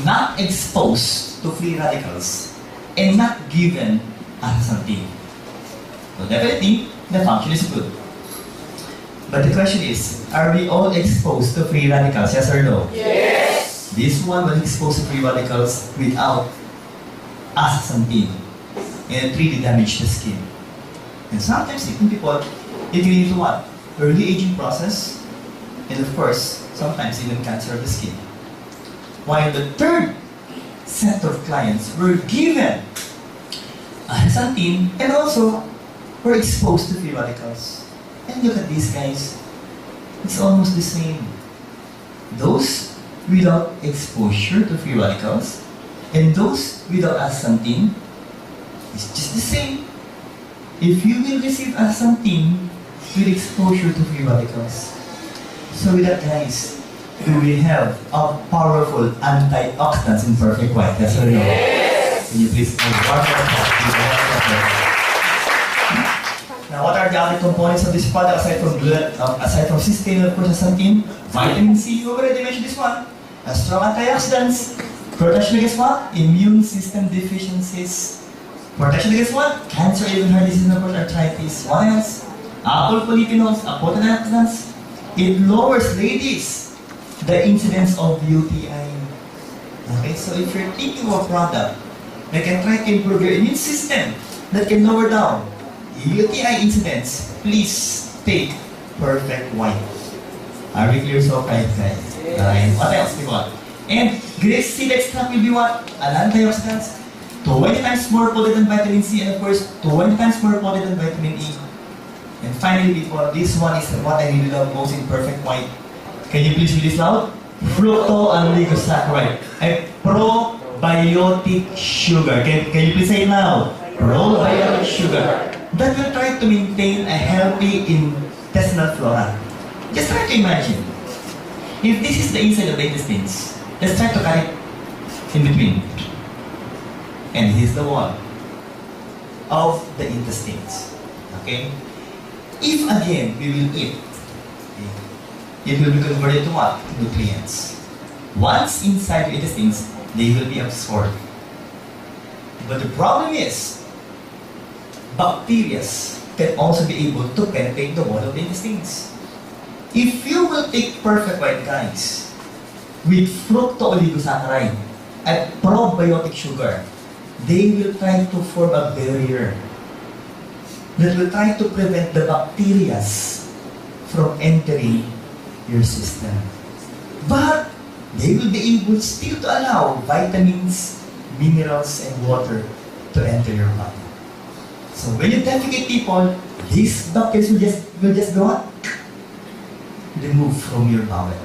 not exposed to free radicals and not given astaxanthin. So definitely, the function is good. But the question is, are we all exposed to free radicals, yes or no? Yes. This one was exposed to free radicals without astaxanthin, and it really damaged the skin. And sometimes even people, it can lead to what? Early aging process, and of course, sometimes even cancer of the skin. While the third set of clients were given astaxanthin and also were exposed to free radicals. And look at these guys. It's almost the same. Those without exposure to free radicals and those without astaxanthin, it's just the same. If you will receive astaxanthin with exposure to free radicals. So with that, guys, do we have a powerful antioxidants in perfect white? That's what we know. Can you please give one more Now, what are the other components of this product aside from cysteine, of course, astaxanthin? Vitamin C, you already mentioned this one. A strong antioxidants. Protection against what? Immune system deficiencies. Protection against what? Cancer, even heart disease, and of course, arthritis. What else? Apple polyphenols, potent antioxidants. It lowers, ladies, the incidence of UTI. Okay, so if you're thinking of a product that can try to improve your immune system, that can lower down UTI incidence, please take Perfect White. Are we clear so far, guys? What else do you want? And grape seed extract will be what? An antioxidants, 20 times more potent than vitamin C, and of course, 20 times more potent than vitamin E. And finally, people, this one is what I really love most in Perfect White. Can you please read this loud? Fructo-oligosaccharide. A probiotic sugar. Can you please say it loud? Probiotic sugar. That will try to maintain a healthy intestinal flora. Just try to imagine. If this is the inside of the intestines, let's try to cut it in between. And here's the wall of the intestines. Okay? If again we will eat, it will be converted to what? Nutrients. Once inside the intestines, they will be absorbed. But the problem is, bacteria can also be able to penetrate the wall of the intestines. If you will take Perfect White, guys, with fructo-oligosaccharide and probiotic sugar, they will try to form a barrier that will try to prevent the bacteria from entering your system. But they will be able still to allow vitamins, minerals, and water to enter your body. So when you defecate, people, these bacteria will just go on, remove from your bowel.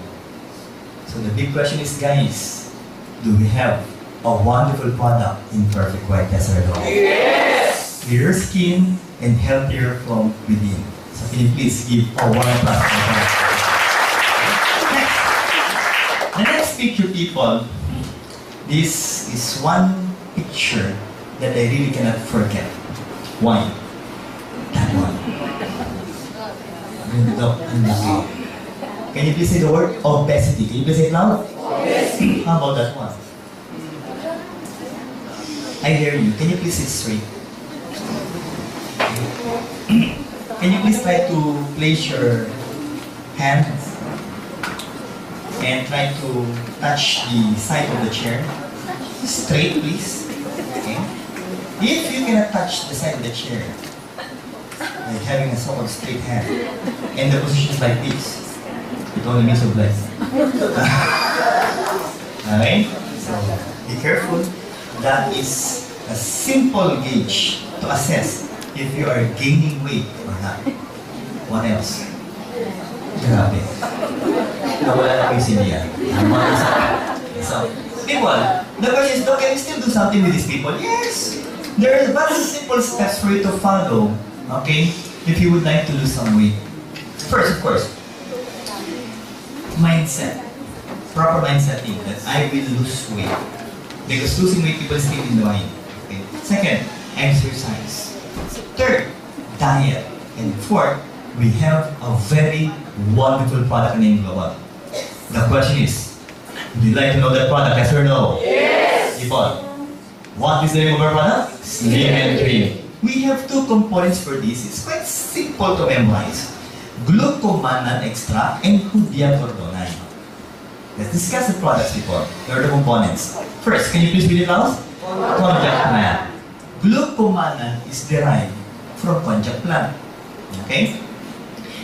So the big question is, guys, do we have a wonderful product in Perfect White? Yes or no? Yes! Clearer skin and healthier from within. So can you please give a warm applause? The next picture, people, this is one picture that I really cannot forget. Why? That one. Can you please say the word obesity? Can you please say it loud? Obesity. How about that one? I hear you. Can you please sit straight? Can you please try to place your hands and try to touch the side of the chair? Straight, please. Okay. If you cannot touch the side of the chair, like having a sort of straight hand, and the position is like this, it only means you're blessed. Alright? So, be careful. That is a simple gauge to assess if you are gaining weight or not. What else? Grabe. Nawala na kayo si Lia. So, people, the question is, can we still do something with these people? Yes! There are very simple steps for you to follow, okay, if you would like to lose some weight. First, of course, mindset. Proper mindset is that I will lose weight. Because losing weight, people still in the mind. Okay? Second, exercise. Third, diet. And fourth, we have a very wonderful product named Global. The question is, would you like to know that product, yes or no? Yes! People, what is the name of our product? Slim and Trim. We have two components for this. It's quite simple to memorize. Glucomannan extract and Hoodia cordonine. Let's discuss the products, people. Here are the components. First, can you please read it out? Konjac plant. Glucomannan is derived from konjac plant. Okay?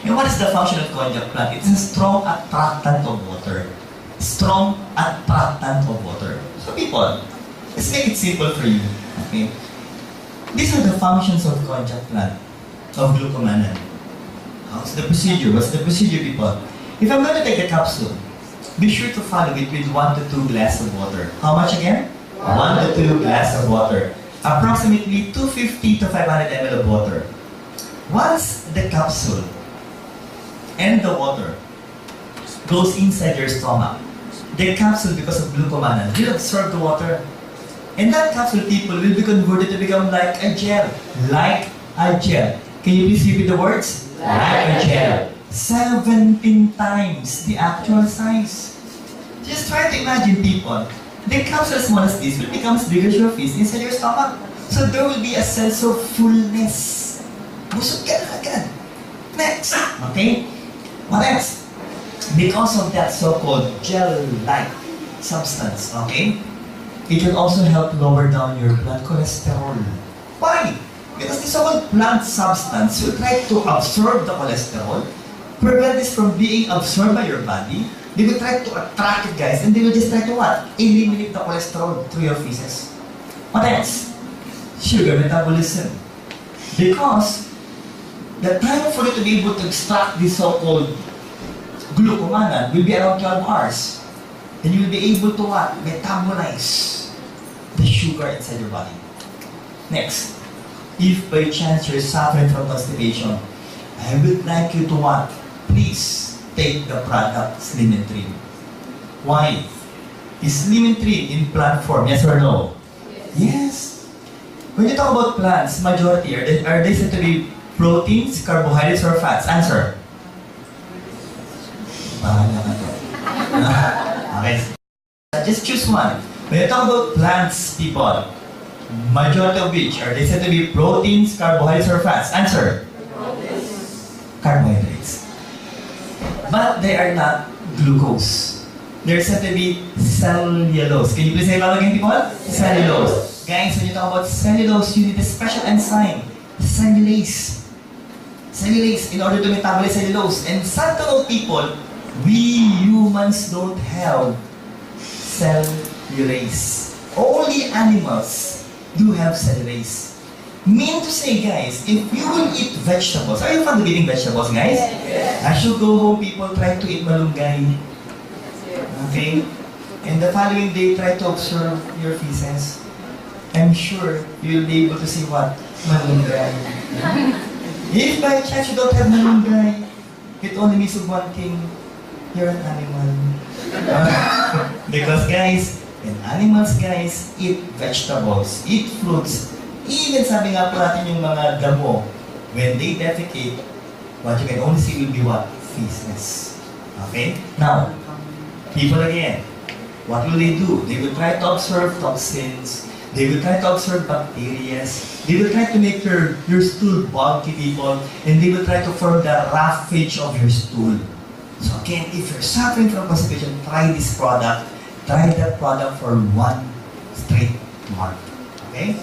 And what is the function of konjac plant? It's a strong attractant of water. Strong attractant of water. So people, let's make it simple for you. Okay? These are the functions of konjac plant, of glucomannan. What's the procedure? What's the procedure, people? If I'm going to take a capsule, be sure to follow it with 1 to 2 glasses of water. How much again? 1 to 2 glasses of water. Approximately 250 to 500 ml of water. Once the capsule and the water goes inside your stomach, the capsule, because of glucomannan, will absorb the water. And that capsule, people, will be converted to become like a gel. Like a gel. Can you please repeat the words? Like a gel. 17 times the actual size. Just try to imagine, people. The capsule as small as this will become as big as your fist inside your stomach. So there will be a sense of fullness. Busog ka na agad. Next. Okay? What else? because of that so-called gel-like substance, okay? It can also help lower down your blood cholesterol. Why? Because the so-called plant substance will try to absorb the cholesterol, prevent this from being absorbed by your body. They will try to attract it, guys, and they will just try to what? Eliminate the cholesterol through your feces. What else? Sugar metabolism. Because the time for you to be able to extract this so-called glucomannan will be around 12 hours. And you will be able to what? Metabolize the sugar inside your body. Next, if by chance you're suffering from constipation, I would like you to what? Please take the product Slim and Trim. Why? Is Slim and Trim in plant form? Yes or no? Yes. When you talk about plants, majority, are they said to be proteins, carbohydrates, or fats? Answer. Bahala ka to. Okay. Just choose one. When you talk about plants, people, majority of which are they said to be proteins, carbohydrates, or fats? Answer. Carbohydrates. But they are not glucose. They're said to be cellulose. Can you please say it loud again, people? Cellulose. Guys, when you talk about cellulose, you need a special enzyme, cellulase. Cellulase in order to metabolize cellulose. And sad to know, people, we humans don't have cellulase. Only animals do have cellulase. Mean to say, guys, if you will eat vegetables, are you fond of eating vegetables, guys? Yes. As you go home, people try to eat malunggay. Okay? And the following day, try to observe your feces. I'm sure you'll be able to see what? Malunggay. If by chance you don't have malunggay, it only means of one thing. You're an animal. Because guys, when animals guys eat vegetables, eat fruits, even sabi nga po natin yung mga damo, when they defecate, what you can only see will be what? Feces. Okay? Now, people again, what will they do? They will try to observe toxins, they will try to observe bacteria, they will try to make your stool bulky, people, and they will try to form the roughage of your stool. So again, if you're suffering from constipation, try this product. Try that product for 1 straight month. Okay?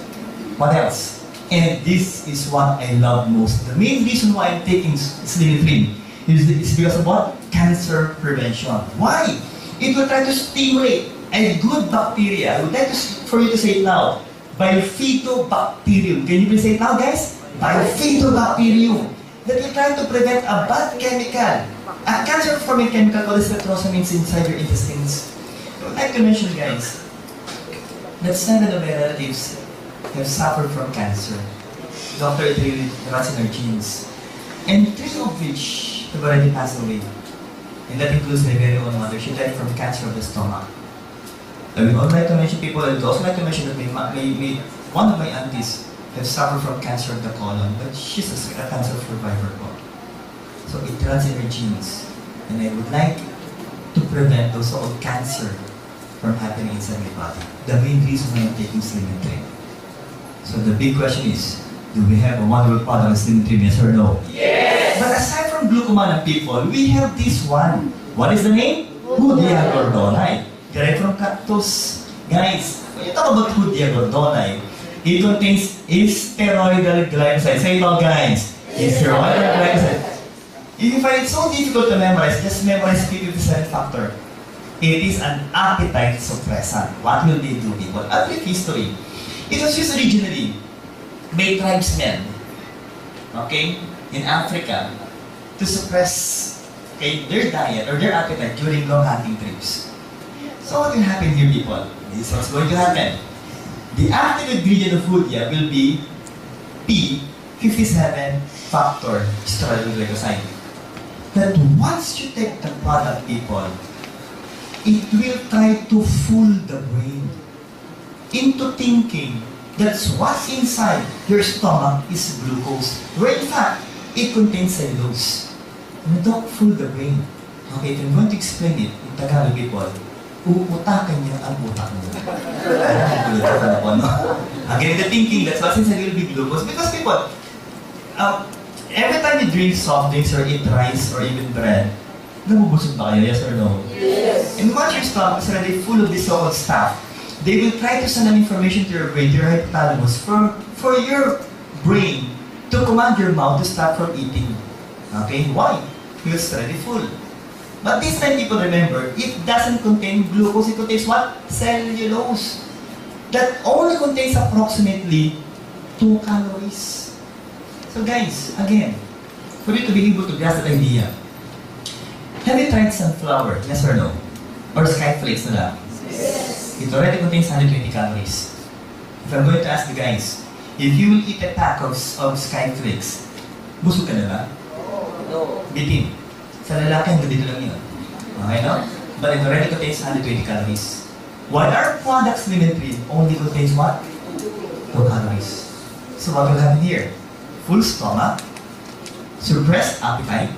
What else? And this is what I love most. The main reason why I'm taking Slim and Trim is because of what? Cancer prevention. Why? It will try to stimulate a good bacteria. I would like for you to say it loud. Bifidobacterium. Can you please say it loud, guys? Bifidobacterium. That will try to prevent a bad chemical. A cancer-forming chemical called spectrosamines inside your intestines. I would like to mention, guys, that 7 of my relatives have suffered from cancer. Doctor, it really runs in our genes. And 3 of which have already passed away. And that includes my very own mother. She died from cancer of the stomach. I would also like to mention people, I would also like to mention that one of my aunties have suffered from cancer of the colon, but she's a cancer survivor. So it runs in her genes. And I would like to prevent those sort of cancer from happening inside my body. The main reason why I'm taking Slim and Trim. So the big question is, do we have a wonderful product Slim and Trim, yes or no? Yes. But aside from glucomannan, people, we have this one. What is the name? Hoodia gordonite. Derived from cactus. Guys, when you talk about Hoodia gordonite, it contains steroidal glycoside. Say it all, guys. Steroidal glycoside. If you find it so difficult to memorize, just memorize P57 factor. It is an appetite suppressant. What will they do, people? A brief history. It was used originally by tribesmen, okay, in Africa to suppress their diet or their appetite during long hunting trips. So what will happen here, people? This is what's going to happen. The active ingredient of Hoodia will be P57 factor steroidal glycoside. That once you take the product, people, it will try to fool the brain into thinking that what's inside your stomach is glucose, where in fact, it contains cellulose. And don't fool the brain. Okay, if I'm going to explain it in Tagalog, people, uutakan niya ang utak mo. Again, the thinking that's what's inside will be glucose. Because people, every time you drink soft drinks or eat rice or even bread, Nabubusog ba kayo? Yes or no? Yes. And once your stomach is already full of this so-called stuff, they will try to send an information to your brain, to your hypothalamus, for your brain to command your mouth to stop from eating. Okay? Why? Because it's already full. But this time, people remember, it doesn't contain glucose. It contains what? Cellulose. That only contains approximately 2 calories. So guys, again, for you to be able to grasp that idea, have you tried sunflower? Yes or no? Or skyflakes na lang? Yes. It already contains 120 calories. If I'm going to ask the guys, if you will eat a pack of skyflakes, busog ka na ba? No. Bitin. Sa lalaki, hanggang dito lang yun. Okay, no? But it already contains 120 calories. While our products limited only contains what? 2 calories. So what will happen here? Full stomach, suppressed appetite,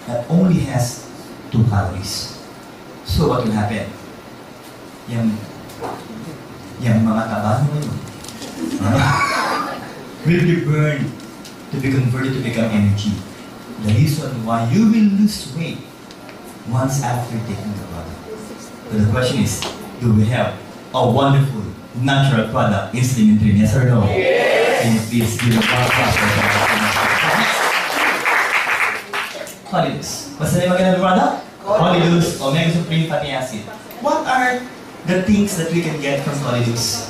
that only has 2 calories. So what will happen? Yung mga taba mo yun, will be burned to be converted to become energy. The reason why you will lose weight once after taking the product. So the question is, do we have a wonderful natural product in Slim and Trim? Yes or no? Yes. Can you please give a clap for Holidus. What's the name again of the product? Holidus Omega Supreme Fatty Acid. What are the things that we can get from Holidus?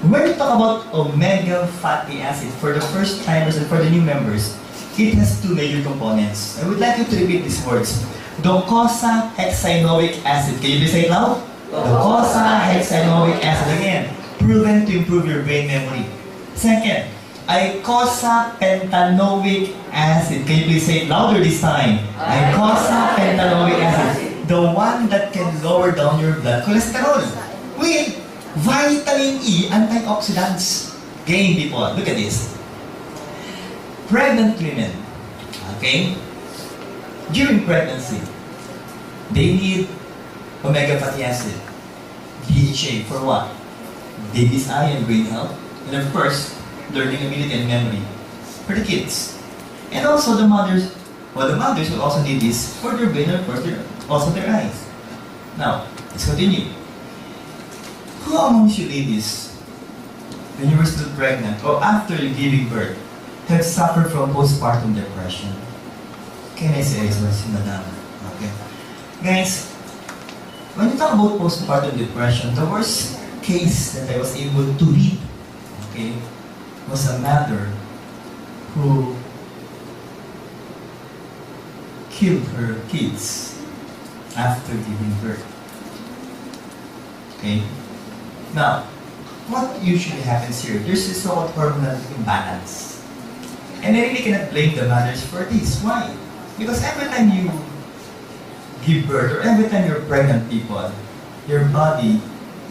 When we talk about omega fatty acid, for the first timers and for the new members, it has 2 major components. I would like you to repeat these words. Docosahexaenoic acid. Can you please say it loud? Docosahexaenoic acid. Again, proven to improve your brain memory. Second, eicosapentaenoic acid. Can you please say it louder this time? Eicosapentaenoic acid. The one that can lower down your blood cholesterol with vitamin E antioxidants. Again, people, look at this. Pregnant women, okay, during pregnancy, they need omega fatty acid, DHA, for what? Baby's eye and brain health, and of course, learning ability and memory for the kids. And also the mothers, the mothers will also need this for their brain and of course also their eyes. Now, let's continue. Who amongst you ladies, when you were still pregnant or after giving birth, have suffered from postpartum depression? Can I say so, si Madam? Okay. Guys, when you talk about postpartum depression, the worst case that I was able to read, okay, was a mother who killed her kids after giving birth. Okay? Now, what usually happens here? There's this so-called hormonal imbalance. And I really cannot blame the mothers for this. Why? Because every time you give birth, or every time you're pregnant, people, your body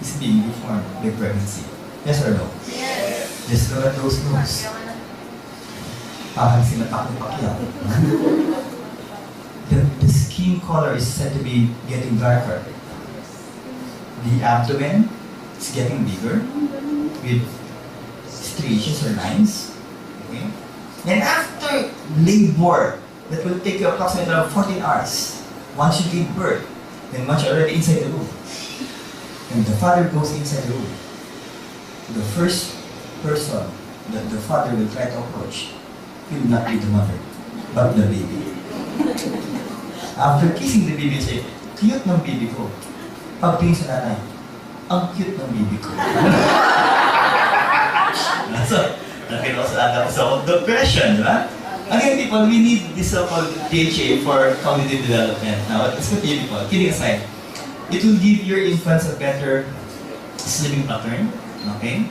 is being deformed by pregnancy. Yes or no? Yes. Just look at those nose. Parang sinatakong pakyaw. The skin color is said to be getting darker. The abdomen is getting bigger with striations or lines. Okay? And after labor, that will take you approximately 14 hours. Once you give birth, then once you're already inside the womb, and the father goes inside the womb, the first person that the father will try to approach will not be the mother, but the baby. After kissing the baby, say, cute ng baby ko. Pagtingin sa nanay, ang cute ng baby ko. So, that can also add up sa depression, di ba? Again, people, we need this so-called DHA for cognitive development. Now, let's continue, people. Kidding aside, it will give your infants a better sleeping pattern, okay?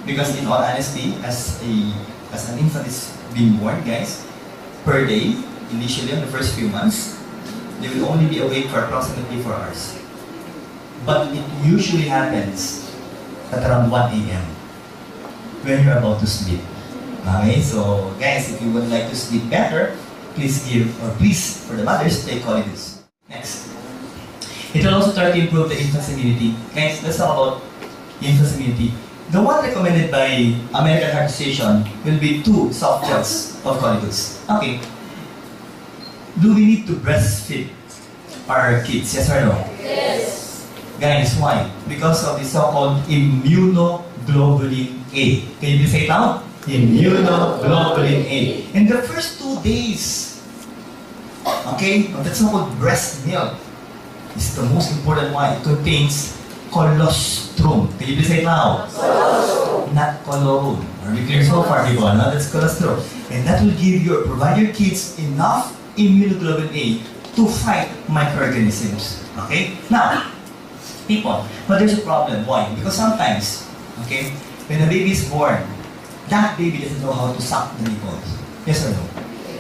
Because in all honesty, as an infant is being born, guys, per day, initially in the first few months, they will only be awake for approximately 4 hours. But it usually happens at around 1 a.m. when you're about to sleep. Okay, so guys, if you would like to sleep better, please for the mothers, take Holidus. Next. It will also try to improve the infant's immunity. Guys, let's talk about infant's immunity. The one recommended by American Heart Association will be 2 soft gels of Holidus. Okay. Do we need to breastfeed our kids, yes or no? Yes. Guys, why? Because of the so-called immunoglobulin A. Can you please say it out? Immunoglobulin A. In the first 2 days, okay, of that so-called breast milk is the most important one. It contains colostrum. Can you please say it now? Colostrum. Not colostrum. Are we clear so far, people? No, that's colostrum. And that will provide your kids enough immunoglobulin A to fight microorganisms. Okay? Now, people, but there's a problem. Why? Because sometimes, okay, when a baby is born, that baby doesn't know how to suck the nipples. Yes or no?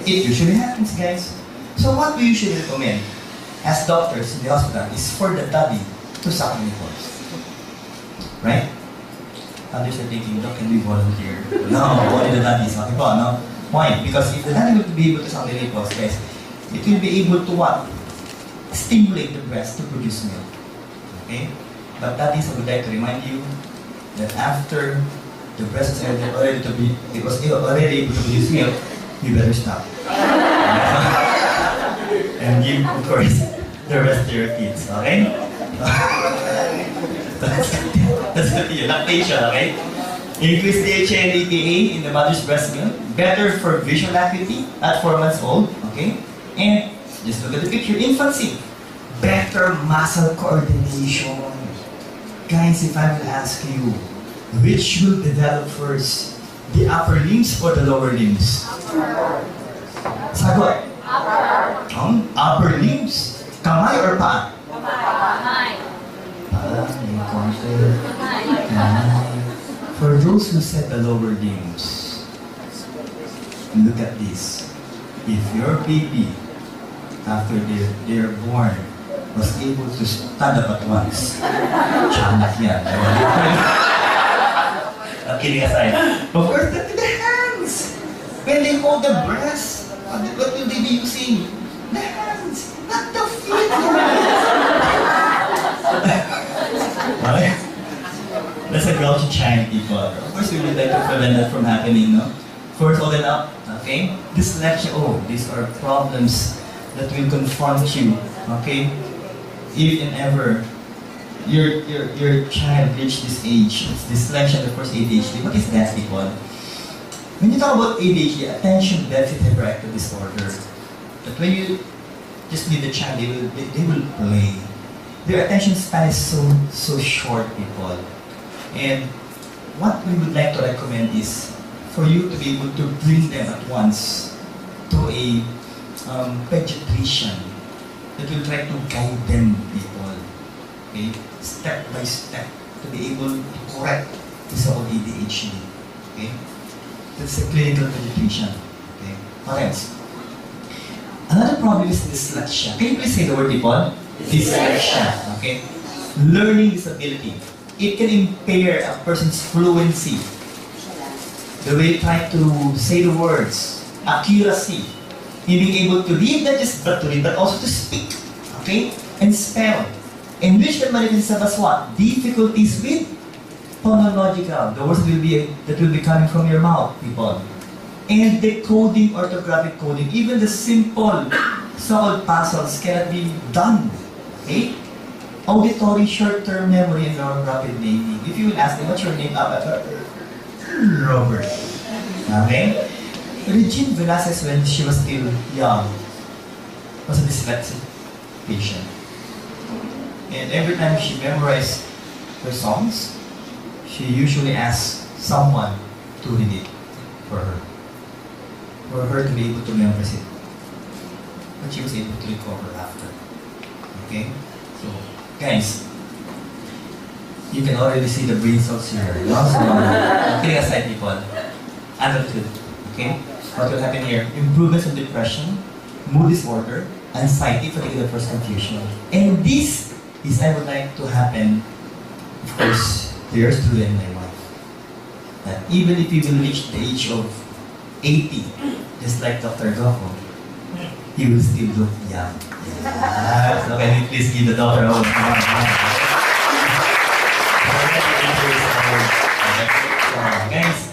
It usually happens, guys. So what we usually recommend as doctors in the hospital is for the daddy to suck the nipples. Right? Others are thinking, Doc, can we volunteer? No, only the daddy is okay po, no? Why? Because if the daddy will be able to suck the nipples, guys, it will be able to what? Stimulate the breast to produce milk. Okay? But daddies, I would like to remind you that after the breast is already able to produce milk, you better stop. And give, of course, the rest to your kids, okay? That's the lactation, okay? Increase DHA and EPA in the mother's breast milk. Better for visual acuity at 4 months old, okay? And just look at the picture, infancy. Better muscle coordination. Guys, if I will ask you, which will develop first? The upper limbs or the lower limbs? Sagot? Upper limbs. Kamay or paa? Kamay. May konti. Kamay. For those who said the lower limbs, look at this. If your baby, after they're born, was able to stand up at once, tiyanak yan. Kidding aside. Of course, look at the hands. When they hold the breast, what will they be using? The hands, not the feet. Okay? That's a grouchy child, people. Of course, we would like to prevent that from happening, no? First, hold it up, okay? Dyslexia, these are problems that will confront you, okay? If and ever your child reached this age, it's dyslexia, of course, ADHD. What is that, people? When you talk about ADHD, attention deficit hyperactive disorder, that when you just leave the child, they will play. Their attention span is so short, people. And what we would like to recommend is for you to be able to bring them at once to a pediatrician that will try to guide them, people. Okay? Step by step to be able to correct this whole ADHD. Okay? That's a clinical pediatrician. Okay? What else? Another problem is dyslexia. Can you please say the word, people? Dyslexia. Okay? Learning disability. It can impair a person's fluency. The way you try to say the words, accuracy, in being able to read, not just but to read, but also to speak, okay, and spell. And which can manifest as what? Difficulties with phonological, the words that will be coming from your mouth, people. And decoding, orthographic coding, even the simple so-called puzzles cannot be done, okay? Auditory short-term memory and rapid naming. If you will ask them, what's your name? Robert. Okay? Regine Velasquez, when she was still young, was a dyslexic patient. And every time she memorized her songs, she usually asked someone to read it for her to be able to memorize it. But she was able to recover after. Okay? So, guys, you can already see the brain cells here. Kidding aside, people. Attitude. Okay? What will happen here? Improvements of depression, mood disorder, anxiety, fatigue, the first confusion. And this is, I would like to happen, of course, to your student and my wife. That even if you will reach the age of 80, just like Dr. Goko, you will still look young. Yes. So can you please give the doctor a hold? Guys,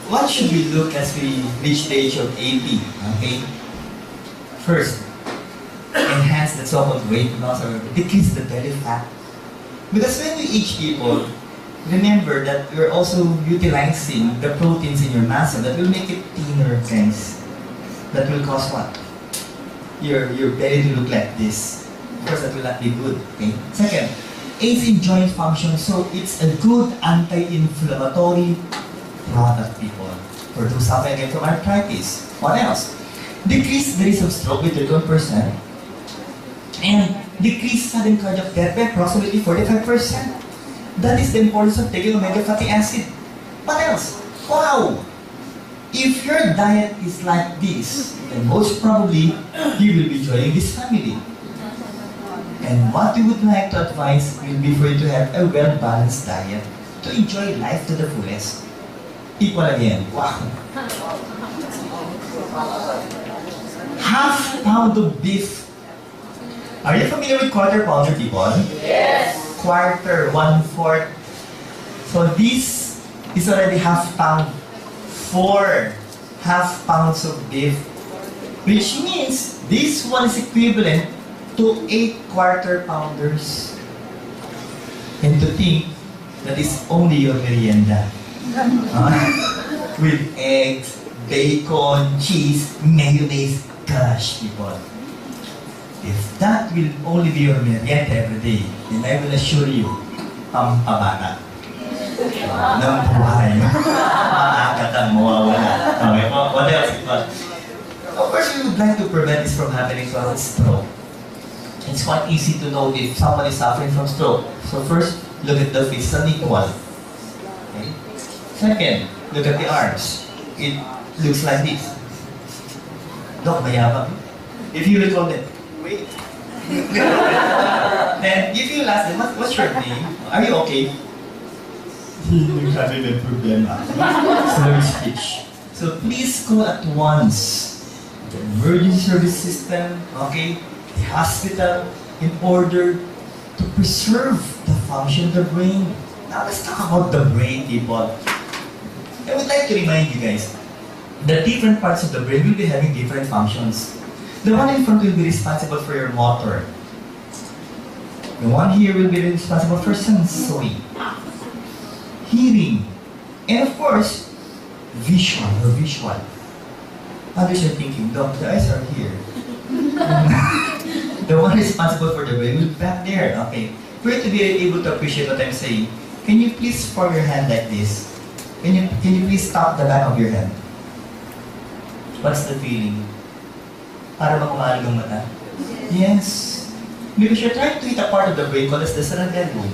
what should we look as we reach the age of 80? Okay? First, and enhance the so-called weight loss or decrease the belly fat. Because when we age people, remember that we're also utilizing the proteins in your muscle that will make it thinner, guys. That will cause what? Your belly to look like this. Of course, that will not be good. Okay. Second, aids in joint function, so it's a good anti-inflammatory product, people. For those suffering again from arthritis. What else? Decrease the risk of stroke with 31%. And decrease sudden cardiac death by approximately 45%. That is the importance of taking omega fatty acid. What else? Wow! If your diet is like this, then most probably you will be joining this family. And what we would like to advise will be for you to have a well-balanced diet to enjoy life to the fullest. People again, wow! Half pound of beef. Are you familiar with quarter pounder, people? Yes. Quarter, 1/4. So this is already half pound. 4 half pounds of beef. Which means this one is equivalent to 8 quarter pounders. And to think that is only your merienda. With eggs, bacon, cheese, mayonnaise. Gosh, people. If that will only be your merienda every day, then I will assure you, pampabata. Ng buhay. Maaga kang mawawala. Okay po? What else? Of course, we would like to prevent this from happening to us. Stroke. It's quite easy to know if someone is suffering from stroke. So first, look at the face, unequal. Okay? Second, look at the arms. It looks like this. Dok, mayabang. If you recall them, wait. Then, if you ask them, what's your name? Are you okay? Having a problem. Slurred speech. So please call at once the emergency service system, okay, the hospital, in order to preserve the function of the brain. Now let's talk about the brain, people. I would like to remind you guys, the different parts of the brain will be having different functions. The one in front will be responsible for your motor. The one here will be responsible for sensory, hearing, and of course, visual. Others are thinking, Doc, the eyes are here. The one responsible for the brain will be back there. Okay. For you to be able to appreciate what I'm saying, can you please form your hand like this? Can you please stop the back of your head? What's the feeling? Para bang umalag ang mata? Yes. Because you're trying to hit a part of the brain called as the cerebellum.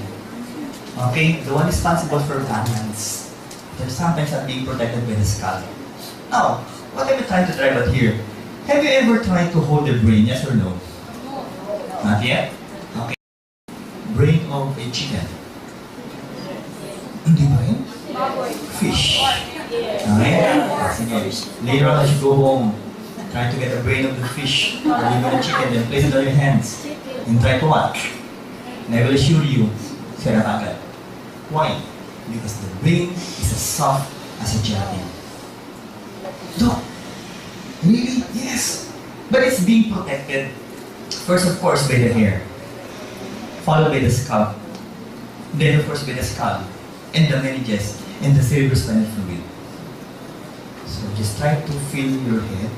Okay? The one responsible for balance. They're sometimes not being protected by the skull. Now, what am I trying to drive at here? Have you ever tried to hold the brain, yes or no? Not yet? Okay. Brain of a chicken. Hindi ba yun? Fish. Okay? Sige. Later on as you go home, try to get the brain of the fish or even a chicken, then place it on your hands. And try to watch. And I will assure you, sarap agad. Why? Because the brain is as soft as a gelatin. Doc, really? Yes. But it's being protected. First, of course, by the hair. Followed by the scalp. Then, of course, by the skull. And the meninges. And the cerebrospinal fluid. So just try to feel your head.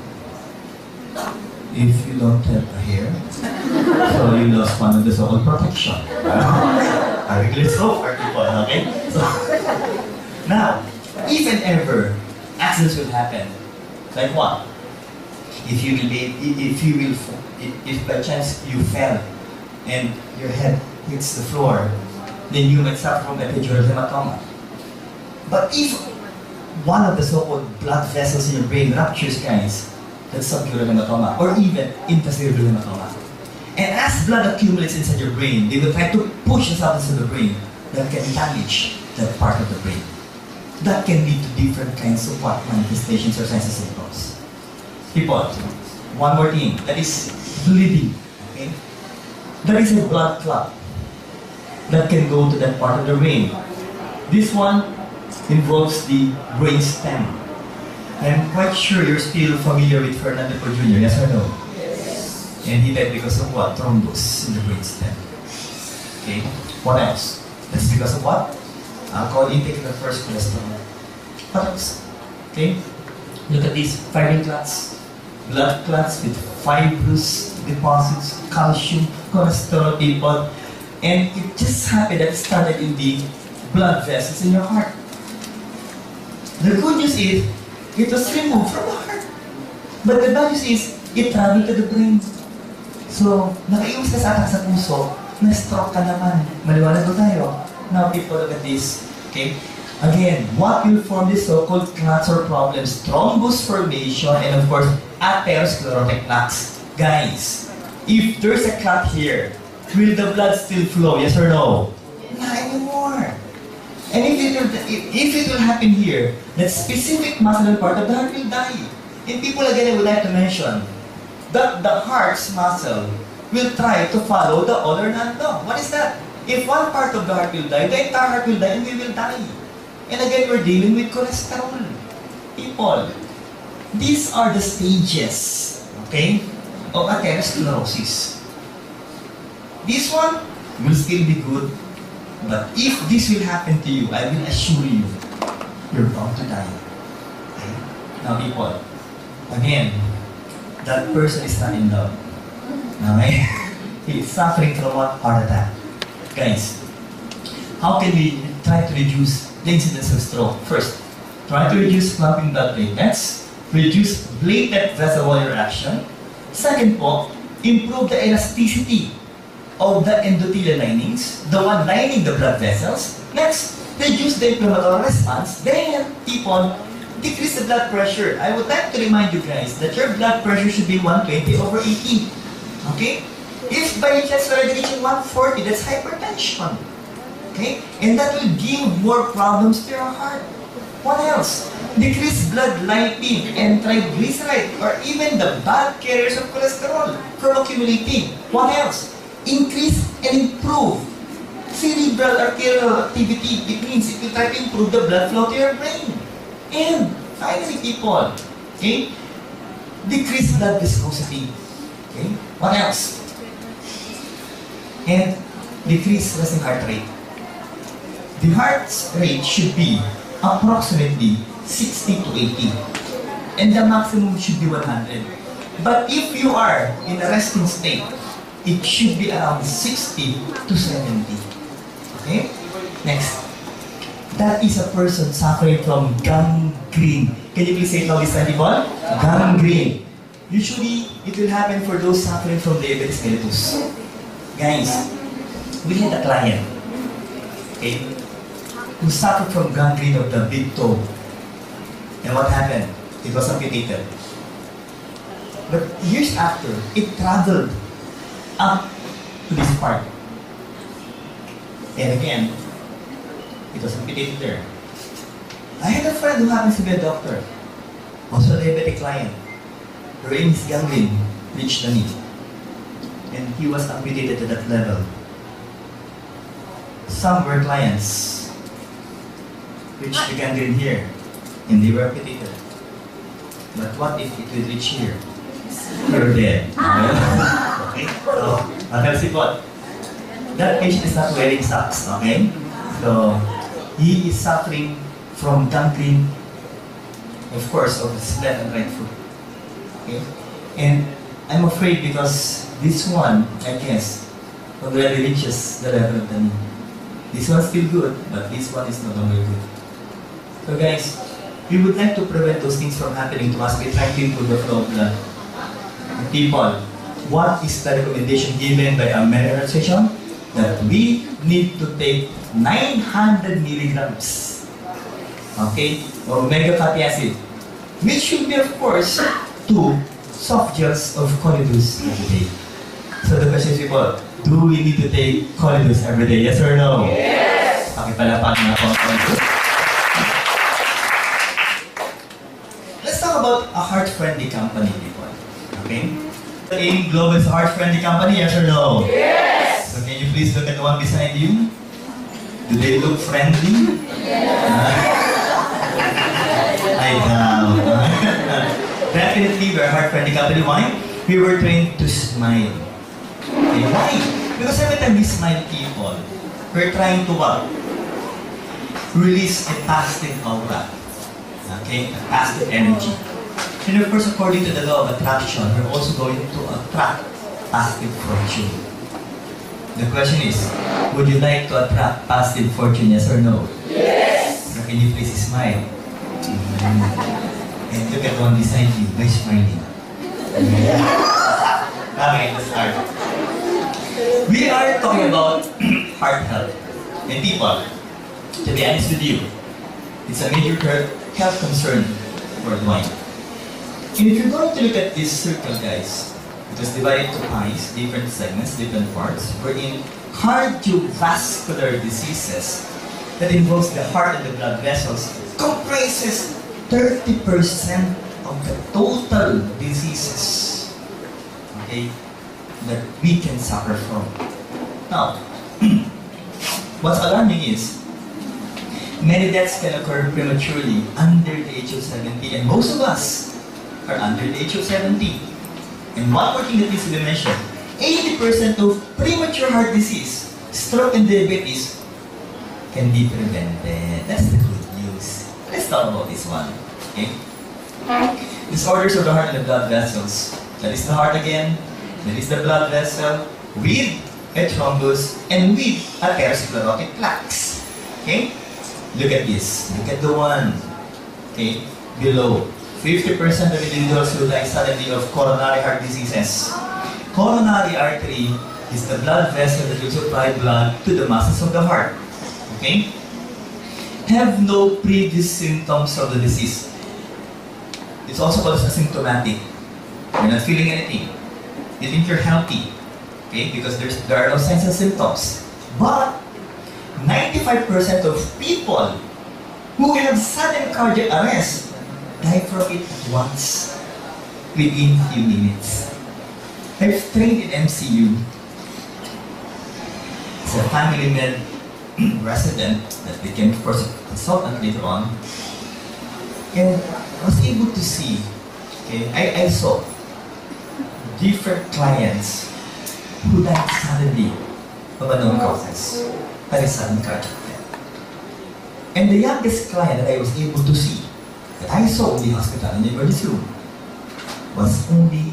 If you don't have a hair, so you lost one of the so-called protection. I will so for people, okay? So, now, if and ever accidents will happen, like what? If by chance you fell and your head hits the floor, then you might suffer from epidural hematoma. But if one of the so-called blood vessels in your brain ruptures, guys, that's subdural hematoma, or even intracerebral hematoma. And as blood accumulates inside your brain, they will try to push the substance of the brain that can damage that part of the brain. That can lead to different kinds of manifestations or signs and symptoms. People, one more thing, that is bleeding. Okay? That is a blood clot that can go to that part of the brain. This one involves the brain stem. I'm quite sure you're still familiar with Fernando Jr., yes or no? Yes. And he died because of what? Thrombus in the brainstem. Okay? What else? That's because of what? Alcohol intake in the first cholesterol. What else? Okay? Look at these fibrin clots. Blood clots with fibrous deposits, calcium, cholesterol, people. And it just happened that it started in the blood vessels in your heart. The good news is, it was removed from the heart. But the bad news is, it traveled to the brain. So, nakaiwas ka sa atak sa puso, na-stroke ka naman. Maliwanag ba tayo? Now, people, look at this. Okay? Again, what will form these so-called clots or problems? Thrombus formation and of course, atherosclerotic plaques. Guys, if there's a clot here, will the blood still flow? Yes or no? Not anymore. And if it will happen here, that specific muscular part of the heart will die. And people, again, I would like to mention that the heart's muscle will try to follow the other non-dog. What is that? If one part of the heart will die, the entire heart will die and we will die. And again, we're dealing with cholesterol. People, these are the stages, okay, of atherosclerosis. This one will still be good, but if this will happen to you, I will assure you, you're bound to die. Okay? Now, people, again, that person is not in love. Okay? He is suffering from what? Heart attack. Guys, how can we try to reduce the incidence of stroke? First, try to reduce clumping blood platelets, reduce platelet vessel wall interaction. Second po, improve the elasticity of the endothelial linings, the one lining the blood vessels. Next, reduce the inflammatory response. Then, people, decrease the blood pressure. I would like to remind you guys that your blood pressure should be 120/80. Okay? If by chance you're already reaching 140, that's hypertension. Okay? And that will give more problems to your heart. What else? Decrease blood lipid and triglyceride or even the bad carriers of cholesterol from accumulating. What else? Increase and improve cerebral arterial activity. It means it will try to improve the blood flow to your brain. And finally, people, okay? Decrease blood viscosity. Okay? What else? And decrease resting heart rate. The heart's rate should be approximately 60 to 80. And the maximum should be 100. But if you are in a resting state, it should be around 60 to 70. Okay? Next. That is a person suffering from gangrene. Can you please say it now this time, people? Gangrene. Usually, it will happen for those suffering from diabetes mellitus. Guys, we had a client, okay, who suffered from gangrene of the big toe. And what happened? It was amputated. But years after, it traveled up to this part. And again, it was amputated there. I had a friend who happens to be a doctor, also a diabetic client. Her aim is gangrene reached the knee. And he was amputated to that level. Some were clients reached the gangrene here, and they were amputated. But what if it will reach here? You're dead. Okay? So, I'll see what? That patient is not wearing socks, okay? So, he is suffering from gangrene, of course, of his left and right foot. Okay? And I'm afraid because this one, I guess, already reaches the level of the knee. This one's still good, but this one is no longer good. So guys, we would like to prevent those things from happening to us by trying to improve the flow of blood. People, what is the recommendation given by our medical organization? That we need to take 900 milligrams, okay, of omega fatty acid, which should be, of course, 2 soft gels of Colidus every day. So the question is, people, do we need to take Colidus every day? Yes or no? Yes! Pakipalapakan na po ang Colidus. Let's talk about a heart-friendly company, people. Okay? AIM Global is a heart-friendly company, yes or no? Yes! So can you please look at the one beside you? Do they look friendly? Yes! I doubt. Definitely, we're a heart-friendly company. Why? we were trained to smile. Okay, why? Because every time we smile, people, we're trying to what? Release a positive aura. Okay? A positive energy. And of course, according to the law of attraction, we're also going to attract positive fortune. The question is, would you like to attract positive fortune, yes or no? Yes. So can you please smile? And look at one beside you by smiling. Okay, let's start. We are talking about heart health. And people, to be honest with you, it's a major health concern worldwide. And if you're going to look at this circle, guys, it was divided into pies, different segments, different parts, wherein cardiovascular diseases that involves the heart and the blood vessels comprises 30% of the total diseases, okay, that we can suffer from. Now, what's alarming is, many deaths can occur prematurely under the age of 70, and most of us are under the age of 70. And one more thing that needs to be mentioned, 80% of premature heart disease, stroke and diabetes can be prevented. That's the good news. Let's talk about this one. Okay? Disorders of the heart and the blood vessels. That is the heart again. That is the blood vessel with a thrombus and with atherosclerotic plaques. Okay? Look at this. Look at the one. Okay? Below. 50% of individuals who die suddenly of coronary heart diseases. Coronary artery is the blood vessel that will supply blood to the muscles of the heart. Okay? Have no previous symptoms of the disease. It's also called asymptomatic. You're not feeling anything. You think you're healthy. Okay? Because there are no signs and symptoms. But 95% of people who have sudden cardiac arrest die from it at once, within few minutes. I've trained in MCU. It's a family med resident that became, of course, a consultant later on. And I was able to see, okay, I saw different clients who died suddenly of unknown causes. That is sudden cardiac death. And the youngest client that I was able to see, that I saw in the hospital in the emergency room, was only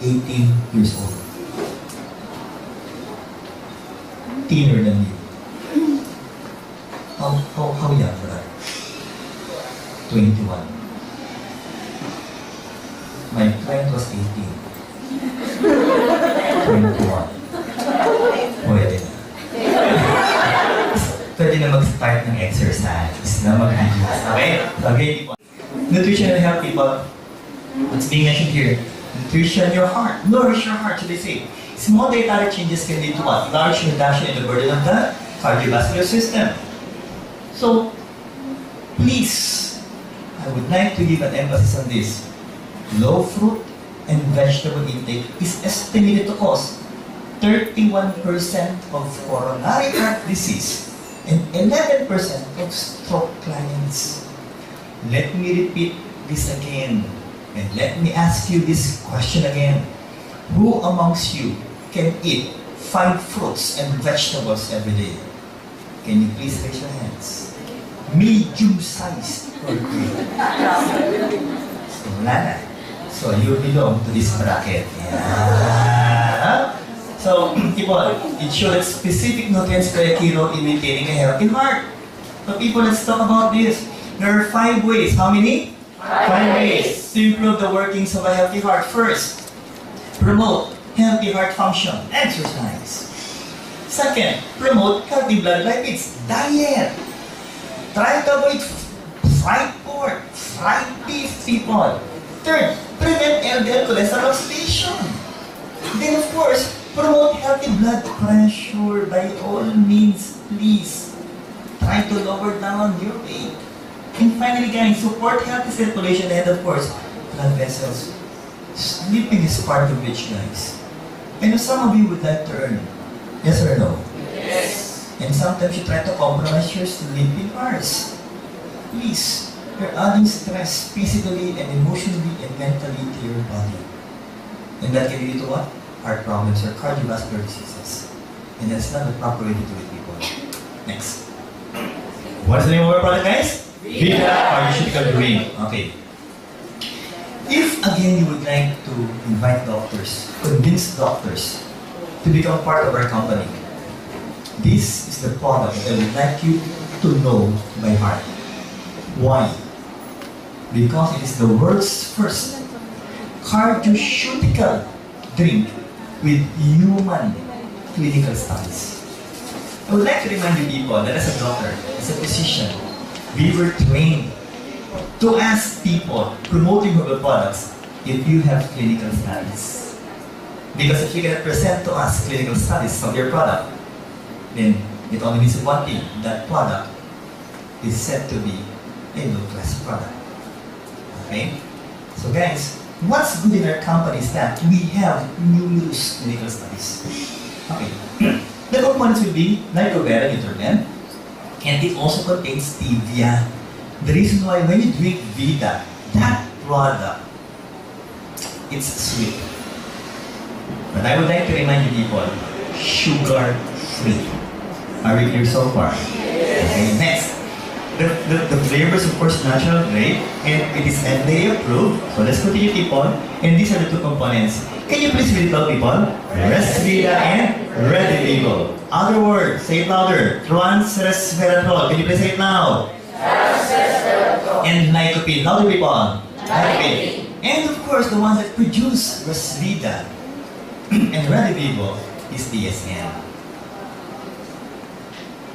18 years old. Thinner than you. How young were I? 21. My client was 18. 21. Pwede na. Pwede na mag-start ng exercise, na mag-videos. Okay? Okay, people. Nutrition and health, people. What's being mentioned here? Nutrition your heart. Nourish your heart, so they say. Small dietary changes can lead to what? Large reduction in the burden of the cardiovascular system. So, please, I would like to give an emphasis on this. Low fruit and vegetable intake is estimated to cause 31% of coronary heart disease and 11% of stroke clients. Let me repeat this again, and let me ask you this question again. Who amongst you can eat 5 fruits and vegetables every day? Can you please raise your hands? Medium-sized or big? So, wala na. So, you belong to this bracket. Yeah. So, people, it shows that specific nutrients play a key role in maintaining a healthy heart. So, people, let's talk about this. There are 5 ways. How many? 5 ways to improve the workings of a healthy heart. First, promote healthy heart function. Exercise. Second, promote healthy blood lipids. Diet. Try to avoid fried pork, fried beef, people. Third, prevent LDL cholesterol oxidation. Then, of course, promote healthy blood pressure. By all means, please. Try to lower down your weight. And finally, guys, support healthy circulation and, of course, blood vessels. Sleeping is part of which, guys. And some of you would like to earn. Yes or no? Yes. And sometimes you try to compromise your sleeping hours. Please, you're adding stress physically and emotionally and mentally to your body. And that can lead to what? Heart problems or cardiovascular diseases. And that's not the proper way to do it, people. Next. What's the name of our product, guys? Villena pharmaceutical drink. Okay. If again you would like to invite doctors, convince doctors to become part of our company, this is the product that I would like you to know by heart. Why? Because it is the world's first pharmaceutical drink with human clinical studies. I would like to remind you people that as a doctor, as a physician, we were trained to ask people promoting our products if you have clinical studies. Because if you can present to us clinical studies of your product, then it only means one thing: that product is said to be a low-class product. Okay? So guys, what's good in our company is that we have numerous clinical studies. Okay. The components will be nitrobera, nitrogen, and it also contains stevia. The reason why when you drink Vita, that product, it's sweet. But I would like to remind you people, sugar-free. Are we clear so far? Okay, next. The flavors, of course, natural grade, and it is FDA approved. So let's continue, people. And these are the two components. Can you please read it out, people? Resvita and Redivivo. Other word, say it louder. Trans-resveratrol. Can you please say it loud? And lycopene. Louder, people. Lycopene. And of course, the one that produce Resvita and Redivivo is DSM.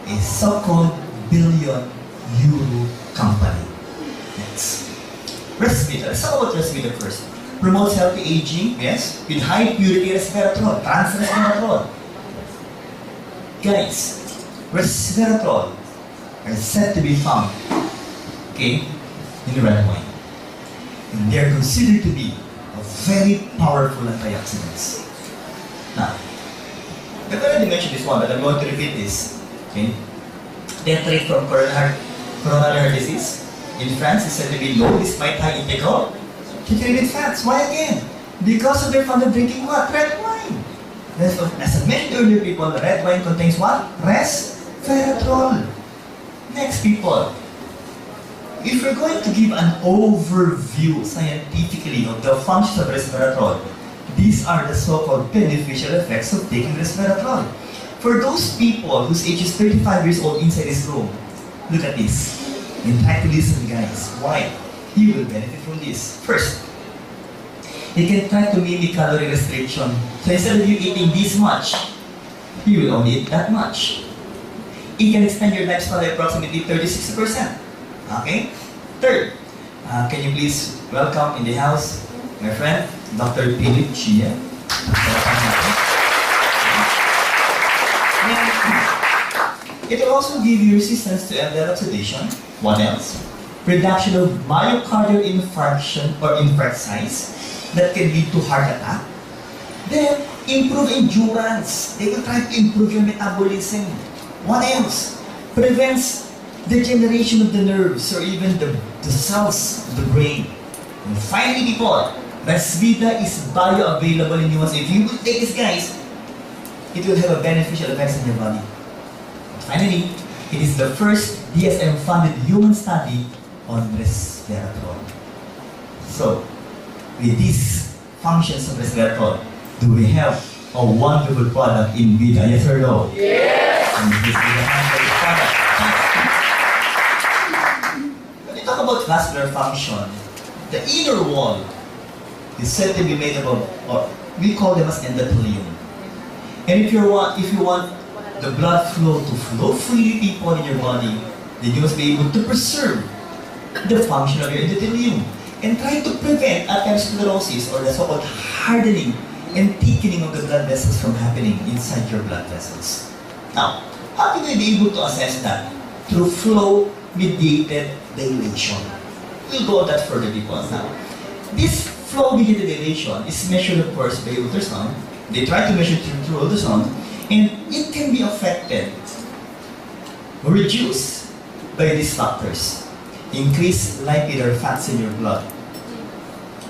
A so-called billion euro company. Next. Resvita. Let's talk about Resvita first. Promotes healthy aging, yes, with high purity resveratrol, trans-resveratrol. Guys, resveratrol are said to be found, okay, in the red wine. And they are considered to be a very powerful antioxidants. Now, I've already mentioned this one, but I'm going to repeat this. Okay? They treat from coronary heart disease. In France, it's said to be low despite high intake of saturated fats. Why again? Because of their fond of drinking what? Red wine. As I mentioned earlier, people, the red wine contains what? Resveratrol. Next, people, if we're going to give an overview scientifically of the functions of resveratrol, these are the so-called beneficial effects of taking resveratrol. For those people whose age is 35 years old inside this room, look at this. And try to listen, guys. Why? You will benefit from this. First, you can try to mimic calorie restriction. So instead of you eating this much, you will only eat that much. It can extend your lifespan by approximately 36%. Okay? Third, can you please welcome in the house my friend, Dr. Philip Chia. It will also give you resistance to LDL oxidation. What else? Reduction of myocardial infarction or infarct size that can lead to heart attack. Then, improve endurance. They will try to improve your metabolism. What else? Prevents degeneration of the nerves or even the cells of the brain. And finally, people, Resvita is bioavailable in humans. If you will take this, guys, it will have a beneficial effects on your body. Finally, it is the first DSM-funded human study on resveratrol. So, with these functions of resveratrol, do we have a wonderful product in Vida? Yes or no? Yes! And this is the wonderful product. When you talk about vascular function, the inner wall is said to be made up of, or we call them as endothelium. And if you want the blood flow to flow freely, people, in your body, then you must be able to preserve the function of your endothelium and try to prevent atherosclerosis, or the so-called hardening and thickening of the blood vessels from happening inside your blood vessels. Now, how can we be able to assess that? Through flow-mediated dilation. We'll go on that further, people. Now, this flow-mediated dilation is measured, of course, by ultrasound. They try to measure through ultrasound, and it can be affected or reduced by these factors. Increased lipid or fats in your blood.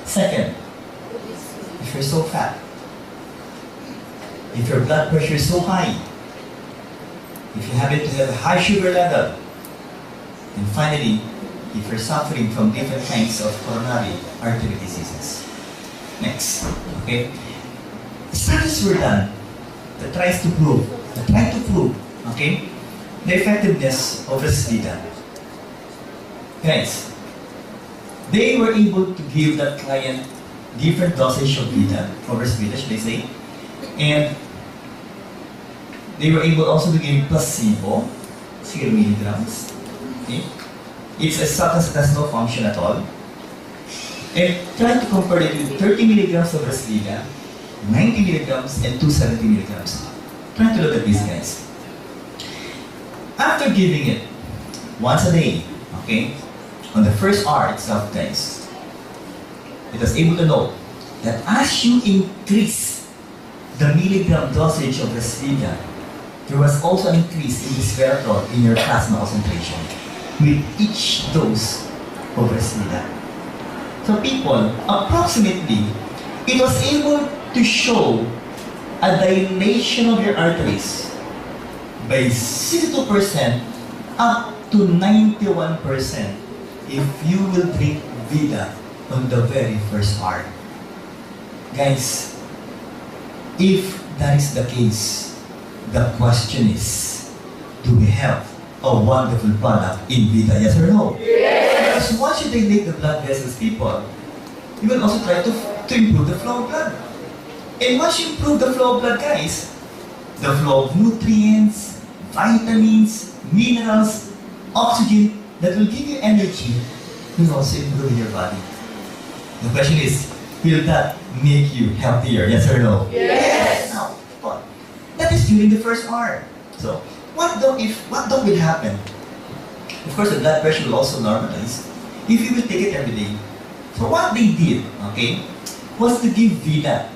Second, if you're so fat, if your blood pressure is so high, if you happen to have a high sugar level, and finally, if you're suffering from different kinds of coronary artery diseases. Next, okay? Studies were done that try to prove, okay, the effectiveness of Villena. Guys, they were able to give that client different dosage of Villena, or Villena, should I say, and they were able also to give placebo, 0 milligrams. Okay? It's a substance that has no function at all. And try to compare it with 30 milligrams of Villena, 90 milligrams, and 270 milligrams. Try to look at these guys. After giving it once a day, okay, on the first hour itself, guys, it was able to know that as you increase the milligram dosage of Villena, there was also an increase in resveratrol in your plasma concentration with each dose of Villena. So people, approximately, it was able to show a dilation of your arteries by 62% up to 91% if you will drink Villena on the very first hour. Guys, if that is the case, the question is, do we have a wonderful product in Villena, yes or no? Yes. Because once you dilate the blood vessels, people, you will also try to improve the flow of blood. And once you improve the flow of blood, guys, the flow of nutrients, vitamins, minerals, oxygen that will give you energy will also improve your body. The question is, will that make you healthier, yes or no? Yes. Now, but that is during the first hour. So, what will happen? Of course, the blood pressure will also normalize if you will take it every day. So what they did, okay, was to give Villena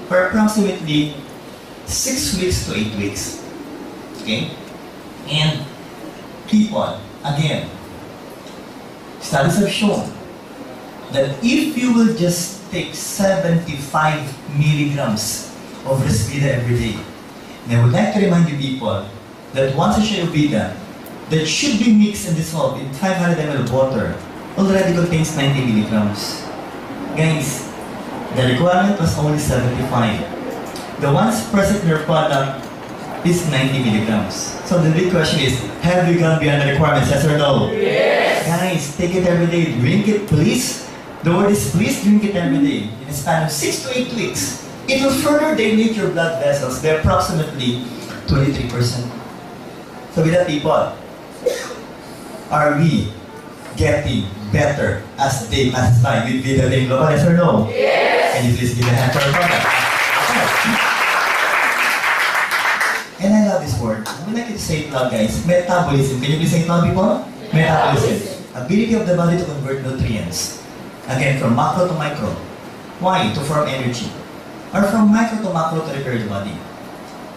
for approximately 6 weeks to 8 weeks. Okay? And people, again, studies have shown that if you will just take 75 milligrams of Villena every day, and I would like to remind you people that once a share of Villena that should be mixed and dissolved in 500 ml of water already contains 90 milligrams. Guys, the requirement was only 75. The ones present in your product is 90 milligrams. So the big question is, have you gone beyond the requirements, yes or no? Yes. Guys, take it every day. Drink it, please. The word is please drink it every day. In a span of 6 to 8 weeks, it will further dilate your blood vessels by approximately 23%. So with that, people, are we getting better as day passes by with Villena Global, yes or no? Yes. Can you please give a hand for our product? And I love this word. I would like you to say it loud, guys. Metabolism. Can you please say it loud, people? Metabolism. Ability of the body to convert nutrients. Again, from macro to micro. Why? To form energy. Or from micro to macro to repair the body.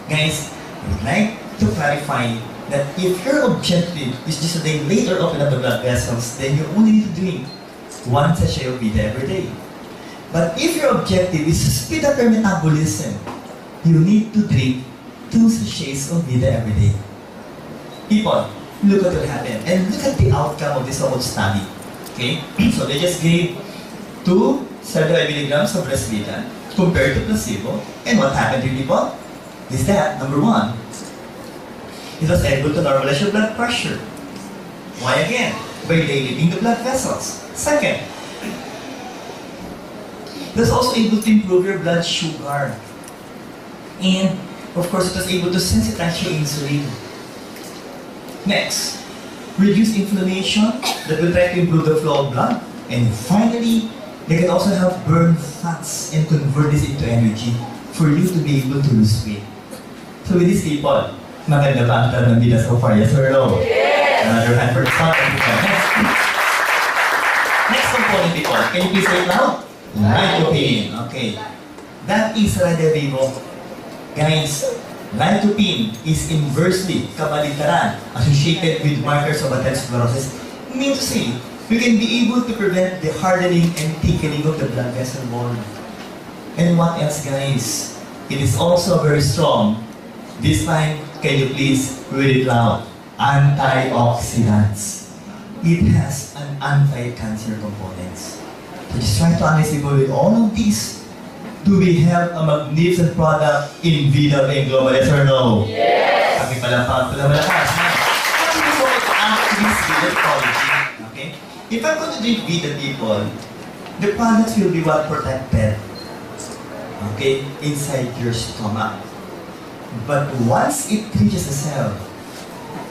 Guys, I would like to clarify that if your objective is just to later open up the blood vessels, then you only need to drink 1 sachet of Villena every day. But if your objective is to speed up your metabolism, you need to drink 2 sachets of Villena every day. People, look at what happened. And look at the outcome of this whole study. Okay? So they just gave 275 milligrams of Villena compared to placebo. And what happened to people? Is that, number 1, it was able to normalize your blood pressure. Why again? By dilating the blood vessels. Second, it was also able to improve your blood sugar. And, of course, it was able to sensitize your insulin. Next, reduce inflammation that will try to improve the flow of blood. And finally, they can also help burn fats and convert this into energy for you to be able to lose weight. So with these people, maganda ba ang plan ng Villena so far? Yes or no? Yes. Another hand for the start. Next component, people. Can you please say it loud? Lycopene. Okay. That is Radivivo. Guys, lycopene is inversely, kabaligtaran, associated with markers of atherosclerosis. Meaning to say, we can be able to prevent the hardening and thickening of the blood vessel wall. And what else, guys? It is also very strong. This time, can you please read it loud? Antioxidants. It has an anti-cancer components. So just try to analyze people with all of these. Do we have a magnificent product in Vida and Global? Yes or no? Yes. Kami palampang malakas. How do you go to activist Vida quality? Okay? If I'm going to treat Vida people, the products will be what protected. Okay? Inside your stomach. But once it reaches the cell,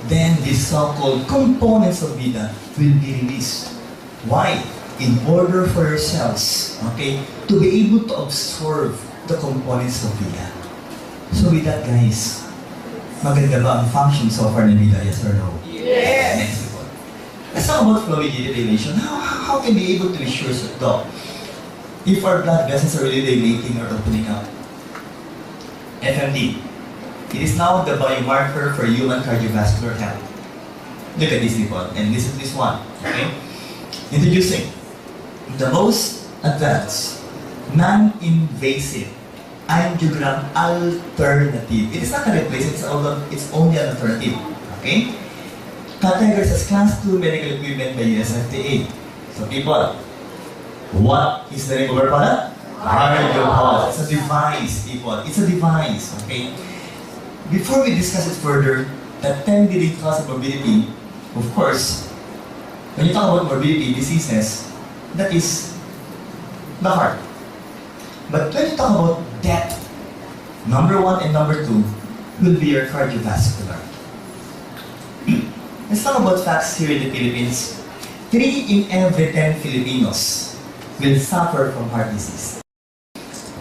then the so-called components of Vida will be released. Why? In order for your cells, okay, to be able to absorb the components of Vida. So with that, guys, maganda ba ang function so far ng Vida? Yes or no? Yes. Next one. Let's talk about flow dilation. How can we be able to ensure that if our blood vessels are really dilating or opening up? FMD. It is now the biomarker for human cardiovascular health. Look at this, people, and listen to this one, okay? Introducing the most advanced, non-invasive angiogram alternative. It is not a replacement, it's only an alternative, okay? Categorized as Class 2 medical equipment by US FDA. So people, what is the name of our product? CardioPulse. It's a device, people. It's a device, okay? Before we discuss it further, the 10 leading cause of morbidity, of course, when you talk about morbidity diseases, that is the heart. But when you talk about death, number 1 and number 2 will be your cardiovascular. Let's talk about facts here in the Philippines. 3 in every 10 Filipinos will suffer from heart disease.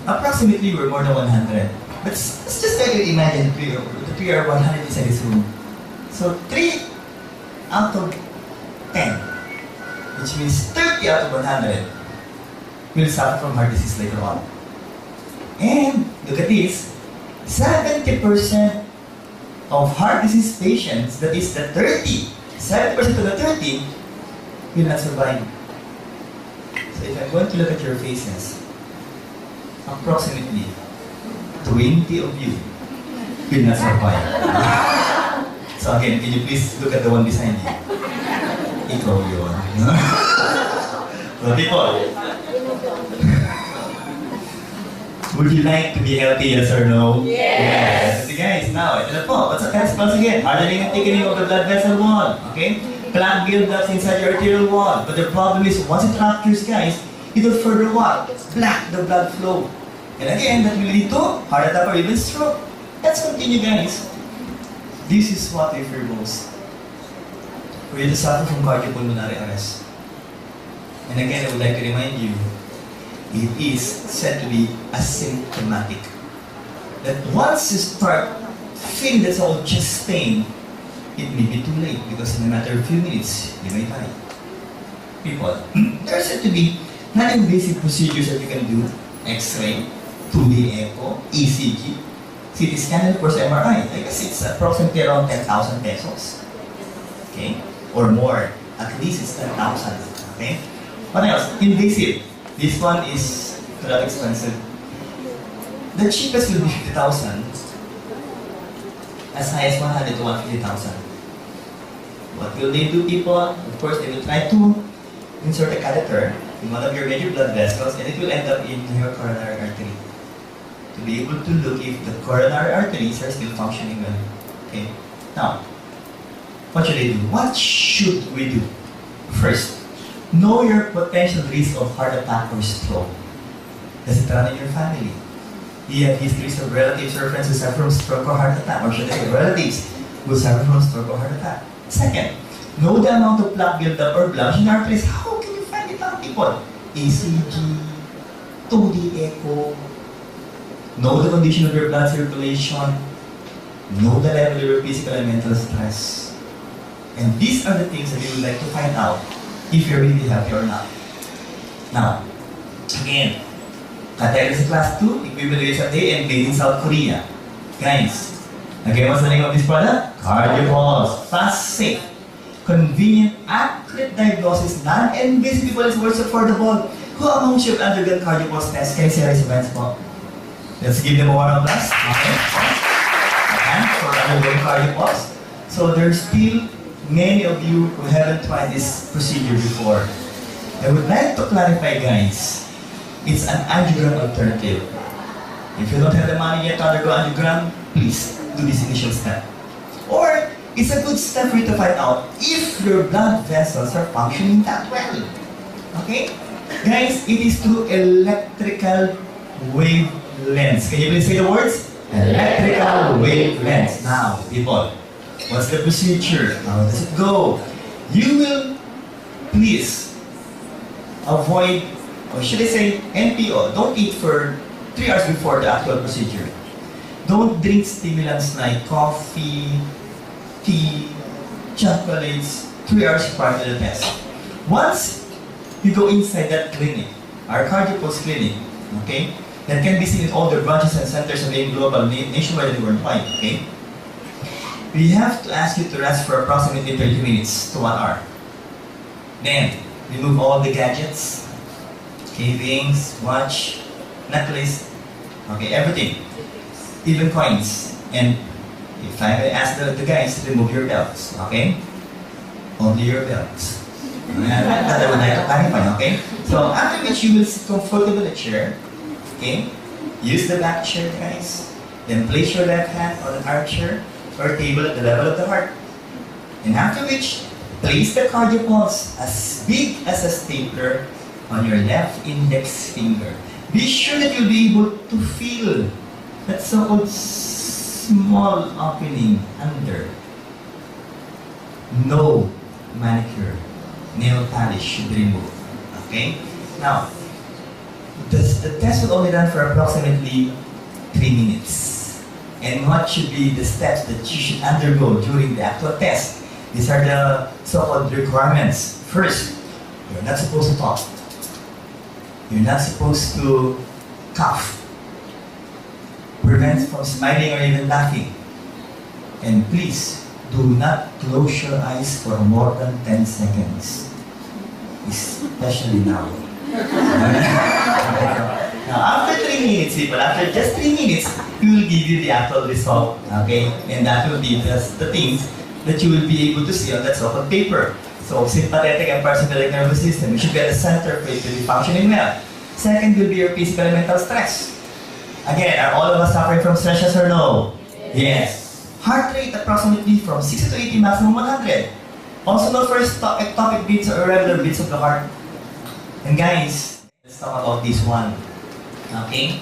Approximately, we're more than 100. But let's just try to imagine the 3 are 100 inside this room. So 3 out of 10, which means 30 out of 100, will suffer from heart disease later on. And look at this, 70% of heart disease patients, that is the 70% of the 30, will not survive. So if I'm going to look at your faces, approximately 20 of you will not survive. So again, can you please look at the one beside you? Ikaw yun. So people, would you like to be healthy, yes or no? Yes. So guys, now, ito na po. What's the response again? Hardening and thickening of the blood vessel wall. Okay? Plaque buildups inside your arterial wall. But the problem is, once it ruptures, guys, it will further what? Block the blood flow. And again, that will lead to heart attack or even stroke. Let's continue, guys. This is what we fear most. For you to suffer from cardiopulmonary arrest. And again, I would like to remind you, it is said to be asymptomatic. That once you start feeling that old chest pain, it may be too late because in a matter of few minutes, you may die. People, there are said to be non-invasive procedures that you can do. X-ray, 2D echo, ECG, CT scan, and of course MRI. I guess it's approximately around 10,000 pesos. Okay? Or more. At least it's 10,000. Okay? What else? Invasive. This one is not expensive. The cheapest will be 50,000. As high as 100 to 150,000. What will they do, people? Of course, they will try to insert a catheter in one of your major blood vessels and it will end up in your coronary artery. To be able to look if the coronary arteries are still functioning well. Okay? Now, what should they do? What should we do? First, know your potential risk of heart attack or stroke. Does it run in your family? Do you have histories of relatives or friends who suffer from stroke or heart attack? Or should I say relatives who suffer from stroke or heart attack? Second, know the amount of plaque buildup or blood in your arteries. How can you find it out, people? ECG, 2D echo, know the condition of your blood circulation, know the level of your physical and mental stress. And these are the things that you would like to find out if you're really healthy or not. Now, again, category class 2, equivalent day and made in South Korea. Guys, again, what's the name of this product? CardioPulse. Fast, safe, convenient, accurate diagnosis, non-invasive, people is worth affordable. Who among you have undergone cardio pulse test? Can you say raise your hands po? Let's give them a round of applause. Okay. And for undergoing cardio pulse. So there's still many of you who haven't tried this procedure before. I would like to clarify, guys. It's an angiogram alternative. If you don't have the money yet to undergo angiogram, please do this initial step. Or it's a good step for you to find out if your blood vessels are functioning that well. Okay? Guys, it is through electrical wavelengths. Can you please say the words? Electrical wavelengths. Now, people, what's the procedure? How does it go? You will please avoid, or should I say NPO, don't eat for 3 hours before the actual procedure. Don't drink stimulants like coffee, tea, chocolates 3 hours prior to the test. Once you go inside that clinic, our cardio pulse clinic, okay, that can be seen in all the branches and centers of AIM Global nationwide and worldwide, okay? We have to ask you to rest for approximately 30 minutes to 1 hour. Then, remove all the gadgets, okay, rings, watch, necklace, okay, everything, even coins. And if I may ask the guys to remove your belts, okay? Only your belts. That I would like to clarify, okay? So after which you will sit comfortable in a chair, okay? Use the back chair, guys. Then place your left hand on an arm chair or table at the level of the heart. And after which, place the cardio pulse as big as a stapler on your left index finger. Be sure that you'll be able to feel that so-called small opening under. No manicure, nail polish should be removed. Okay? Now, the test will only run for approximately 3 minutes. And what should be the steps that you should undergo during the actual test? These are the so-called requirements. First, you're not supposed to talk. You're not supposed to cough. Prevent from smiling or even laughing. And please, do not close your eyes for more than 10 seconds. Especially now. Now, after 3 minutes, people, after just 3 minutes, we will give you the actual result, okay? And that will be just the things that you will be able to see on that so-called paper. So, sympathetic and parasympathetic nervous system, you should get a center for it to be functioning well. Second will be your physical and mental stress. Again, are all of us suffering from stress, yes or no? Yes. Heart rate approximately from 60 to 80, maximum 100. Also known for ectopic beats or irregular beats of the heart. And guys, let's talk about this one. Okay?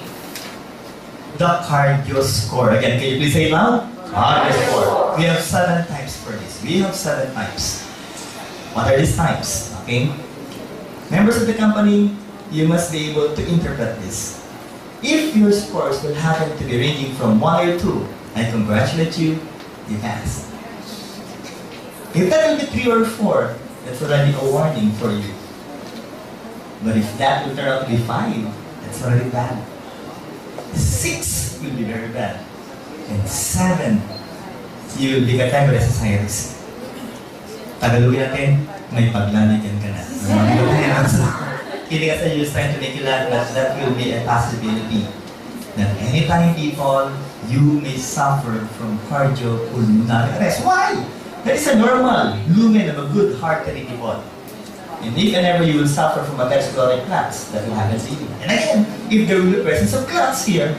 The cardio score. Again, can you please say it loud? Cardio score. We have 7 types for this. We have 7 types. What are these types? Okay? Members of the company, you must be able to interpret this. If your scores will happen to be ranging from 1 or 2, I congratulate you, you passed. If that will be 3 or 4, that's already a warning for you. But if that will turn out to be 5, that's already bad. 6 will be very bad. And 7, you will be categorized as high risk. Tagalogin natin, may paglalagyan ka na. Kidding aside, you're trying to make you laugh, but that will be a possibility. That anytime, people, you may suffer from cardiopulmonary arrest. Why? That is a normal lumen of a good heart rate, people. And if and ever you will suffer from atherosclerotic plaques, that will happen to you. And again, if there will be presence of clots here,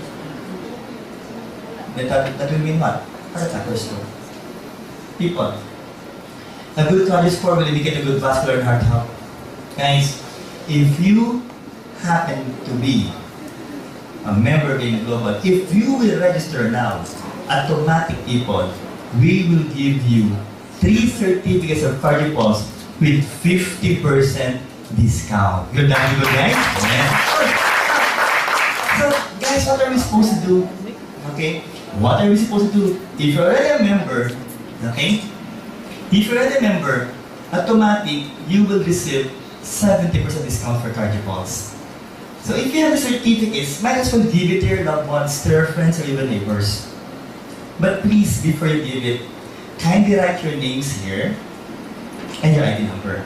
that will mean what? Heart attack or stroke. People, a good cardio score will indicate a good vascular and heart health. Guys, if you happen to be a member of AIM Global, if you will register now, automatic, people, we will give you 3 certificates of cardio pulse with 50% discount. You're done good, guys? Yeah. So, guys, what are we supposed to do? Okay? What are we supposed to do? If you're already a member, okay? If you're already a member, automatic, you will receive 70% discount for cardio pulse. So if you have the certificates, might as well give it to your loved ones, to your friends, or even neighbors. But please, before you give it, kindly write your names here and your ID number.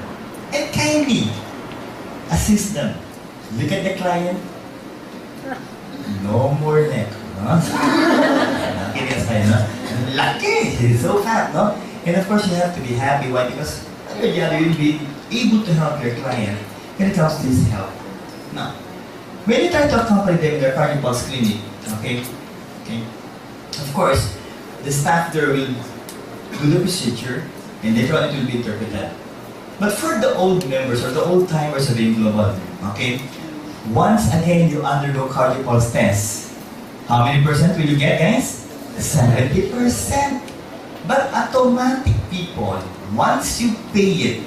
And kindly assist them Look at the client. No more neck. No? Kidding aside, no? Lucky! He's so fat, no? And of course, you have to be happy. Why? Because you'll be able to help your client when it comes to his health. Now, when you try to accompany them in their cardio pulse clinic, okay? Of course, the staff there will do the procedure and later on it will be interpreted. But for the old members or the old timers of Being Global, okay? Once again you undergo cardio pulse test, how many percent will you get, guys? 70%. But automatic people, once you pay it,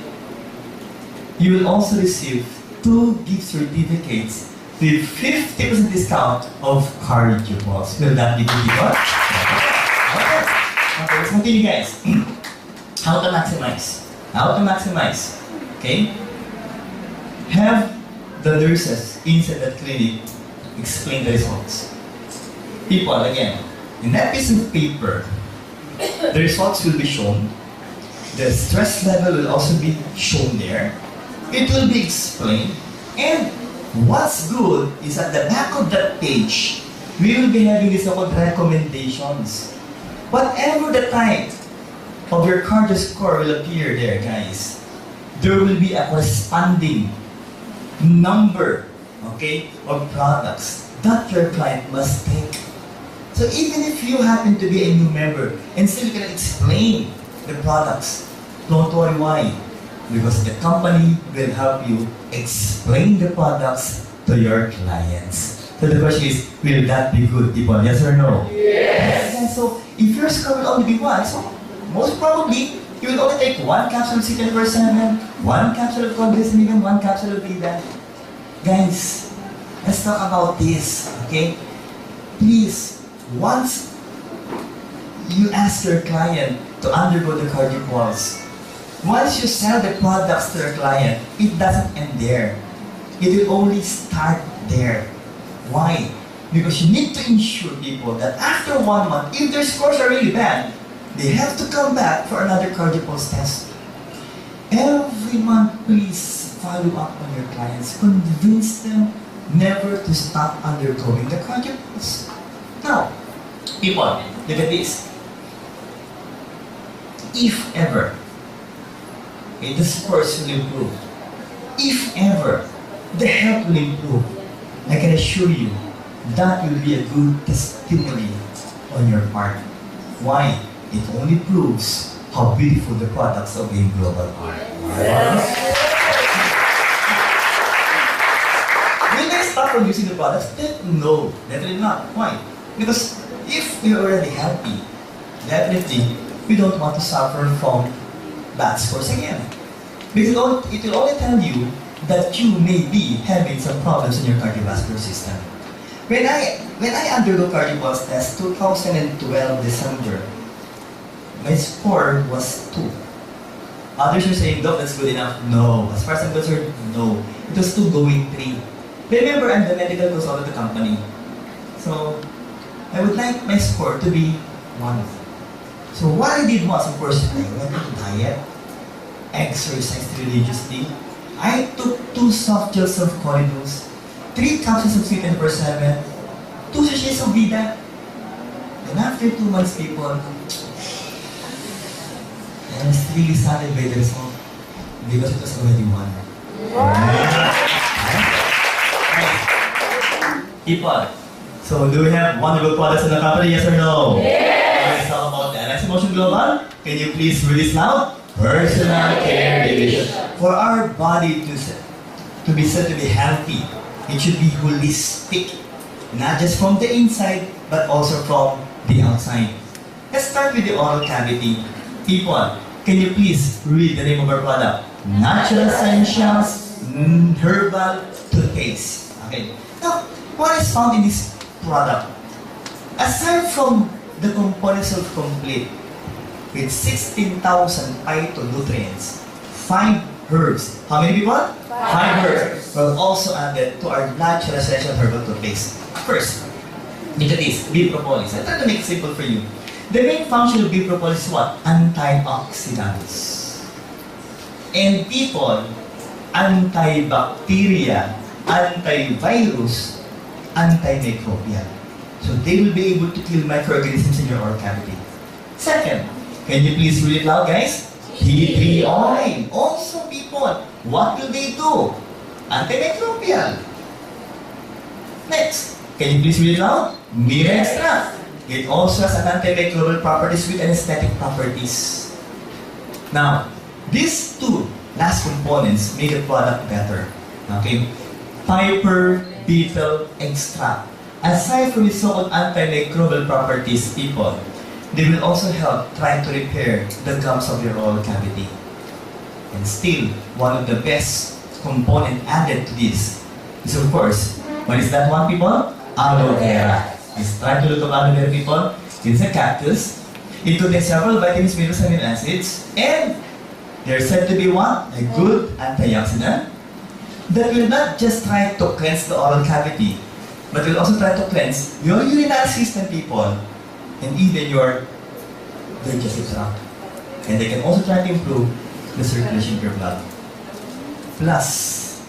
you will also receive 2 gift certificates with 50% discount of cardio pulse. Will that be good, people? Okay, let's continue, guys. How to maximize? How to maximize? Okay? Have the nurses inside that clinic explain the results. People, again, in that piece of paper, the results will be shown. The stress level will also be shown there. It will be explained. And what's good is at the back of that page, we will be having these so-called recommendations. Whatever the type of your cardio score will appear there, guys, there will be a corresponding number, okay, of products that your client must take. So even if you happen to be a new member and still can explain the products, don't worry why. Because the company will help you explain the products to your clients. So the question is, will that be good, people? Yes or no? Yes. And so if your score will only be 1, so most probably you will only take 1 capsule of CTN-7, 1 capsule of Codesmigam, 1 capsule of Vida. Guys, let's talk about this, okay? Please, once you ask your client to undergo the cardio pulse, once you sell the products to your client, it doesn't end there. It will only start there. Why? Because you need to ensure people that after 1 month, if their scores are really bad, they have to come back for another cardio pulse test. Every month, please follow up on your clients. Convince them never to stop undergoing the cardio pulse. Now, people, look at this. If ever, okay, the scores will improve. If ever, the health will improve. I can assure you, that will be a good testimony on your part. Why? It only proves how beautiful the products of Being Global are. Will they stop from using the products? No, definitely not. Why? Because if we're already happy, definitely we don't want to suffer from bad scores again. Because it will only tell you that you may be having some problems in your cardiovascular system. When I undergo cardio pulse test 2012 December, my score was 2. Others are saying, Doc, that's good enough. No. As far as I'm concerned, no. It was 2 going 3. Remember, I'm the medical consultant of the company. So, I would like my score to be 1. So what I did was, of course, I went to diet, exercised religiously. I took 2 soft gels of Corridus, 3 capsules of CTN-7, 2 sachets of Vida. And after 2 months, people, I was really saddened by the result because it was already 1. People, so do we have wonderful products in the company, yes or no? Let's talk about the Alex Emotion Global. Can you please read this loud? Personal Care Division. For our body to be said to be healthy, it should be holistic. Not just from the inside, but also from the outside. Let's start with the oral cavity. People, can you please read the name of our product? Natural Essentials Herbal Toothpaste. Okay. Now, what is found in this product? Aside from the components of complete, with 16,000 phytonutrients, 5 herbs. How many people? 5 herbs were also added to our natural essential herbal toothpaste. First, look at this, bee propolis. I try to make it simple for you. The main function of bee propolis is what? Antioxidants. And people, antibacteria antivirus, antimicrobial. So they will be able to kill microorganisms in your oral cavity. Second, can you please read it loud, guys? Tea tree oil. Also, people, what will they do? Antimicrobial. Next, can you please read it loud? Mirror extract. It also has an antimicrobial properties with anesthetic properties. Now, these two last components make the product better. Okay? Piper beetle extract. Aside from its so-called antimicrobial properties, people, they will also help trying to repair the gums of your oral cavity. And still, one of the best component added to this is, of course, what is that one, people? Aloe vera. Let's try to look at aloe vera, people. It's a cactus. It contains several vitamins, minerals, and amino acids, and they're said to be what? A good antioxidant that will not just try to cleanse the oral cavity, but will also try to cleanse your urinary system, people, and even your digestive tract. And they can also try to improve the circulation of your blood. Plus,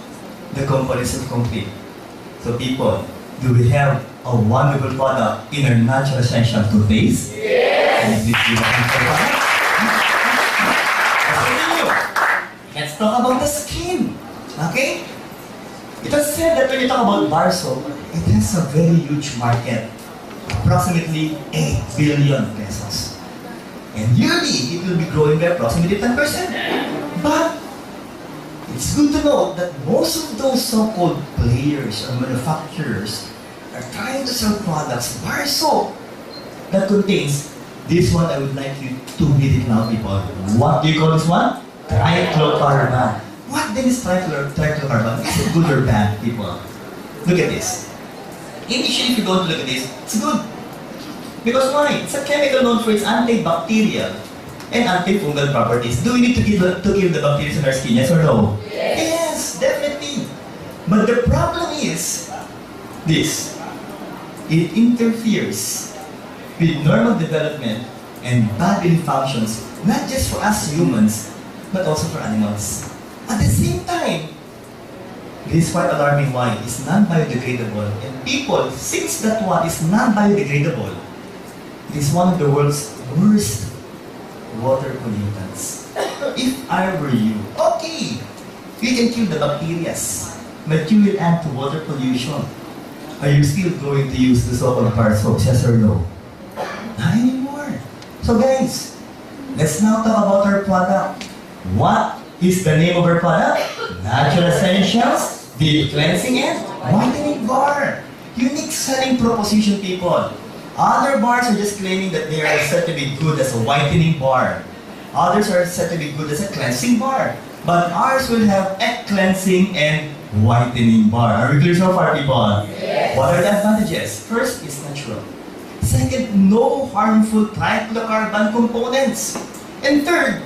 the components are complete. So people, do we have a wonderful product in our natural essential toothpaste? Yes! And please give a hand for that. Let's talk about the skin. Okay? It was said that when you talk about bar soap, it has a very huge market. Approximately 8 billion pesos. And yearly, it will be growing by approximately 10%. But it's good to know that most of those so-called players or manufacturers are trying to sell products, bar soap, that contains this one. I would like you to read it now, people. What do you call this one? Trichlocarbon. What then is trichlocarbon? Is it good or bad, people? Look at this. Initially, if you don't look at this, it's good. Because why? It's a chemical known for its antibacterial and antifungal properties. Do we need to kill the bacteria in our skin, yes or no? Yes, definitely. But the problem is this. It interferes with normal development and bodily functions, not just for us humans, but also for animals. At the same time, this is quite alarming. Why? It's non-biodegradable. And people, since that one is non-biodegradable, it is one of the world's worst water pollutants. If I were you, okay, you can kill the bacteria, but you will add to water pollution. Are you still going to use the so-called bar soap, yes or no? Not anymore. So guys, let's now talk about our product. What is the name of our product? Natural Essentials, Deep Cleansing and Whitening Bar. Unique selling proposition, people. Other bars are just claiming that they are said to be good as a whitening bar. Others are said to be good as a cleansing bar. But ours will have a cleansing and whitening bar. Are we clear so far, people? Yes. What are the advantages? First, it's natural. Second, no harmful trichlocarbon components. And third,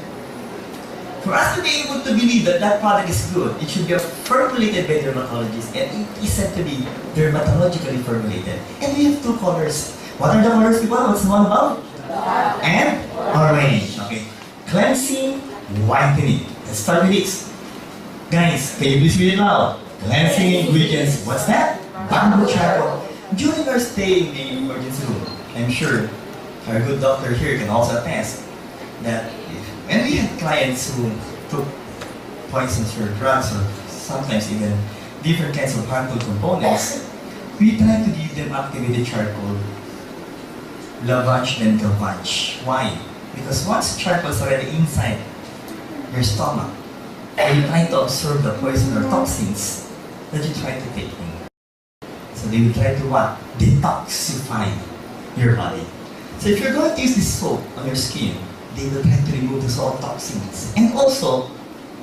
for us to be able to believe that that product is good, it should be formulated by dermatologists, and it is said to be dermatologically formulated. And we have two colors. What are the colors, people? What's the one about? And orange. Okay. Cleansing, whitening. Let's start with this. Guys, can you please read it loud? Cleansing ingredients. What's that? Bamboo charcoal. During our stay in the emergency room, I'm sure our good doctor here can also attest that when we had clients who took poisons or drugs or sometimes even different kinds of harmful components, we try to give them activated charcoal, lavage then gavage. Why? Because once charcoal is already inside your stomach, you try to absorb the poison or toxins that you try to take in. So they will try to what? Detoxify your body. So if you're going to use this soap on your skin, they will try to remove the salt toxins. And also,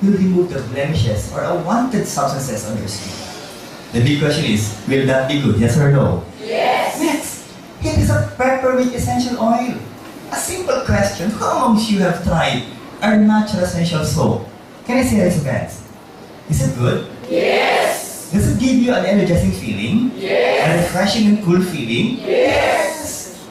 will remove the blemishes or unwanted substances on your skin. The big question is, will that be good? Yes or no? Yes. Next, it is a peppermint essential oil. A simple question, who amongst you have tried our natural essential soap? Can I say this, guys? Is it good? Yes. Does it give you an energizing feeling? Yes. A refreshing and cool feeling? Yes.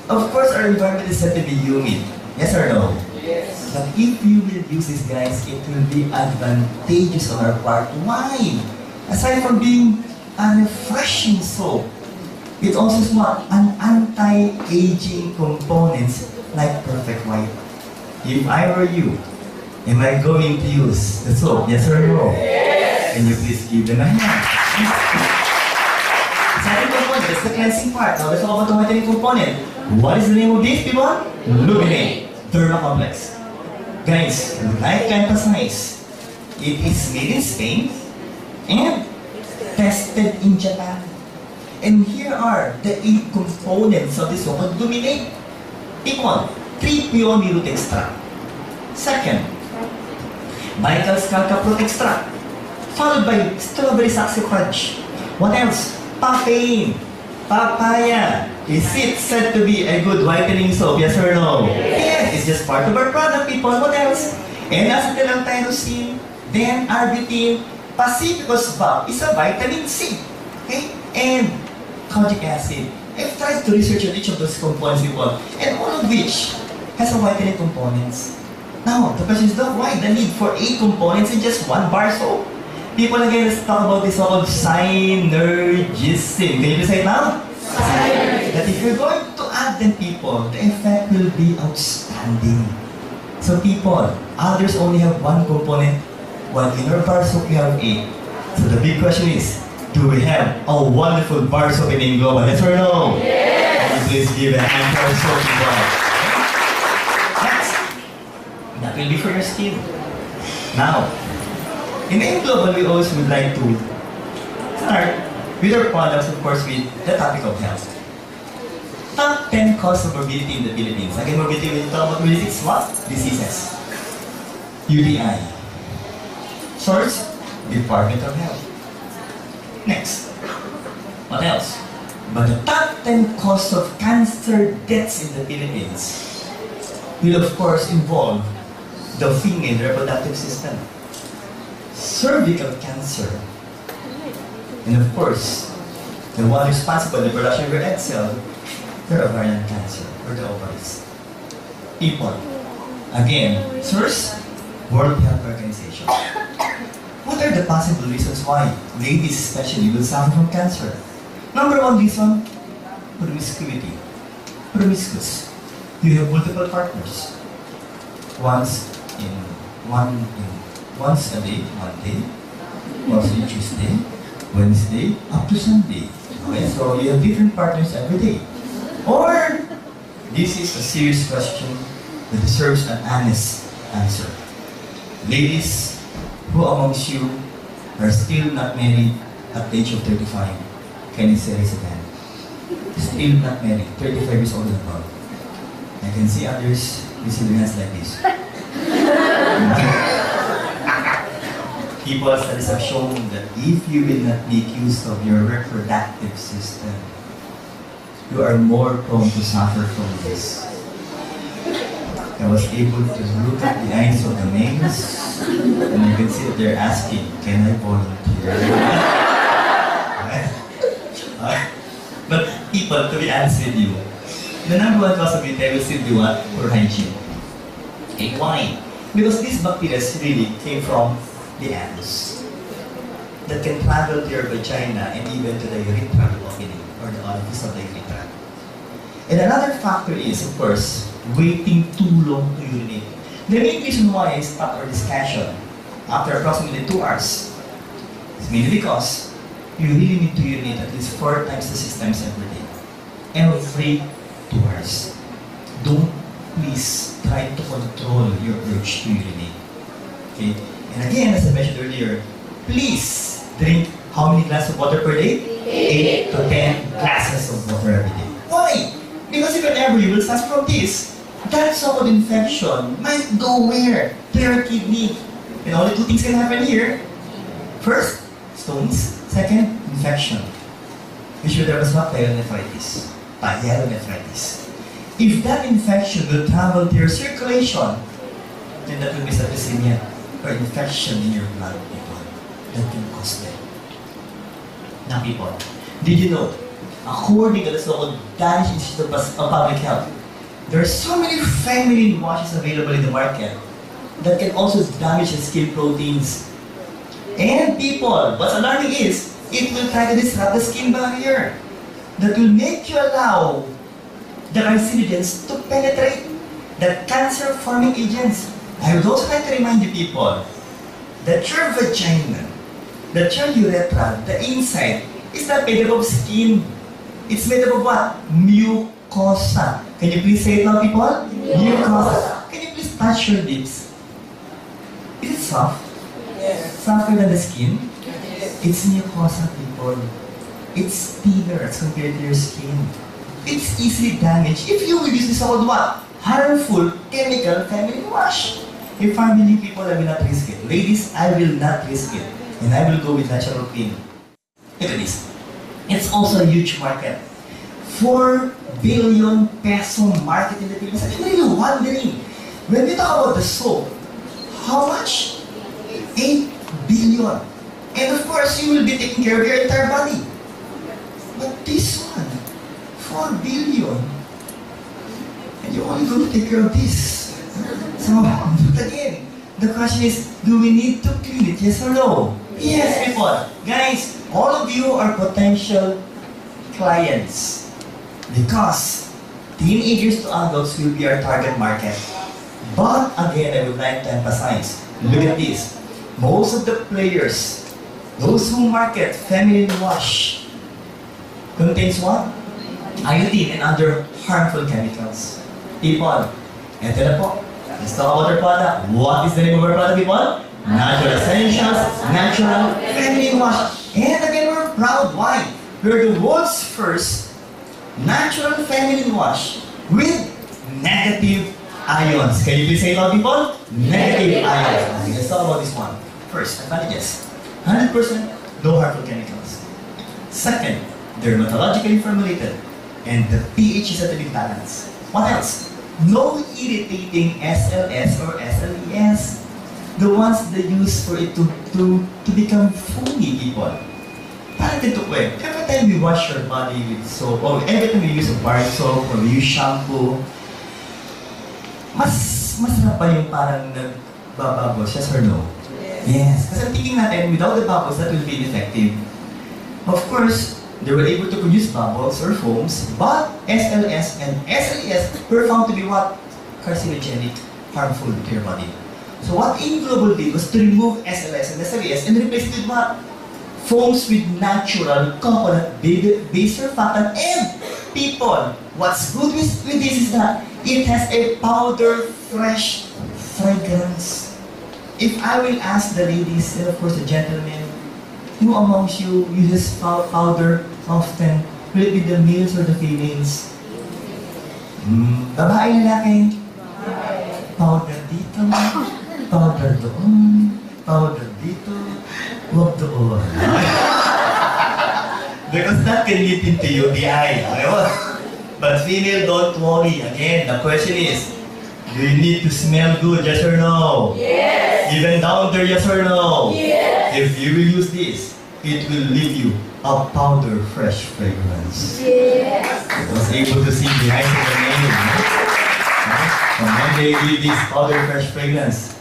Of course, our environment is said to be humid. Yes or no? Yes. But if you will use this, guys, it will be advantageous on our part. Why? Aside from being a refreshing soap, it also has what? An anti-aging components like Perfect White. If I were you, am I going to use the soap? Yes or no? Yes. Can you please give them a hand? Second component, that's the cleansing part. Now let's talk about the whitening component. What is the name of this, people? Luminate Derma Complex. Guys, like I emphasize, it is made in Spain and tested in Japan. And here are the 8 components of this one called Luminate. People, 3 pure millet extract. Second, Vital Scalca Fruit extract. Followed by strawberry saxifrage. What else? Papain. Papaya. Is it said to be a good whitening soap? Yes or no? Yes. It's just part of our product, people. What else? N-acetyl-tyrosine. Then arbutin. Pacificus valve is a vitamin C. Okay? And kojic acid. I've tried to research on each of those components, people. And all of which has a whitening components. Now, the question is, why the need for 8 components in just 1 bar soap? People, again, let's talk about this so-called synergism. Can you say it now? Synergism. That if you're going to add them, people, the effect will be outstanding. So people, others only have 1 component, while in our bar soap we have 8. So the big question is, do we have a wonderful bar soap in Global? Yes or no? Yes. Can you please give a hand for our soap, people? Next, that will be for your skin. Now, in Global, we also would like to start with our products, of course, with the topic of health. Top 10 causes of morbidity in the Philippines. Again, morbidity, when you talk about morbidity, it's what? Diseases. UTI. Source, Department of Health. Next. What else? But the top 10 causes of cancer deaths in the Philippines will, of course, involve the female reproductive system, cervical cancer, and of course, the one responsible for the production of your egg cell, your ovarian cancer, or the ovaries. People, again, source, World Health Organization. What are the possible reasons why ladies especially will suffer from cancer? Number 1 reason, promiscuity. Promiscuous. You have multiple partners. Once a day, Monday, also Tuesday, Wednesday, up to Sunday. Okay, so you have different partners every day. Or, this is a serious question that deserves an honest answer. Ladies, who amongst you are still not married at the age of 35? Can you say raise a hand? Still not married, 35 years old and above. I can see others raising their hands like this. People, studies have shown that if you will not make use of your reproductive system, you are more prone to suffer from this. I was able to look at the eyes of the males, and I can see that they're asking, can I volunteer? But people, to be honest with you, the number 1 cause of it, I will still do what? Poor hygiene. Okay, why? Because these bacteria really came from the anus that can travel to your vagina and even to the urethral opening or the orifice of the urethra. And another factor is, of course, waiting too long to urinate. The main reason why I stopped our discussion after approximately 2 hours is mainly because you really need to urinate at least 4 times to 6 times every day. Every 2 hours. Don't please try to control your urge to urinate. Okay? And again, as I mentioned earlier, please drink how many glasses of water per day? 8 to 10 glasses of water every day. Why? Because if ever you will suffer from this, that sort of infection might go where? To your kidney. And only 2 things can happen here. First, stones. Second, infection. Which will there was what? Pyelonephritis. Pyelonephritis. If that infection will travel to your circulation, then that will be septicemia or infection in your blood, people. That can cause death. Now, people, did you know, according to the so-called Danish Institute of Public Health, there are so many feminine washes available in the market that can also damage the skin proteins. And people, what's alarming is, it will try to disrupt the skin barrier that will make you allow the carcinogens to penetrate the cancer-forming agents. I would also like to remind you people that your vagina, that your urethra, the inside, is not made up of skin. It's made up of what? Mucosa. Can you please say it now, people? Mucosa. Can you please touch your lips? Is it soft? Yes. Softer than the skin? Yes. It's mucosa, people. It's thinner as compared to your skin. It's easily damaged if you will use this called what? Harmful chemical family wash. Your family people, I will not risk it. Ladies, I will not risk it. And I will go with natural clean. Look at this. It's also a huge market. 4 billion peso market in the Philippines. I'm really wondering, when we talk about the soap, how much? 8 billion. And of course, you will be taking care of your entire body. But this one, 4 billion. And you're only going to take care of this. So, again, the question is, do we need to clean it? Yes or no? Yes, people. Guys, all of you are potential clients. Because teenagers to adults will be our target market. But again, I would like to emphasize, look at this. Most of the players, those who market feminine wash, contains what? Iodine and other harmful chemicals. People, ito na po. Let's talk about our product. What is the name of our product, people? Natural Essentials, Natural Feminine Wash. And again, we're proud. Why? We're the world's first natural feminine wash with negative ions. Can you please say it out, people? Negative ions. Okay, let's talk about this one. First, advantages. 100% no harmful chemicals. Second, dermatologically formulated. And the pH is at a good balance. What else? No irritating SLS or SLES. The ones they use for it to become foamy, people. Parang dito ko eh. Every time we wash your body with soap, or every time we use a bar soap, or we use shampoo, masarap pa yung parang nagbabubbles, yes or no? Yes. Kasi ang thinking natin, without the bubbles, that will be ineffective. Of course, they were able to produce bubbles or foams, but SLS and SLES were found to be what? Carcinogenic, harmful to your body. So what AIM Global did was to remove SLS and SLES and replace it with what? Foams with natural coconut-based surfactant. And people, what's good with this is that it has a powder fresh fragrance. If I will ask the ladies and of course the gentlemen, who amongst you uses powder often? Will it be the males or the females? Babae, lalaki? Powder dito, powder doon, powder dito, huwag doon. Because that can lead into UTI. But female, don't worry. Again, the question is, do you need to smell good, yes or no? Yes. Even down there, yes or no? Yes. If you will use this, it will leave you a powder fresh fragrance. Yes. I was able to see behind the name. And when they give this powder fresh fragrance,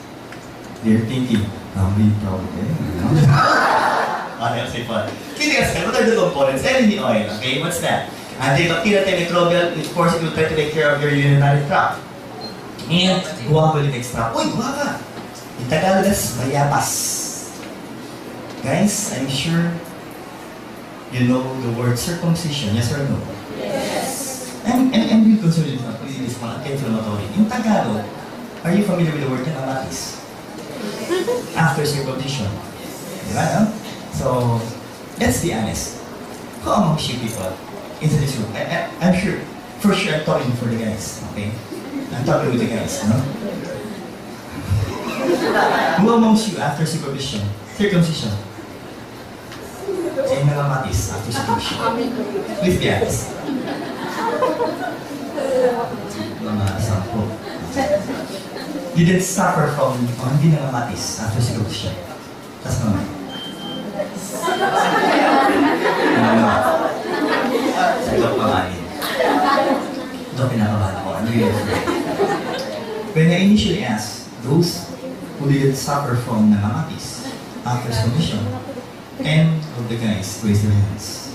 they're thinking, I'm really proud of them. What else they put? What are the components? Enemy oil, okay? What's that? Antibacterial, antimicrobial, of course, it will try to take care of your urinary tract. And guava ulit extract. Uy, guava! In Tagalog, that's bayapas. Guys, I'm sure you know the word circumcision, yes or no? Yes. I'm really concerned with this one, anti-inflammatory. In Tagalog, are you familiar with the word kanamatis? After circumcision. Diba, no? So, let's be honest. Who amongst you people into this room? I'm sure, for sure I'm talking for the guys, okay? I'm talking with the guys, no? Who amongst you after circumcision? Ay nangangatis after circumcision. Please be honest. Mga 10. You didn't suffer from, hindi nangangatis after circumcision. Tapos naman. Sagot panganin. Ito pinakabahan ako. I'm really afraid. When I initially asked those who didn't suffer from nangangatis aqueous condition. And of the guys raise their hands.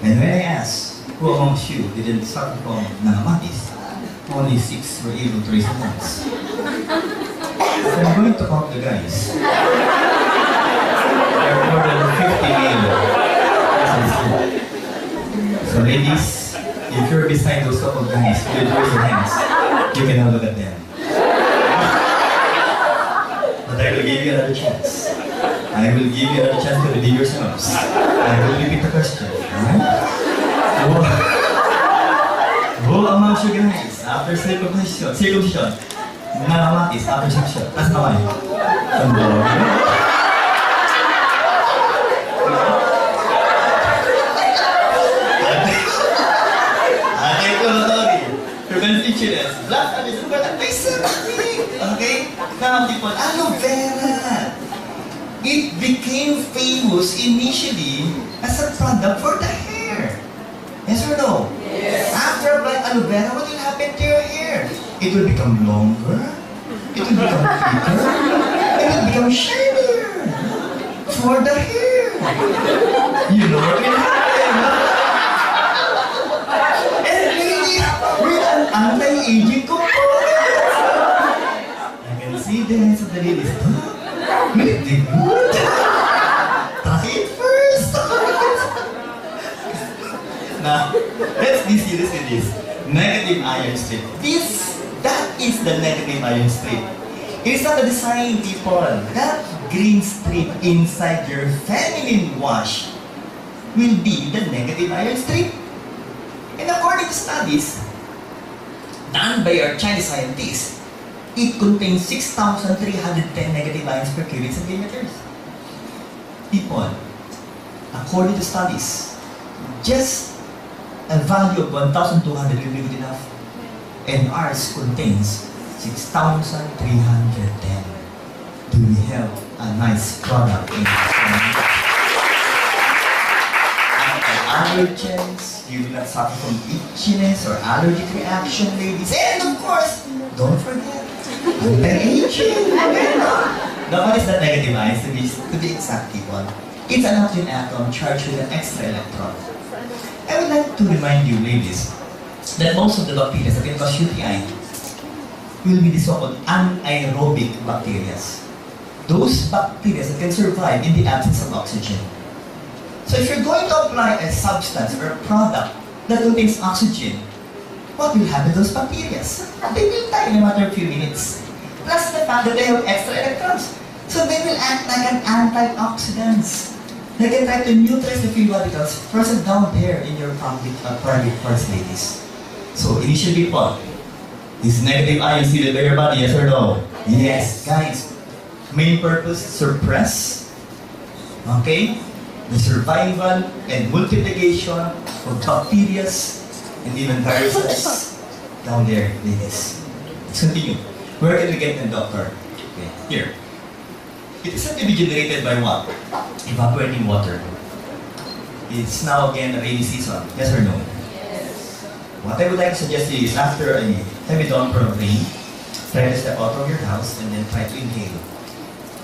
And when I asked, who amongst you didn't suffer from nanamatis, only 6 were able to raise their hands. So I'm going to count the guys. There are more than 50 male. So ladies, if you're beside those couple of guys who did raise their hands, you can now look at them. But I will give you another chance. I will give you another chance to redeem yourselves. I will repeat the question. Alright? Who amongst you guys, after circumcision, nanamatis after circumcision? Taas na kayo. Ate ko na sorry. Prevent itchiness. Black and is super like something. Okay? Now, people, aloe vera. It became famous initially as a product for the hair. Yes or no? Yes. After applying aloe vera, what will happen to your hair? It will become longer. It will become thicker. It will become shinier. For the hair. You know what will happen? And really, with an anti-aging component. I can see the hands of the ladies. Will it be good? Try it first. Now, let's be serious with this. Negative iron strip. That is the negative iron strip. It is not a design, people. That green strip inside your feminine wash will be the negative iron strip. And according to studies done by our Chinese scientists, it contains 6,310 negative ions per cubic centimeters. People, according to studies, just a value of 1,200 will be good enough. And ours contains 6,310. Do we have a nice product in allergens, you will not suffer from itchiness or allergic reaction, ladies. And of course, don't forget, anti-aging. Now, what is the negative ions to be exact, people? It's an oxygen atom charged with an extra electron. I would like to remind you, ladies, that most of the bacteria that can cause UTI will be the so-called anaerobic bacteria. Those bacteria that can survive in the absence of oxygen. So if you're going to apply a substance or a product that contains oxygen, what will happen to those bacteria? They will die in a matter of few minutes. Plus the fact that they have extra electrons. So they will act like an antioxidant. They can try to neutralize the free radicals present down there in your private parts, ladies. So initially, people, is negative ion still in your body, yes or no? Yes, guys. Main purpose, suppress, okay, the survival and multiplication of bacteria and even viruses down there, ladies. Let's continue. Where can we get the doctor? Okay, here. It is said to be generated by what? Evaporating water. It's now again a rainy season, yes or no? Yes. What I would like to suggest to you is after a heavy downpour of rain, try to step out of your house and then try to inhale.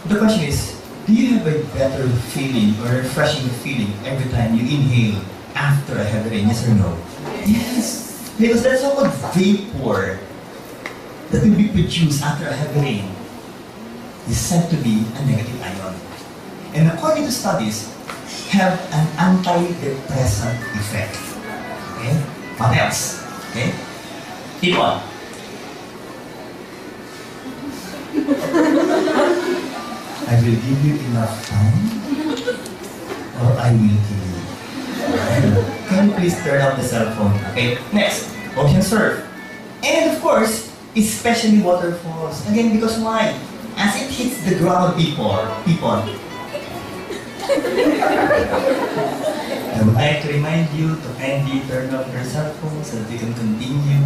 The question is, do you have a better feeling or refreshing feeling every time you inhale after a heavy rain, yes or no? Yes. Because that's so-called vapor that will be produced after a heavy rain is said to be a negative ion. And according to studies, have an antidepressant effect. Okay? What else? Okay? People. I will give you enough time or I will kill you. Can you please turn off the cell phone? Okay, next, ocean surf. And of course, especially waterfalls. Again, because why? As it hits the ground, people. I would like to remind you to kindly turn off your cell phone so that you can continue.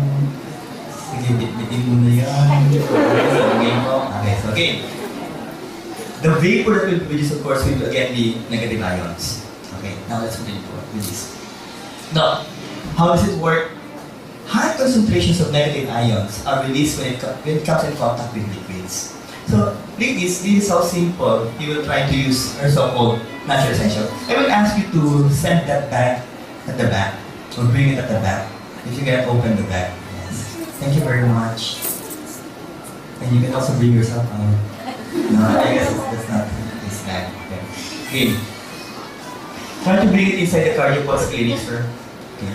Sige, bit-bitin mo na yan. Okay, so again. The vapor that will produce, of course, will again be negative ions. Okay, now let's continue with this. Now, how does it work? High concentrations of negative ions are released when it comes in contact with liquids. So, ladies, this is how simple you will try to use our so-called natural essential. I will ask you to send that bag at the back, or bring it at the back. If you can open the bag. Yes. Thank you very much. And you can also bring yourself out. No, I guess that's not this bag. Okay. Try to bring it inside the cardio post clinic, sir. Okay.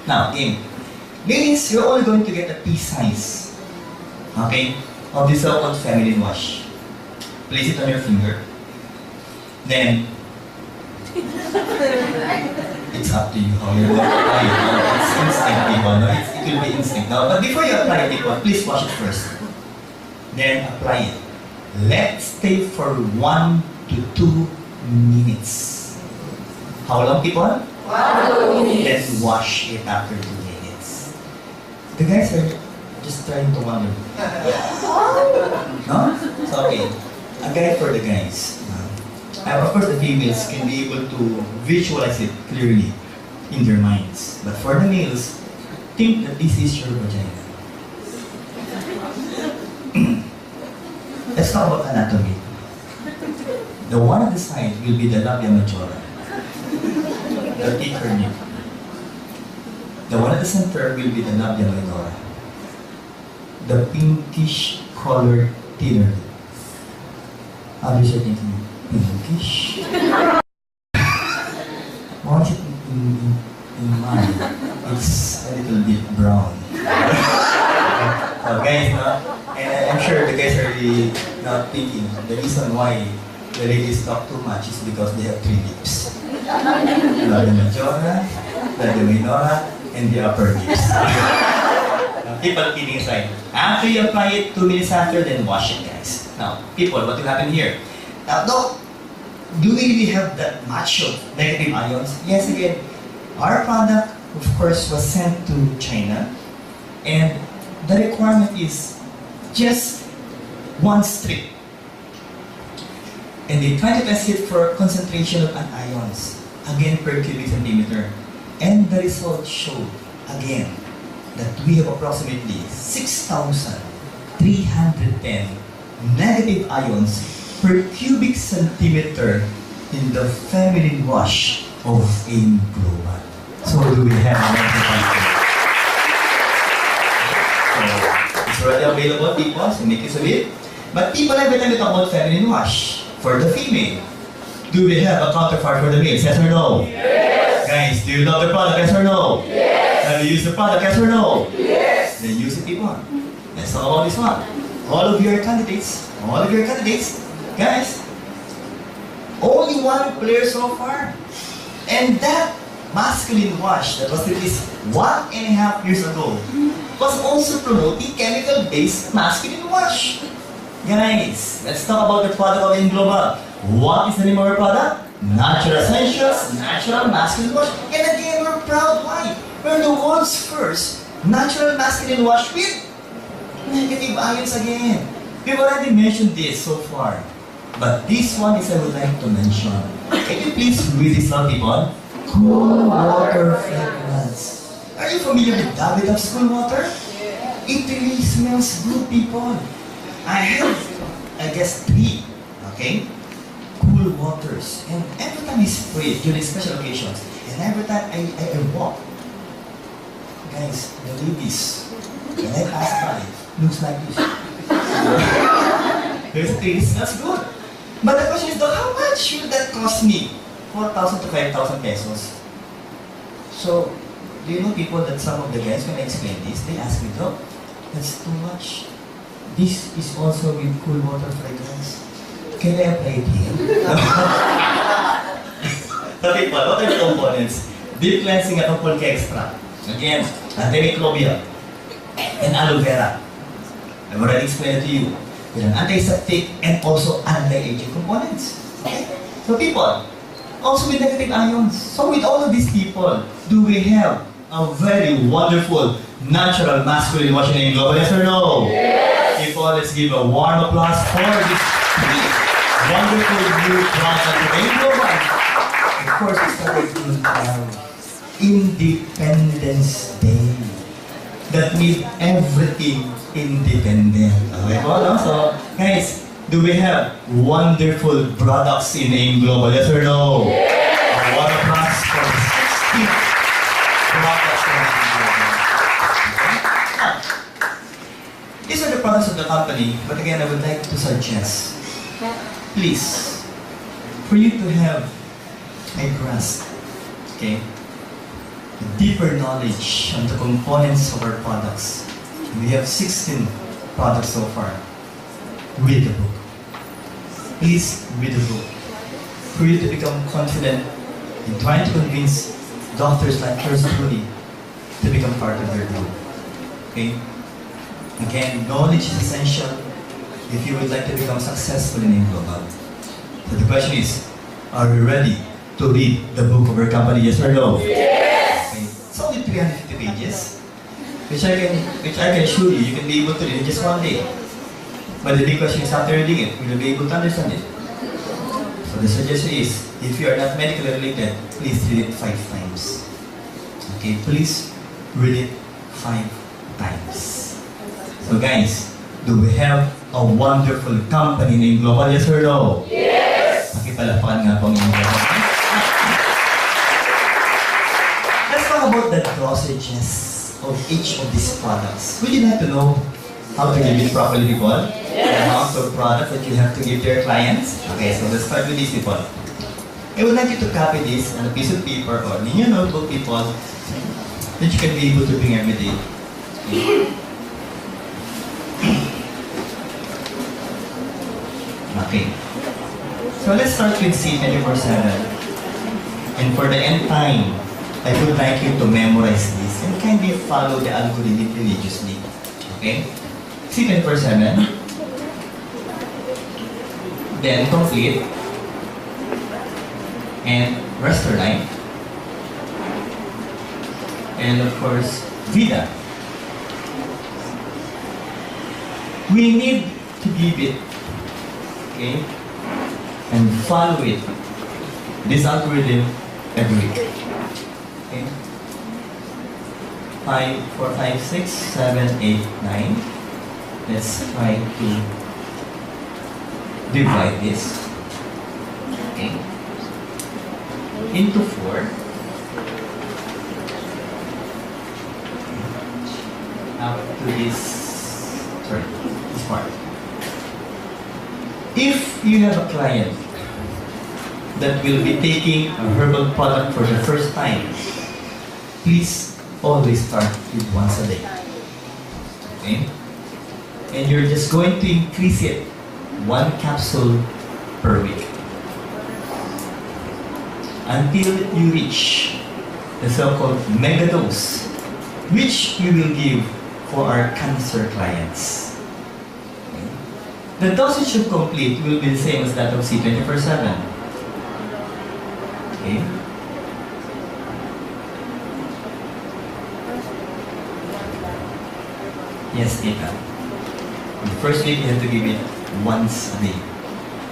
Now, game. Ladies, you're only going to get a pea size. Okay? Of this so-called feminine wash. Place it on your finger. Then, it's up to you how you want to apply it. No, it's instinct, people. No? It will be instinct. No? But before you apply it, people, please wash it first. Then apply it. Let stay for 1 to 2 minutes. How long, people? 1 to 2 minutes. Then wash it after 2 minutes. The guys are just trying to wonder. No? So, okay. A guide for the guys. Of course, the females can be able to visualize it clearly in their minds. But for the males, think that this is your vagina. Let's talk about anatomy. The one at the side will be the labia majora, the thicker nip. The one at the center will be the labia minora, the pinkish colored thinner lip. Obviously thinking, pinkish? Why is it in mine? It's a little bit brown. So guys, no? And I'm sure the guys are really not thinking the reason why the ladies talk too much is because they have 3 lips. The majora, the minora, and the upper lips. People kidding aside. After you apply it, 2 minutes after, then wash it, guys. Now, people, what will happen here? Now, do we really have that much of negative ions? Yes, again, our product, of course, was sent to China, and the requirement is just 1 strip. And they try to test it for concentration of anions, again per cubic centimeter. And the results show, again, that we have approximately 6,310 negative ions per cubic centimeter in the feminine wash of AIM Global. So do we have it's already available, people, so make use of it. But people, every time we talk about feminine wash, for the female, do we have a counterpart for the male? Yes or no? Yes. Guys, do you love the product? Yes or no? Yes. Have you used the product? Yes or no? Yes. Then use it, people. Let's talk about this one. All of your candidates, guys, only 1 player so far. And that masculine wash that was released 1.5 years ago was also promoting chemical-based masculine wash. Guys, let's talk about the product of AIM Global. What is the name of our product? Natural Essentials, Natural Masculine Wash. And again, we're proud. Why? We're the world's first natural masculine wash with negative ions again. We've already mentioned this so far. But this one is I would like to mention. Can you please read this out, people? Cool water fragrance. Are you familiar with David of Cool Water? It really smells good, people. I have, I guess, 3, okay? Cool waters. And every time I spray it during special occasions, and every time I walk, guys, the ladies, when I pass by, looks like this. It smells good. But the question is, though, how much should that cost me? 4,000 to 5,000 pesos. So, do you know, people, that some of the guys, when I explain this, they ask me, "Doc, that's too much. This is also with cool water fragrance. Can I apply it here?" So, people, what are the components? Deep cleansing at pulque extract. Again, antimicrobial and aloe vera. I've already explained it to you. With an antiseptic and also anti-aging components. Okay? So, people, also with negative ions. So with all of these people, do we have a very wonderful natural masculine washing AIM Global? Yes or no? Yes. People, let's give a warm applause for this wonderful new product of AIM Global. Of course, we started in Independence Day. That means everything independent. Okay po, no? So, guys, Do we have wonderful products in AIM Global? Yes or no? Yes. What a plus for 60 products in AIM Global. Okay? These are the products of the company, but again, I would like to suggest, please, for you to have a grasp, okay, a deeper knowledge on the components of our products. We have 16 products so far. Read the book. Please read the book. For you to become confident in trying to convince doctors like yours truly to become part of their group. Okay? Again, knowledge is essential if you would like to become successful in global. So the question is, are we ready to read the book of our company? Yes or no? Yes. Okay. It's only 350 pages, which I can assure you, you can be able to read in just one day. But the big question is, after reading it, will you be able to understand it? So the suggestion is, if you are not medically related, please read it 5 times. Okay, please read it 5 times. So guys, do we have a wonderful company named Global? Yes or no? Yes. Pakipalapakan nga po ang inyong company. Let's talk about the dosages of each of these products. Would you like to know how to give it properly, people? The amount of product that you have to give to your clients? Okay, so let's start with these, people. I would like you to copy this on a piece of paper or in your notebook, people, that you can be able to bring every day. Okay. So let's start with C24/7. And for the end time, I would like you to memorize this and kindly follow the algorithm religiously. Okay? C24/7. Then complete. And restore life. And of course, Vida. We need to give it, okay, and follow it, this algorithm every week. Okay? 5, 4, 5, 6, 7, 8, 9. Let's try to divide this, okay, into 4. Up to this, this part. If you have a client that will be taking a herbal product for the first time, please always start with once a day. Okay? And you're just going to increase it 1 capsule per week until you reach the so-called mega dose, which we will give for our cancer clients. Okay? The dosage of complete will be the same as that of C24/7. Okay? Yes, Tita. The first week you have to give it once a day.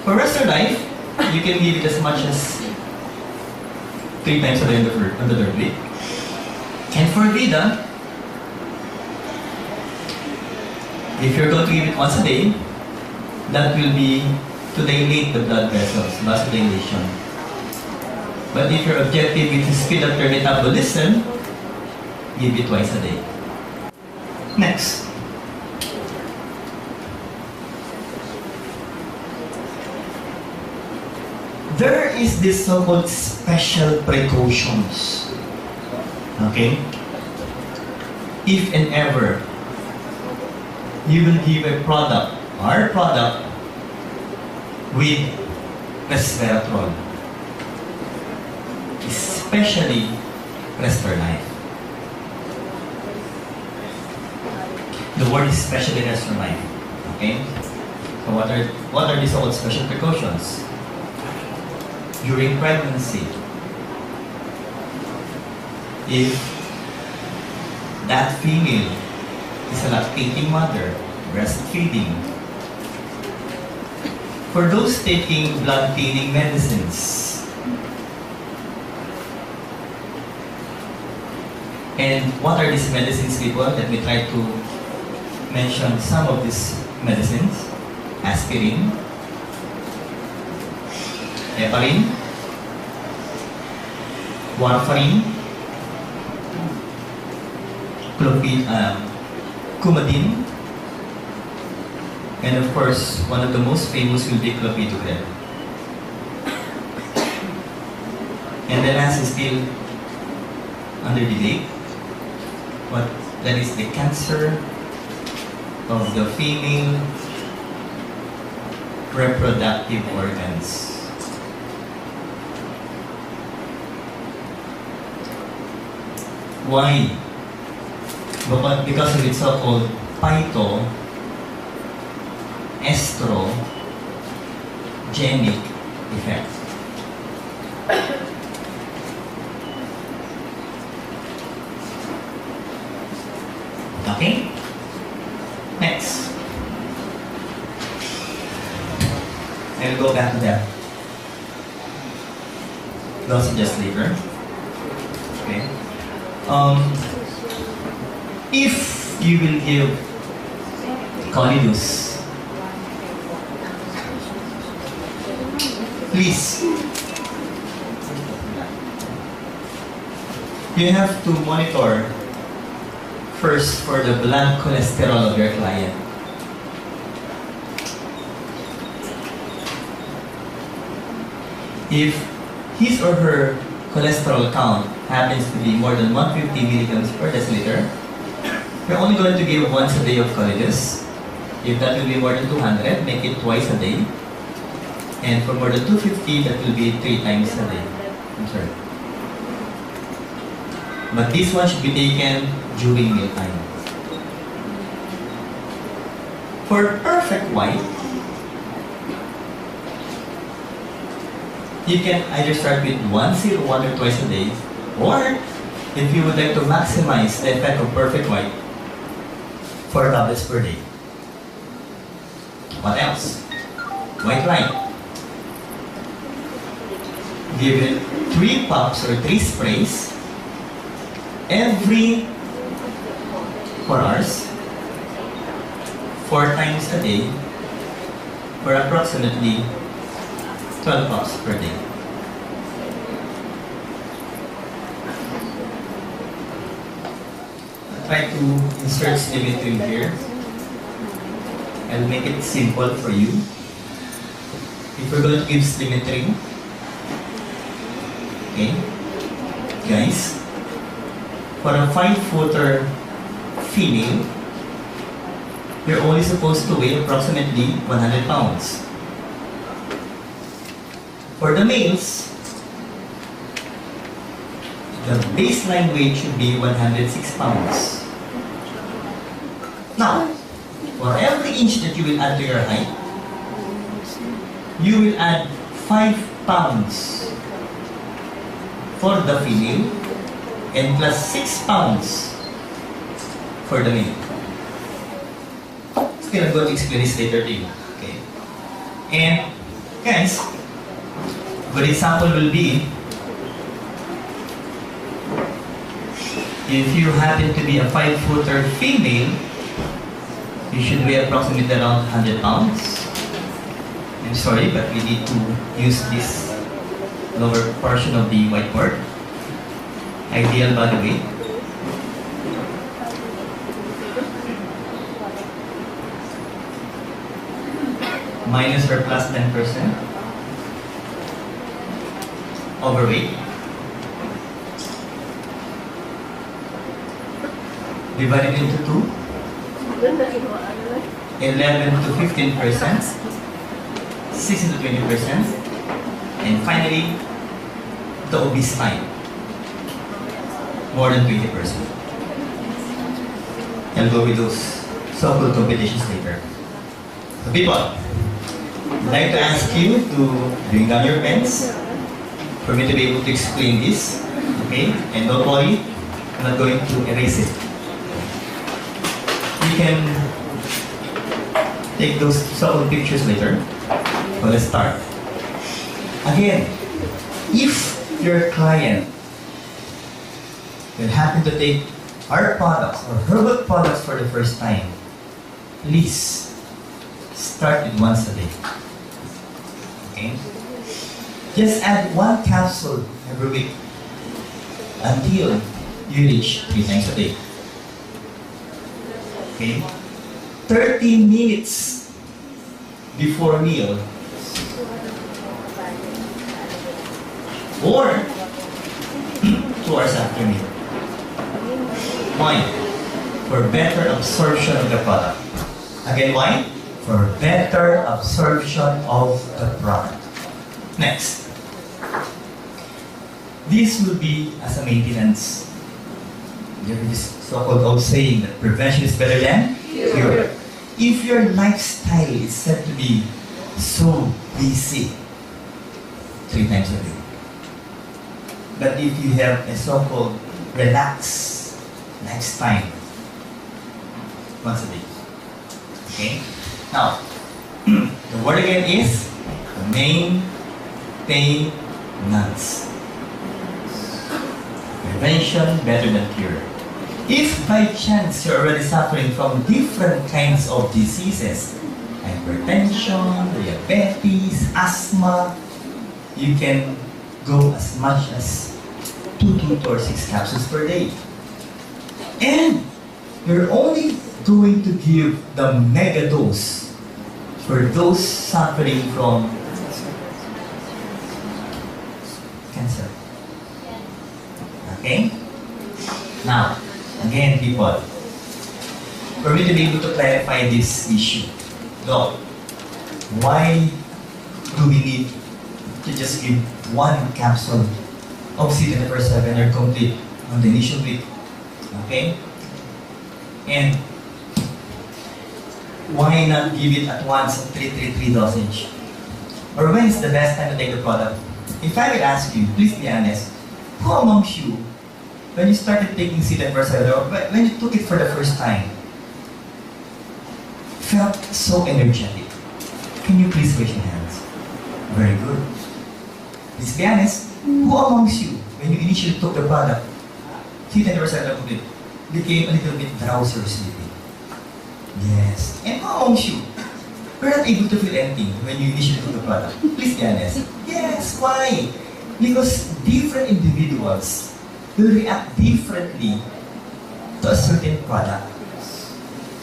For rest of life, you can give it as much as 3 times a day on the third week. And for Vida, if you're going to give it once a day, that will be to dilate the blood vessels, vasodilation. But if your objective is to speed up your metabolism, give it twice a day. Next. There is this so-called special precautions. Okay? If and ever you will give a product, our product, with resveratrol, especially Restore Life. The word is especially Restore Life. Okay? So what are these so-called special precautions? During pregnancy, if that female is a lactating mother, breastfeeding, for those taking blood thinning medicines, and what are these medicines, people? Let me try to mention some of these medicines. aspirin, heparin, warfarin, coumadin, and of course, one of the most famous will be clopidogrel. And the last is still under debate. What that is the cancer of the female reproductive organs. Why? Because of its so-called phytoestrogenic effect. Okay? Next. I will go back to that. Dosages later. Okay. If you will give Colidus, please, you have to monitor first for the blood cholesterol of your client. If his or her cholesterol count happens to be more than 150 milligrams per deciliter, you're only going to give once a day of Colidus. If that will be more than 200, make it twice a day. And for more than 250, that will be 3 times a day. I'm sorry. But this one should be taken during mealtime. For perfect white, you can either start with once or twice a day, or if you would like to maximize the effect of perfect white, 4 tablets per day. What else? White light. Give it 3 puffs or 3 sprays every 4 hours, 4 times a day, for approximately 12 puffs per day. I'll try to insert symmetry here. I'll make it simple for you. If we're going to give symmetry, okay, guys, for a 5-footer female, you're only supposed to weigh approximately 100 pounds. For the males, the baseline weight should be 106 pounds. Now, for every inch that you will add to your height, you will add 5 pounds for the female and plus 6 pounds for the male. Still, I'm going to explain this later to you. Okay. And guys, good example will be if you happen to be a 5-footer female, you should weigh approximately around 100 pounds. I'm sorry, but we need to use this lower portion of the whiteboard. Ideal body weight. Minus or plus 10%. Overweight. Divided into 2. 11 to 15%. 16 to 20%. And finally, the obese type. More than 20%. I'll go with those so-called competitions later. So people, I'd like to ask you to bring down your pens for me to be able to explain this. Okay? And don't worry, I'm not going to erase it. You can take those so-called pictures later. So let's start. Again, if your client will happen to take our products or herbal products for the first time, please Start with once a day. Okay? Just add 1 capsule every week until you reach 3 times a day. Okay? 30 minutes before meal or 2 hours after meal. Why? For better absorption of the product. Again, why? For better absorption of the product. Next. This will be as a maintenance. There is this so-called old saying that prevention is better than cure. If your lifestyle is said to be so busy 3 times a day, but if you have a so-called relaxed lifestyle once a day, okay? Now, the word again is maintenance. Prevention better than cure. If by chance you're already suffering from different kinds of diseases, hypertension, diabetes, asthma, you can go as much as 2 or 6 capsules per day. And you're only going to give the mega dose for those suffering from cancer. Okay? Now, again, people, for me to be able to clarify this issue, look, why do we need to just give 1 capsule of C24/7 or complete on the initial week? Okay? And why not give it at once at 3-3-3 dosage? Or when is the best time to take the product? If I will ask you, please be honest, who amongst you, when you started taking C24/7 or when you took it for the first time, felt so energetic? Can you please raise your hands? Very good. Please be honest, who amongst you, when you initially took the product, C24/7 became a little bit drowsy or sleepy? Yes. And who amongst you were not able to feel anything when you initially took the product? Please be honest. Yes. Why? Because different individuals will react differently to a certain product.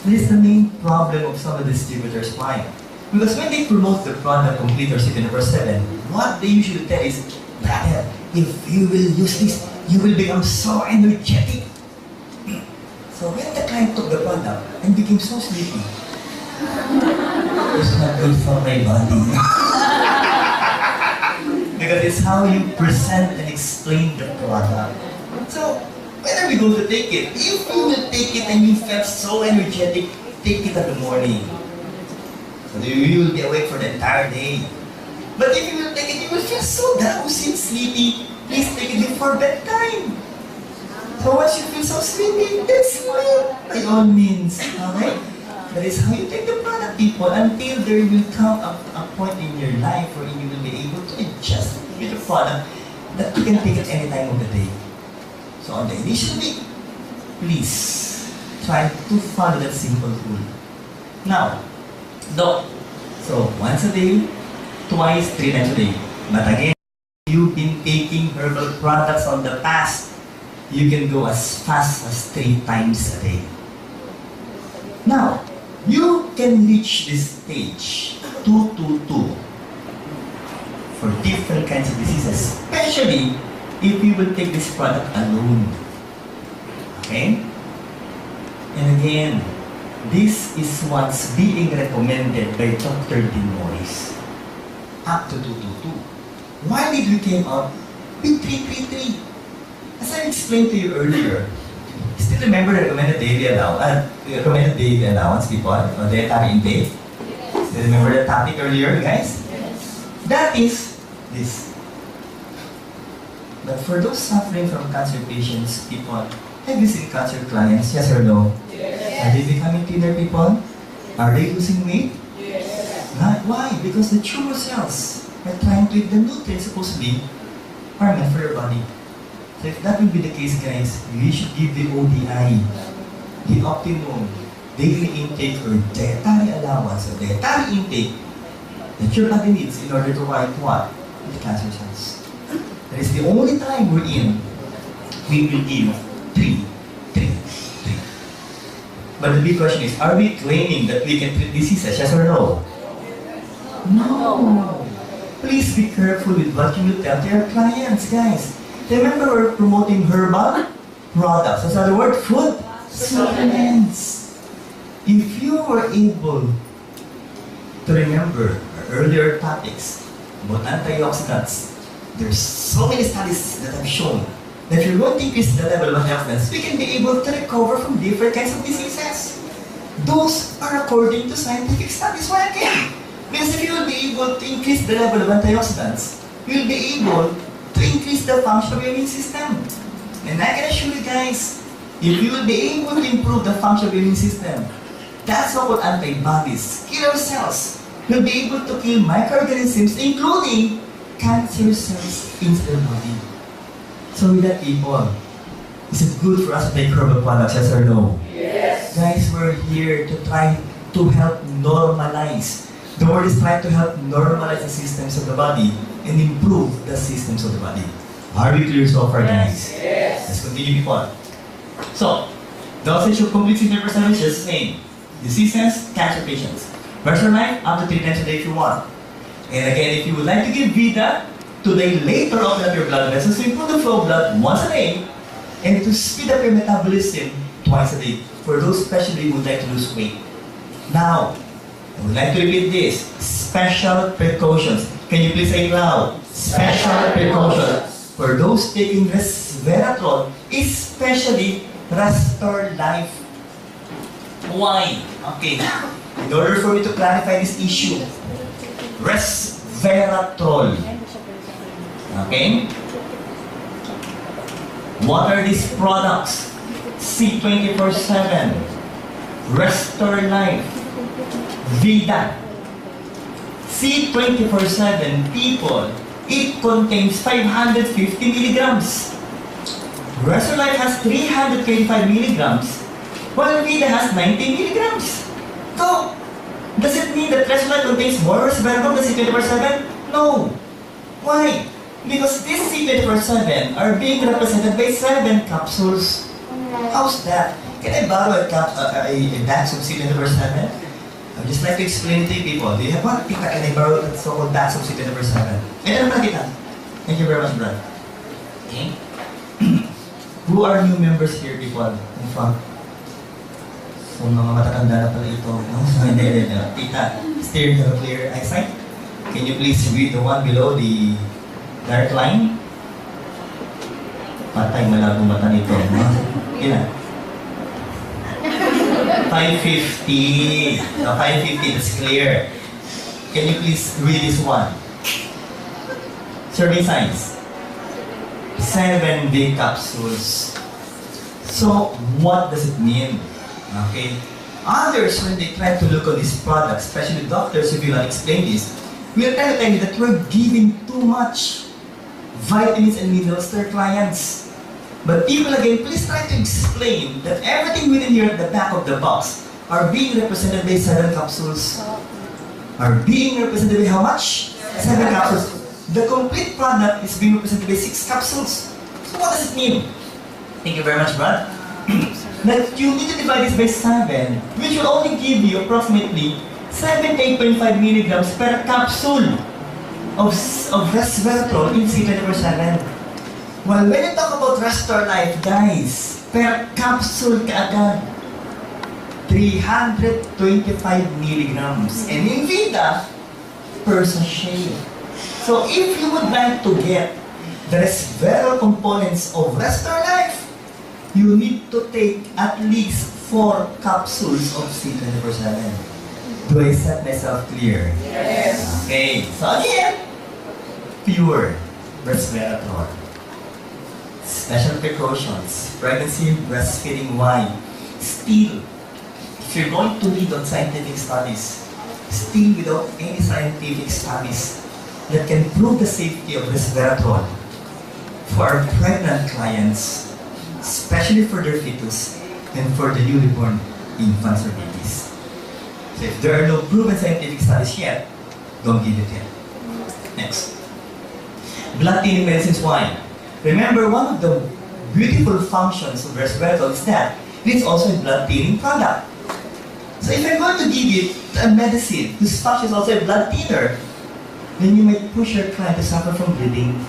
This is the main problem of some of the distributors. Why? Because when they promote the product complete or C24/7, what they usually tell is, brother, if you will use this, you will become so energetic. So when the client took the product and became so sleepy, it's not good for my body. Because it's how you present and explain the product. So, whenever we go to take it, if you will take it and you felt so energetic, take it in the morning. So you will be awake for the entire day. But if you will take it, you will feel so drowsy and sleepy. Please take it before bedtime. So once you feel so sleepy, then sleep by all means. Okay? That is how you take the product, people, until there will come a point in your life where you will be able to adjust with the product that you can take at any time of the day. So on the initial week, please try to follow that simple rule. Now, so once a day, twice, 3 times a day. But again, if you've been taking herbal products on the past, you can go as fast as 3 times a day. Now, you can reach this stage 2-2-2 for different kinds of diseases, especially if you will take this product alone. Okay? And again, this is what's being recommended by Dr. Dean Morris. Up to 2-2-2. Why did we came up with 3-3-3? As I explained to you earlier, still remember the recommended daily allowance, people, or dietary intake? Still remember the topic earlier, guys? That is this. But for those suffering from cancer patients, people, have you seen cancer clients? Yes or no? Yes. Are they becoming thinner, people? Are they losing weight? Yes. Why? Because the tumor cells are trying to eat the nutrients supposedly are meant for your body. So if that will be the case, guys, we should give the ODI, the optimum daily intake or dietary allowance or dietary intake that your body needs in order to fight what? The cancer cells. That is the only time we're in, we will give 3. But the big question is, are we claiming that we can treat diseases, yes or no? No. Please be careful with what you will tell to your clients, guys. Remember, we're promoting herbal products. What's the other word? Food supplements. If you were able to remember our earlier topics about antioxidants, there's so many studies that have shown that if you're going to increase the level of antioxidants, we can be able to recover from different kinds of diseases. Those are according to scientific studies. Why again? Because if you will be able to increase the level of antioxidants, you'll be able to increase the function of your immune system. And I can assure you guys, if you will be able to improve the function of your immune system, that's what antibodies, killer cells, will be able to kill microorganisms, including cancer cells inside the body. So with that, people, is it good for us to take herbal products, yes or no? Yes. Guys, we're here to try to help normalize. The word is trying to help normalize the systems of the body and improve the systems of the body. Are we clear so far, guys? Yes. Let's continue before. So, dosage of complete symptom is just the same. Diseases, cancer patients. Verse life, up to 3 times a day if you want. And again, if you would like to give Vida, today later open up your blood vessels to improve the flow of blood once a day and to speed up your metabolism twice a day. For those especially who would like to lose weight. Now, I would like to repeat this. Special precautions. Can you please say it loud? Special precautions. For those taking resveratrol, especially Restore Life. Why? Okay. In order for me to clarify this issue, resveratrol. Okay? What are these products? C24/7, Restore Life, Vida. C24/7, people, it contains 550 milligrams. Restore Life has 325 milligrams, while Vida has 90 milligrams. So, does it mean that Restore Life contains more resveratrol than C24/7? No. Why? Because these C24/7 are being represented by 7 capsules. How's that? Can I borrow a box of C24/7? I'd just like to explain it to you people. Do you have one? Tita, can I borrow that so-called box of C24/7? Ito naman kita. Thank you very much, Brad. Okay? Who are new members here, people? In front. So, mga matatanda na pala ito. No? Hindi. Tita, steer, have a clear eyesight. Can you please read the one below the dark line? Patay, malabo mata nito. Ilan? 550. No, 550, that's clear. Can you please read this one? Serving size. 7 big capsules. So, what does it mean? Okay. Others, when they try to look at these products, especially doctors, if you like explain this, we'll try to tell you that we're giving too much vitamins and minerals to our clients. But people, again, please try to explain that everything within here at the back of the box are being represented by 7 capsules. Are being represented by how much? 7 capsules. The complete product is being represented by 6 capsules. So what does it mean? Thank you very much, Brad. That you need to divide this by 7, which will only give you approximately 78.5 milligrams per capsule of resveratrol in C24/7. Well, when you talk about Restore Life, guys, per capsule kaagad, 325 milligrams. And in Vida, per sachet. So if you would like to get the resveratrol components of Restore Life, you need to take at least 4 capsules of C24/7. Do I set myself clear? Yes. Okay, so again, pure resveratrol. Special precautions, pregnancy, breastfeeding, why? Still, if you're going to read on scientific studies, still without any scientific studies that can prove the safety of resveratrol for our pregnant clients, especially for their fetus and for the newly born, infants or babies. So if there are no proven scientific studies yet, don't give it yet. Next. Blood thinning medicines. Why? Remember, one of the beautiful functions of resveratrol is that it's also a blood thinning product. So if I'm going to give it a medicine whose function is also a blood thinner, then you might push your client to suffer from bleeding.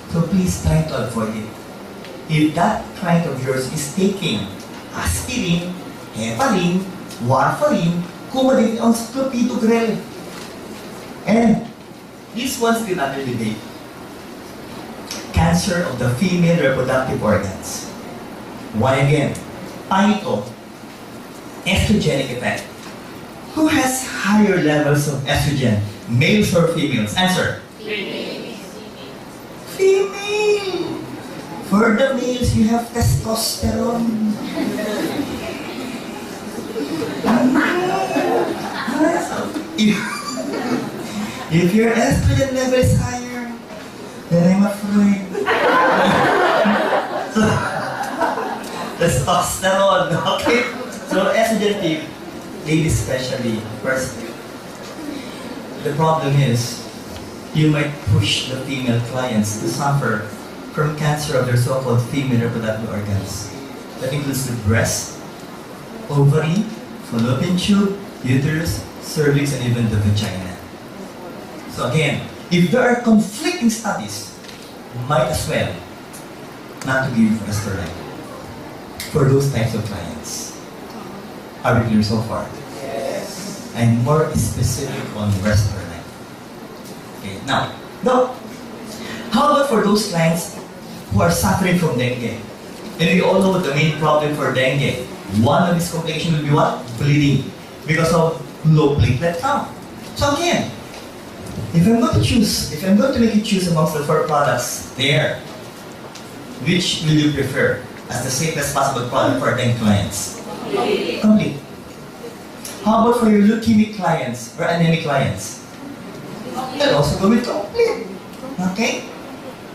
So please try to avoid it. If that client of yours is taking aspirin, heparin, warfarin, Coumadin, on clopidogrel, and this one's still under debate. Cancer of the female reproductive organs. Why again? Paano ito? Estrogenic effect. Who has higher levels of estrogen? Males or females? Answer. Female! For the males, you have testosterone. If your estrogen level is higher, then I'm afraid. So, testosterone, okay? So estrogen, ladies especially, first, the problem is, you might push the female clients to suffer from cancer of their so-called female reproductive organs. That includes the breast, ovary, fallopian tube, uterus, cervix, and even the vagina. So again, if there are conflicting studies, might as well not to give estrogen for those types of clients. Are we clear so far? Yes. I'm more specific on Western. Okay, now, how about for those clients who are suffering from dengue? And we all know the main problem for dengue. One of these complications will be what? Bleeding. Because of low platelet count. So again, if I'm going to make you choose amongst the 4 products there, which will you prefer as the safest possible product for dengue clients? Complete. How about for your leukemic clients or anemic clients? They'll also go with complete. Okay?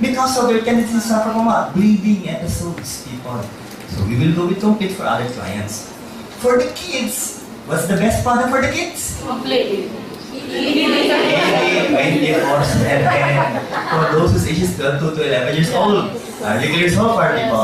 Because of their tendency to suffer from what? Bleeding episodes, people. So we will go with complete for other clients. For the kids, what's the best product for the kids? Complete. 24/7. For those whose ages 2 to 11 years old. Are you clear so far, people?